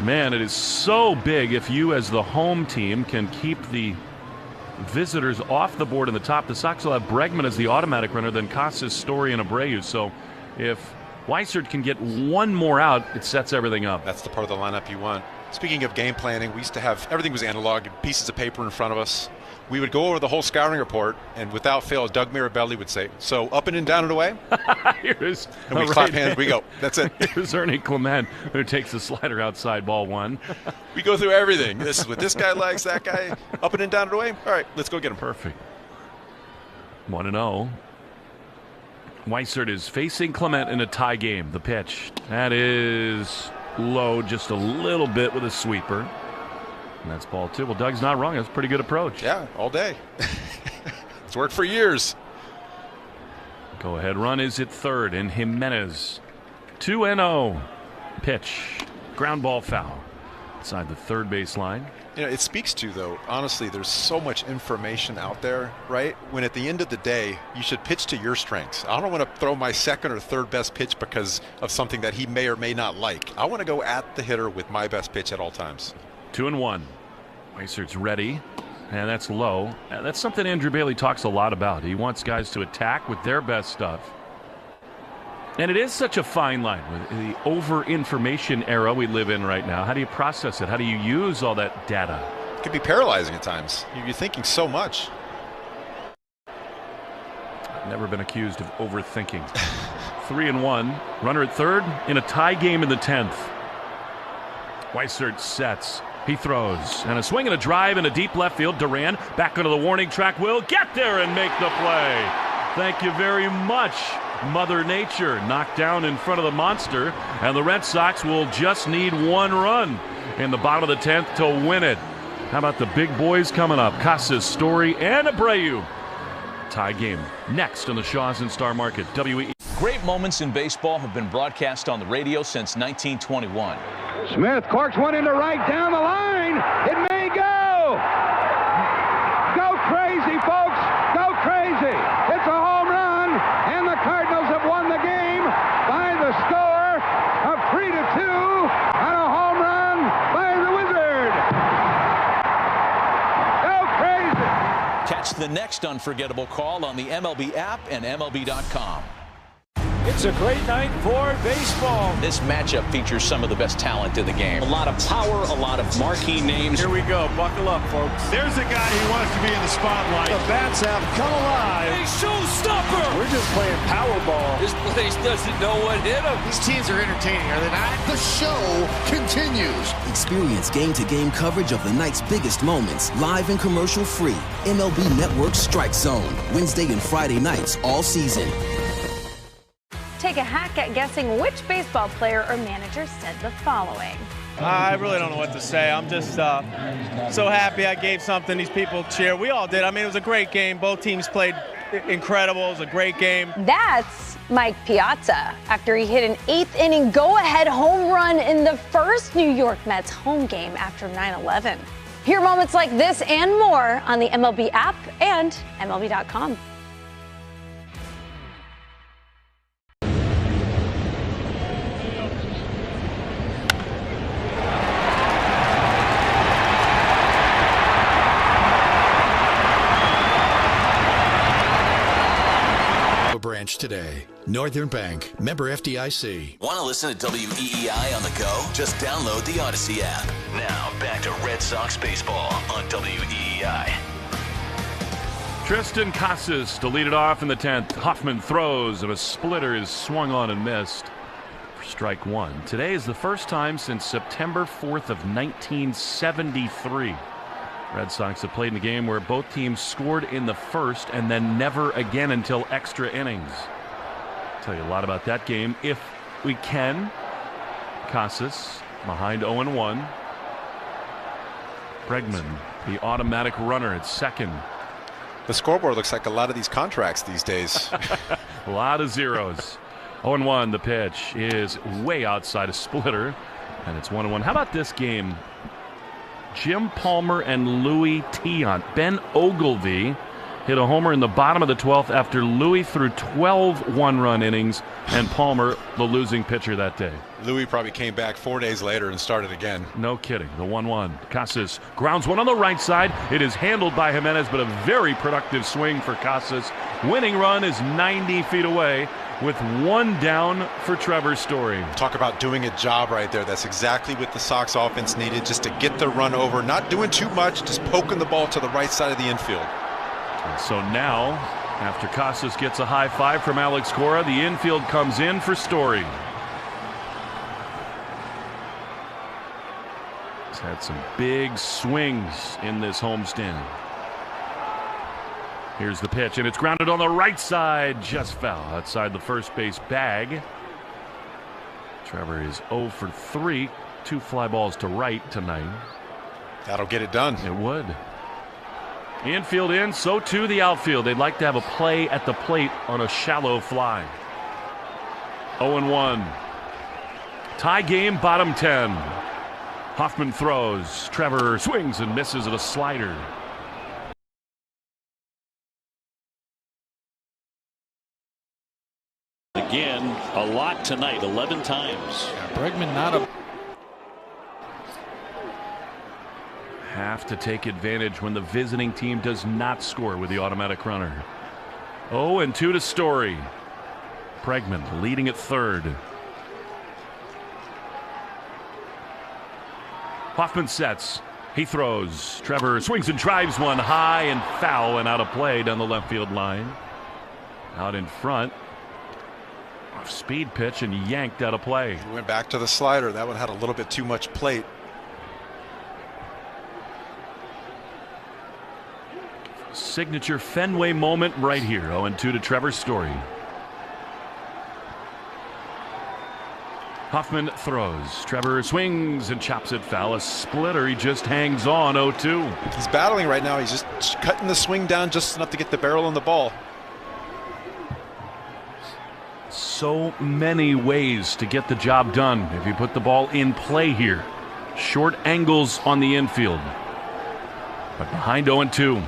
Man, it is so big if you as the home team can keep the visitors off the board in the top. The Sox will have Bregman as the automatic runner, then Casas, Story, and Abreu. So if Weissert can get one more out, it sets everything up.
That's the part of the lineup you want. Speaking of game planning, we used to have, everything was analog, pieces of paper in front of us. We would go over the whole scouting report, and without fail, Doug Mirabelli would say, so up and in, down and away?
Here's
and we clap hands, we go. That's it.
Here's Ernie Clement, who takes the slider outside, ball 1.
We go through everything. This is what this guy likes, that guy, up and in, down and away. All right, let's go get him.
Perfect. 1-0. Weissert is facing Clement in a tie game. The pitch. That is low just a little bit with a sweeper. And that's ball 2. Well, Doug's not wrong. That's a pretty good approach.
Yeah, all day. It's worked for years.
Go-ahead run is at third, and Jimenez. 2-0. Pitch. Ground ball foul. Inside the third base line.
You know, it speaks to, though, honestly, there's so much information out there, right? When at the end of the day, you should pitch to your strengths. I don't want to throw my second or third best pitch because of something that he may or may not like. I want to go at the hitter with my best pitch at all times.
2-1. Weisert's ready. and that's low. That's something Andrew Bailey talks a lot about. He wants guys to attack with their best stuff. And it is such a fine line with the over-information era we live in right now. How do you process it? How do you use all that data?
It can be paralyzing at times. You're thinking so much.
I've never been accused of overthinking. 3-1. Runner at third in a tie game in the 10th. Weissert sets. He throws. And a swing and a drive in a deep left field. Duran back onto the warning track. Will get there and make the play. Thank you very much, Mother Nature. Knocked down in front of the monster. And the Red Sox will just need one run in the bottom of the 10th to win it. How about the big boys coming up? Casas, Story, and Abreu. Tie game next on the Shaws and Star Market. WE.
Great moments in baseball have been broadcast on the radio since 1921.
Smith corks one into right down the line. It may go. Go crazy, folks. Go crazy. It's a home run, and the Cardinals have won the game by the score of 3-2 on a home run by the Wizard. Go crazy.
Catch the next unforgettable call on the MLB app and MLB.com.
It's a great night for baseball.
This matchup features some of the best talent in the game. A lot of power, a lot of marquee names.
Here we go. Buckle up, folks. There's a guy who wants to be in the spotlight. The bats have come alive.
Hey, showstopper!
We're just playing Powerball.
This place doesn't know what hit him.
These teams are entertaining, are they not? The show continues.
Experience game-to-game coverage of the night's biggest moments, live and commercial-free. MLB Network Strike Zone, Wednesday and Friday nights all season.
Take a hack at guessing which baseball player or manager said the following.
I really don't know what to say. I'm just so happy I gave something these people cheer. We all did. I mean, it was a great game. Both teams played incredible. It was a great game.
That's Mike Piazza after he hit an 8th inning go-ahead home run in the first New York Mets home game after 9/11. Hear moments like this and more on the MLB app and MLB.com.
Branch today. Northern Bank, member FDIC.
Want to listen to WEEI on the go? Just download the Odyssey app. Now back to Red Sox baseball on WEEI.
Tristan Casas to lead it off in the 10th. Hoffman throws and a splitter is swung on and missed for strike one. Today is the first time since September 4th of 1973. Red Sox have played in a game where both teams scored in the first and then never again until extra innings. I'll tell you a lot about that game if we can. Casas behind 0-1. Bregman, the automatic runner at second.
The scoreboard looks like a lot of these contracts these days.
A lot of zeros. 0-1, the pitch is way outside a splitter, and it's 1-1. How about this game? Jim Palmer and Louis Tiant. Ben Ogilvy hit a homer in the bottom of the 12th after Louis threw 12 one-run innings and Palmer the losing pitcher that day.
Louis probably came back 4 days later and started again.
No kidding. The 1-1. Casas grounds one on the right side. It is handled by Jimenez, but a very productive swing for Casas. Winning run is 90 feet away with one down for Trevor Story.
Talk about doing a job right there. That's exactly what the Sox offense needed, just to get the run over. Not doing too much, just poking the ball to the right side of the infield.
And so now, after Casas gets a high five from Alex Cora, the infield comes in for Story. He's had some big swings in this homestand. Here's the pitch, and it's grounded on the right side, just foul outside the first base bag. Trevor is 0 for 3, 2 fly balls to right tonight.
That'll get it done.
It would. Infield in, so too the outfield. They'd like to have a play at the plate on a shallow fly. 0-1. Tie game, bottom 10. Hoffman throws. Trevor swings and misses at a slider.
Again, a lot tonight, 11 times.
Bregman not a...
have to take advantage when the visiting team does not score with the automatic runner. 0-2 to Story. Bregman leading at third. Hoffman sets. He throws. Trevor swings and drives one high and foul and out of play down the left field line. Out in front. Off speed pitch and yanked out of play.
He went back to the slider. That one had a little bit too much plate.
Signature Fenway moment right here. 0-2 to Trevor Story. Hoffman throws. Trevor swings and chops it foul. A splitter. He just hangs on. 0-2.
He's battling right now. He's just cutting the swing down just enough to get the barrel on the ball.
So many ways to get the job done if you put the ball in play here. Short angles on the infield. But behind 0-2.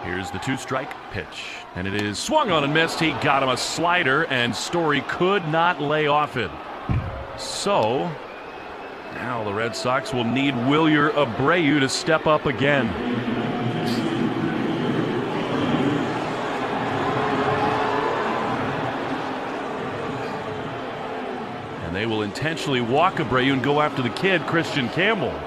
Here's the 2-strike pitch. And it is swung on and missed. He got him a slider, and Story could not lay off it. So now the Red Sox will need Wilyer Abreu to step up again. And they will intentionally walk Abreu and go after the kid, Christian Campbell.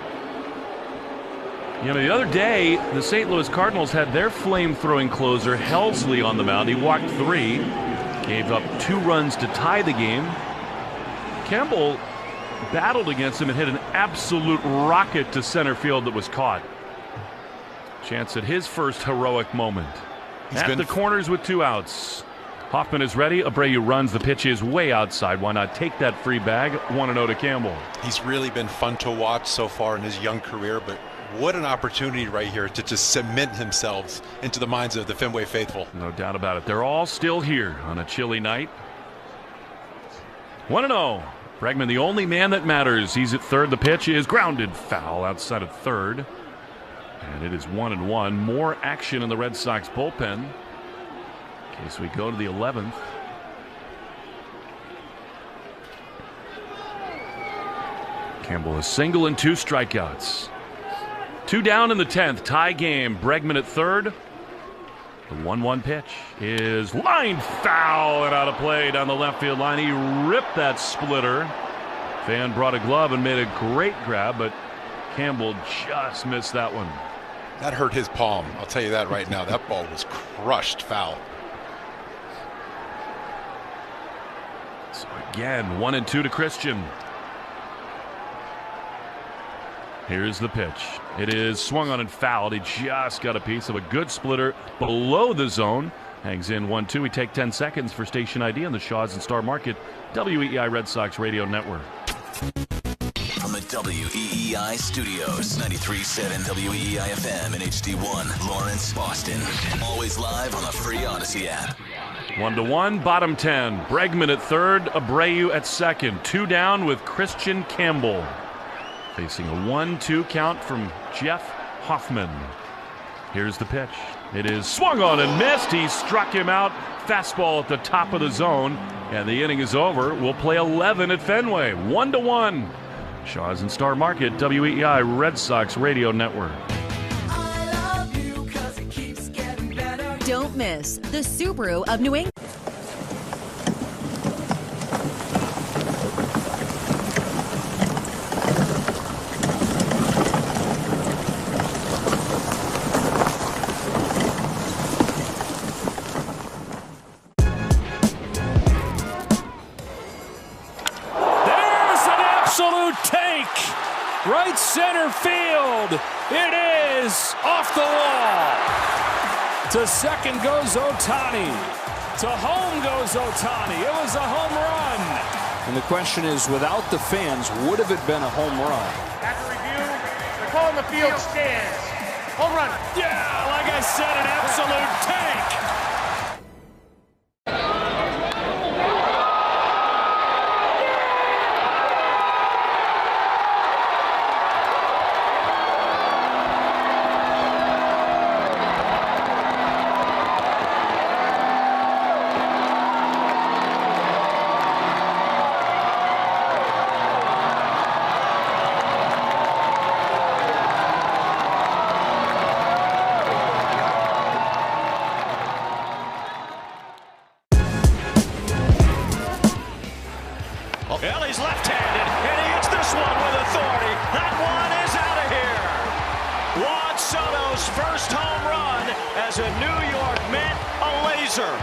You know, the other day, the St. Louis Cardinals had their flame-throwing closer, Helsley, on the mound. He walked 3, gave up 2 runs to tie the game. Campbell battled against him and hit an absolute rocket to center field that was caught. Chance at his first heroic moment. At the corners with 2 outs. Hoffman is ready. Abreu runs. The pitch is way outside. Why not take that free bag? 1-0 to Campbell.
He's really been fun to watch so far in his young career, but what an opportunity right here to just cement himself into the minds of the Fenway faithful.
No doubt about it. They're all still here on a chilly night. 1-0. Bregman, the only man that matters. He's at third. The pitch is grounded foul outside of third. And it is 1-1. More action in the Red Sox bullpen. In case we go to the 11th. Campbell a single and 2 strikeouts. 2 down in the 10th. Tie game. Bregman at third. The 1-1 pitch is lined foul and out of play down the left field line. He ripped that splitter. Fan brought a glove and made a great grab, but Campbell just missed that one.
That hurt his palm. I'll tell you that right now. That ball was crushed foul.
So again, 1-2 to Christian. Here's the pitch. It is swung on and fouled. He just got a piece of a good splitter below the zone. Hangs in 1-2. We take 10 seconds for station ID on the Shaws and Star Market WEEI Red Sox Radio Network.
From the WEEI studios, 93.7 WEEI FM and HD1, Lawrence, Boston. Always live on the free Odyssey app.
1-1, bottom 10. Bregman at third, Abreu at second. 2 down with Christian Campbell. Facing a 1-2 count from Jeff Hoffman. Here's the pitch. It is swung on and missed. He struck him out. Fastball at the top of the zone. And the inning is over. We'll play 11 at Fenway. 1-1. Shaws and Star Market, WEEI Red Sox Radio Network.
Don't miss the Subaru of New England.
Right center field. It is off the wall. To second goes Ohtani. To home goes Ohtani. It was a home run.
And the question is, without the fans, would have it been a home run?
After review, they're calling the field stands. Home run.
Yeah, like I said, an absolute tank.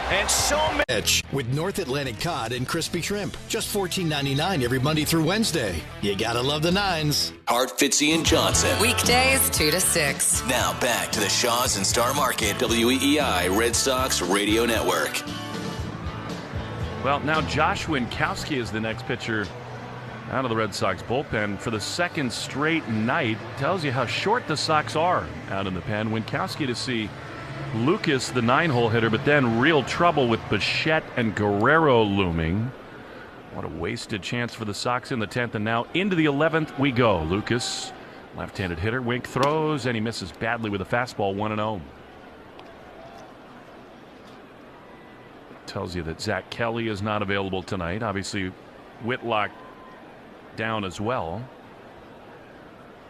And so
much with North Atlantic cod and crispy shrimp. Just $14.99 every Monday through Wednesday. You gotta love the nines.
Hart, Fitzy, and Johnson.
Weekdays 2 to 6.
Now back to the Shaws and Star Market WEEI Red Sox Radio Network.
Well, now Josh Winkowski is the next pitcher out of the Red Sox bullpen for the second straight night. Tells you how short the Sox are out in the pen. Winkowski to see Lucas, the 9-hole hitter, but then real trouble with Bichette and Guerrero looming. What a wasted chance for the Sox in the 10th, and now into the 11th we go. Lucas, left-handed hitter. Wink throws, and he misses badly with a fastball, 1-0. Tells you that Zach Kelly is not available tonight. Obviously, Whitlock down as well.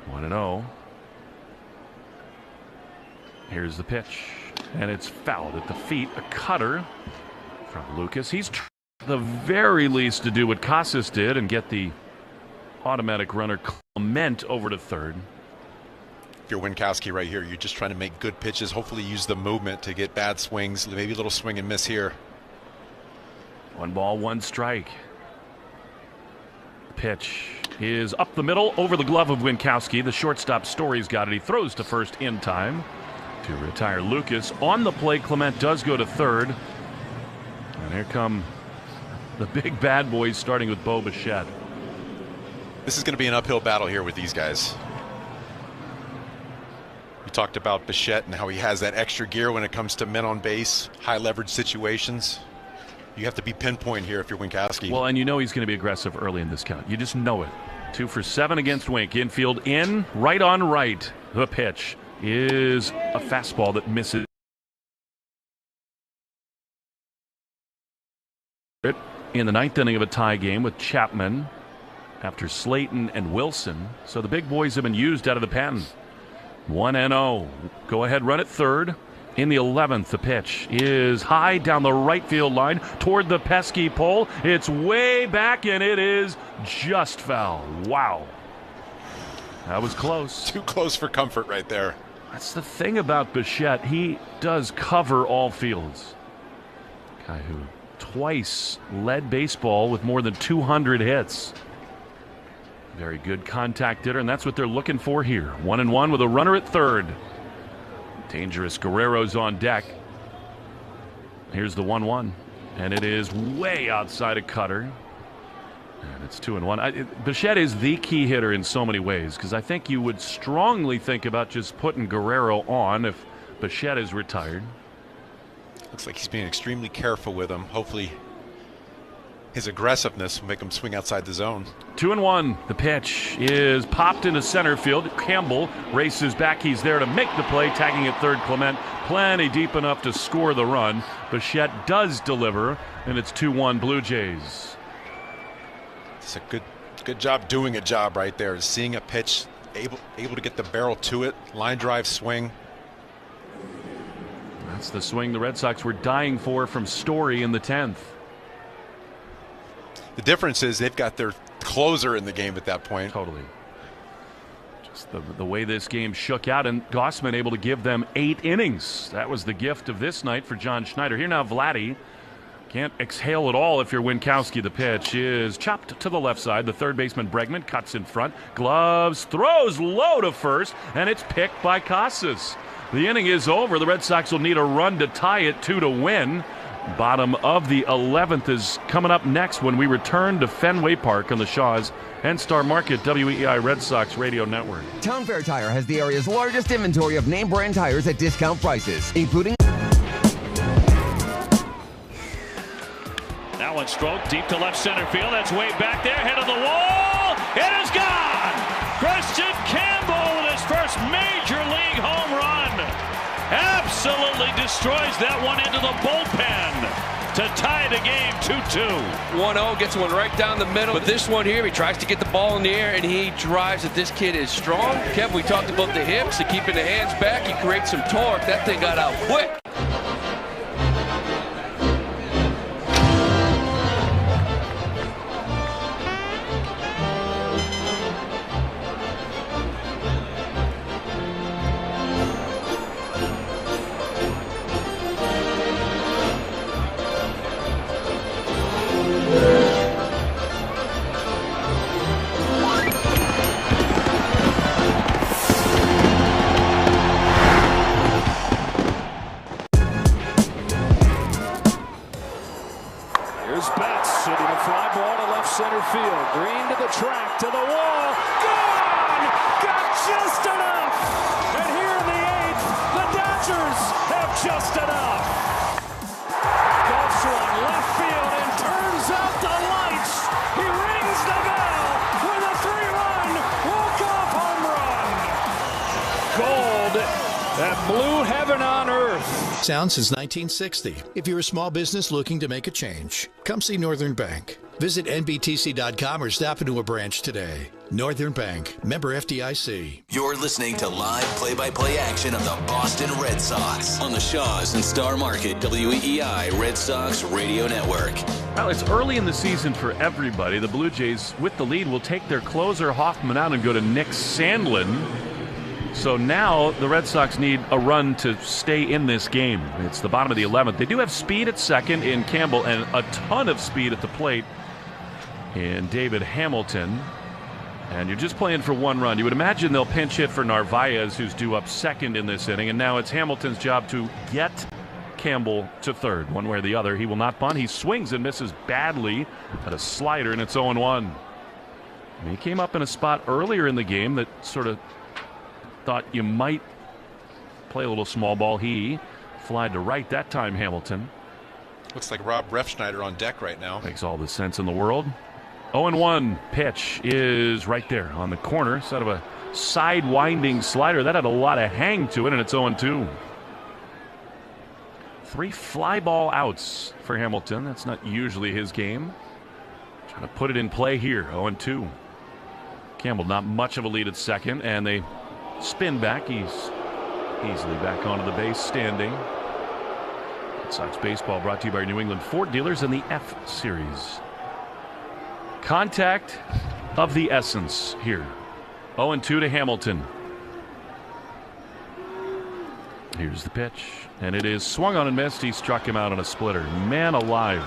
1-0. Here's the pitch, and it's fouled at the feet. A cutter from Lucas. He's the very least to do what Casas did and get the automatic runner Clement over to third.
If you're Winkowski right here, you're just trying to make good pitches. Hopefully use the movement to get bad swings. Maybe a little swing and miss here.
1 ball, 1 strike. Pitch is up the middle over the glove of Winkowski. The shortstop Story's got it. He throws to first in time to retire Lucas. On the play, Clement does go to third. And here come the big bad boys, starting with Bo Bichette.
This is going to be an uphill battle here with these guys. We talked about Bichette and how he has that extra gear when it comes to men on base, high leverage situations. You have to be pinpoint here if you're Winkowski.
Well, and you know he's going to be aggressive early in this count. You just know it. 2 for 7 against Wink. Infield in, right on right. The pitch is a fastball that misses. In the 9th inning of a tie game with Chapman after Slayton and Wilson. So the big boys have been used out of the pen. 1-0. Go ahead, run at third. In the 11th, the pitch is high down the right field line toward the pesky pole. It's way back, and it is just foul. Wow. That was close.
Too close for comfort right there.
That's the thing about Bichette. He does cover all fields. Guy who twice led baseball with more than 200 hits. Very good contact hitter, and that's what they're looking for here. 1-1 with a runner at third. Dangerous Guerrero's on deck. Here's the 1-1, and it is way outside a cutter. And it's 2-1. Bichette is the key hitter in so many ways, because I think you would strongly think about just putting Guerrero on if Bichette is retired.
Looks like he's being extremely careful with him. Hopefully his aggressiveness will make him swing outside the zone.
2-1. The pitch is popped into center field. Campbell races back. He's there to make the play, tagging at third. Clement plenty deep enough to score the run. Bichette does deliver, and it's 2-1 Blue Jays.
It's a good job doing a job right there. Seeing a pitch, able to get the barrel to it, line drive swing.
That's the swing the Red Sox were dying for from Story in the 10th.
The difference is they've got their closer in the game at that point.
Totally. Just the way this game shook out, and Gossman able to give them 8 innings. That was the gift of this night for John Schneider. Here now Vladdy. Can't exhale at all if you're Winkowski. The pitch is chopped to the left side. The third baseman Bregman cuts in front. Gloves, throws low to first, and it's picked by Casas. The inning is over. The Red Sox will need a run to tie it, 2 to win. Bottom of the 11th is coming up next when we return to Fenway Park on the Shaws and Star Market WEEI Red Sox Radio Network.
Town Fair Tire has the area's largest inventory of name brand tires at discount prices, including...
That one stroked deep to left center field. That's way back there, head of the wall. It is gone! Christian Campbell with his first major league home run. Absolutely destroys that one into the bullpen to tie the game 2-2.
1-0, gets one right down the middle. But this one here, he tries to get the ball in the air, and he drives it. This kid is strong. Kev, we talked about the hips, and keeping the hands back. He creates some torque. That thing got out quick.
just enough. And here in the 8th, the Dodgers have just enough. Golfs one left field and turns out the lights. He rings the bell with a 3-run walk-off home run. Gold and blue heaven on earth.
Sound since 1960. If you're a small business looking to make a change, come see Northern Bank. Visit nbtc.com or stop into a branch today. Northern Bank, member FDIC.
You're listening to live play-by-play action of the Boston Red Sox on the Shaws and Star Market WEEI Red Sox Radio Network.
Well, it's early in the season for everybody. The Blue Jays, with the lead, will take their closer Hoffman out and go to Nick Sandlin. So now the Red Sox need a run to stay in this game. It's the bottom of the 11th. They do have speed at second in Campbell and a ton of speed at the plate in David Hamilton. And you're just playing for one run. You would imagine they'll pinch hit for Narvaez, who's due up second in this inning. And now it's Hamilton's job to get Campbell to third. One way or the other, he will not bunt. He swings and misses badly at a slider, and it's 0-1. He came up in a spot earlier in the game that sort of thought you might play a little small ball. He flied to right that time, Hamilton.
Looks like Rob Refschneider on deck right now.
Makes all the sense in the world. 0-1 pitch is right there on the corner. Instead of a side-winding slider, that had a lot of hang to it, and it's 0-2. 3 fly ball outs for Hamilton. That's not usually his game. Trying to put it in play here. 0-2. Campbell not much of a lead at second, and they spin back. He's easily back onto the base, standing. Red Sox baseball brought to you by New England Ford dealers in the F-Series. Contact of the essence here. 0-2 to Hamilton. Here's the pitch, and it is swung on and missed. He struck him out on a splitter. Man alive.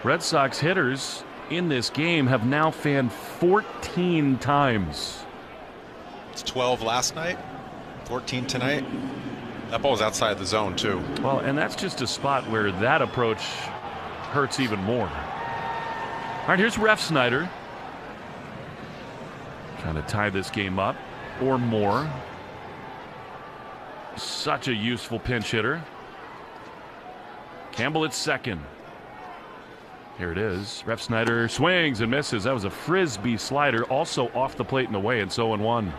Red Sox hitters in this game have now fanned 14 times.
It's 12 last night, 14 tonight. That ball's outside the zone, too.
Well, and that's just a spot where that approach hurts even more. All right, here's Refschneider. Trying to tie this game up or more. Such a useful pinch hitter. Campbell at second. Here it is. Refschneider swings and misses. That was a frisbee slider, also off the plate and away. It's 0-1.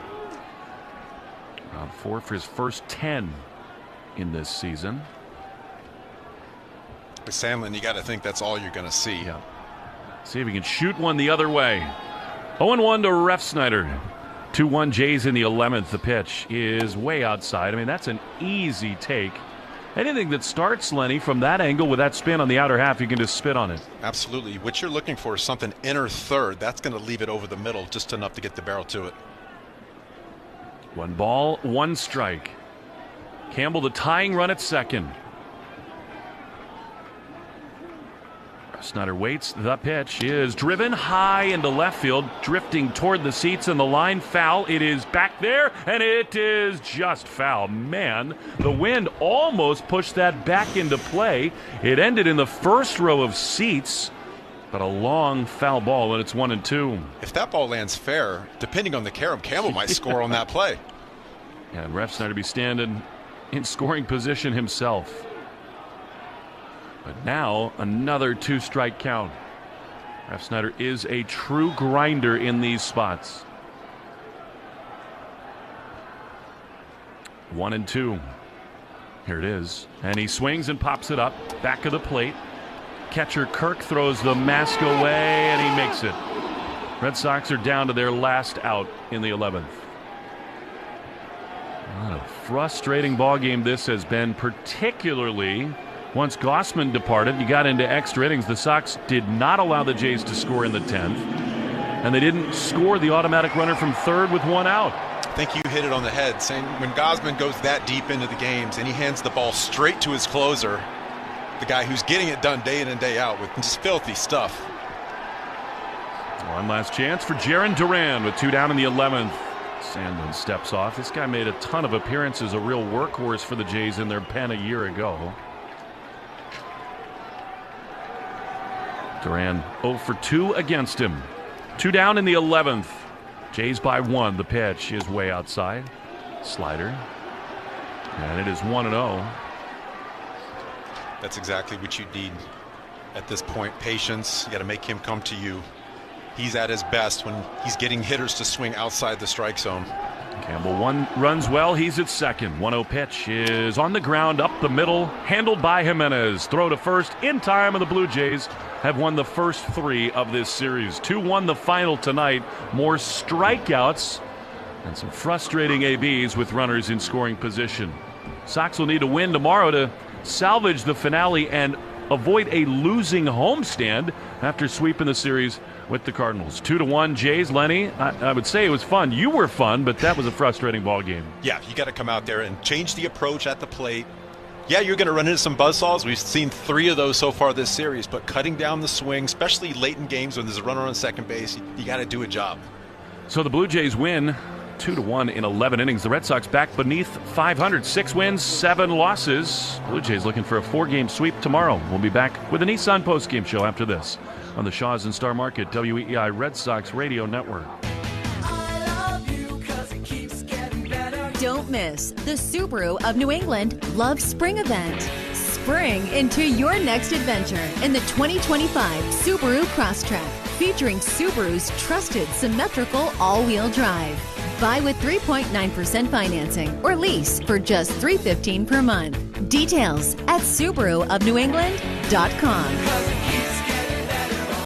Round 4 for his first 10 in this season.
With Sandlin, you got to think that's all you're going to see.
Yeah. See if he can shoot one the other way. 0-1 to Refschneider. 2-1 Jays in the 11th. The pitch is way outside. I mean, that's an easy take. Anything that starts, Lenny, from that angle with that spin on the outer half, you can just spit on it.
Absolutely. What you're looking for is something inner third. That's going to leave it over the middle just enough to get the barrel to it.
1 ball, 1 strike. Campbell the tying run at second. Snyder waits. The pitch is driven high into left field, drifting toward the seats and the line. Foul. It is back there, and it is just foul. Man, the wind almost pushed that back into play. It ended in the first row of seats, but a long foul ball, and it's 1-2.
If that ball lands fair, depending on the carom, Campbell might score on that play.
And Refschneider be standing in scoring position himself. But now another 2-strike count. Refschneider is a true grinder in these spots. 1-2. Here it is. And he swings and pops it up. Back of the plate. Catcher Kirk throws the mask away, and he makes it. Red Sox are down to their last out in the 11th. What a frustrating ball game this has been, particularly once Gossman departed. You got into extra innings. The Sox did not allow the Jays to score in the 10th, and they didn't score the automatic runner from third with 1 out.
I think you hit it on the head, saying when Gossman goes that deep into the games and he hands the ball straight to his closer, the guy who's getting it done day in and day out with just filthy stuff.
One last chance for Jarren Duran with 2 down in the 11th. Sandlin steps off. This guy made a ton of appearances, a real workhorse for the Jays in their pen a year ago. Duran 0 for 2 against him. 2 down in the 11th. Jays by 1. The pitch is way outside. Slider. And it is 1-0.
That's exactly what you need at this point. Patience. You got to make him come to you. He's at his best when he's getting hitters to swing outside the strike zone.
Campbell runs well. He's at second. 1-0 pitch is on the ground, up the middle, handled by Jimenez. Throw to first in time, and the Blue Jays have won the first 3 of this series. 2-1 the final tonight. More strikeouts and some frustrating ABs with runners in scoring position. Sox will need to win tomorrow to salvage the finale and avoid a losing homestand after sweeping the series with the Cardinals. 2-1 Jays. Lenny, I would say it was fun. You were fun, but that was a frustrating ball game.
Yeah, you got to come out there and change the approach at the plate. Yeah, you're going to run into some buzzsaws. We've seen 3 of those so far this series, but cutting down the swing, especially late in games when there's a runner on second base, you got to do a job.
So the Blue Jays win 2-1 in 11 innings. The Red Sox back beneath 500. 6 wins, 7 losses. Blue Jays looking for a 4-game sweep tomorrow. We'll be back with a Nissan postgame show after this on the Shaw's and Star Market WEEI Red Sox Radio Network.
Don't miss the Subaru of New England Love Spring event. Spring into your next adventure in the 2025 Subaru Crosstrek, featuring Subaru's trusted symmetrical all-wheel drive. Buy with 3.9% financing or lease for just $315 per month. Details at SubaruofNewEngland.com.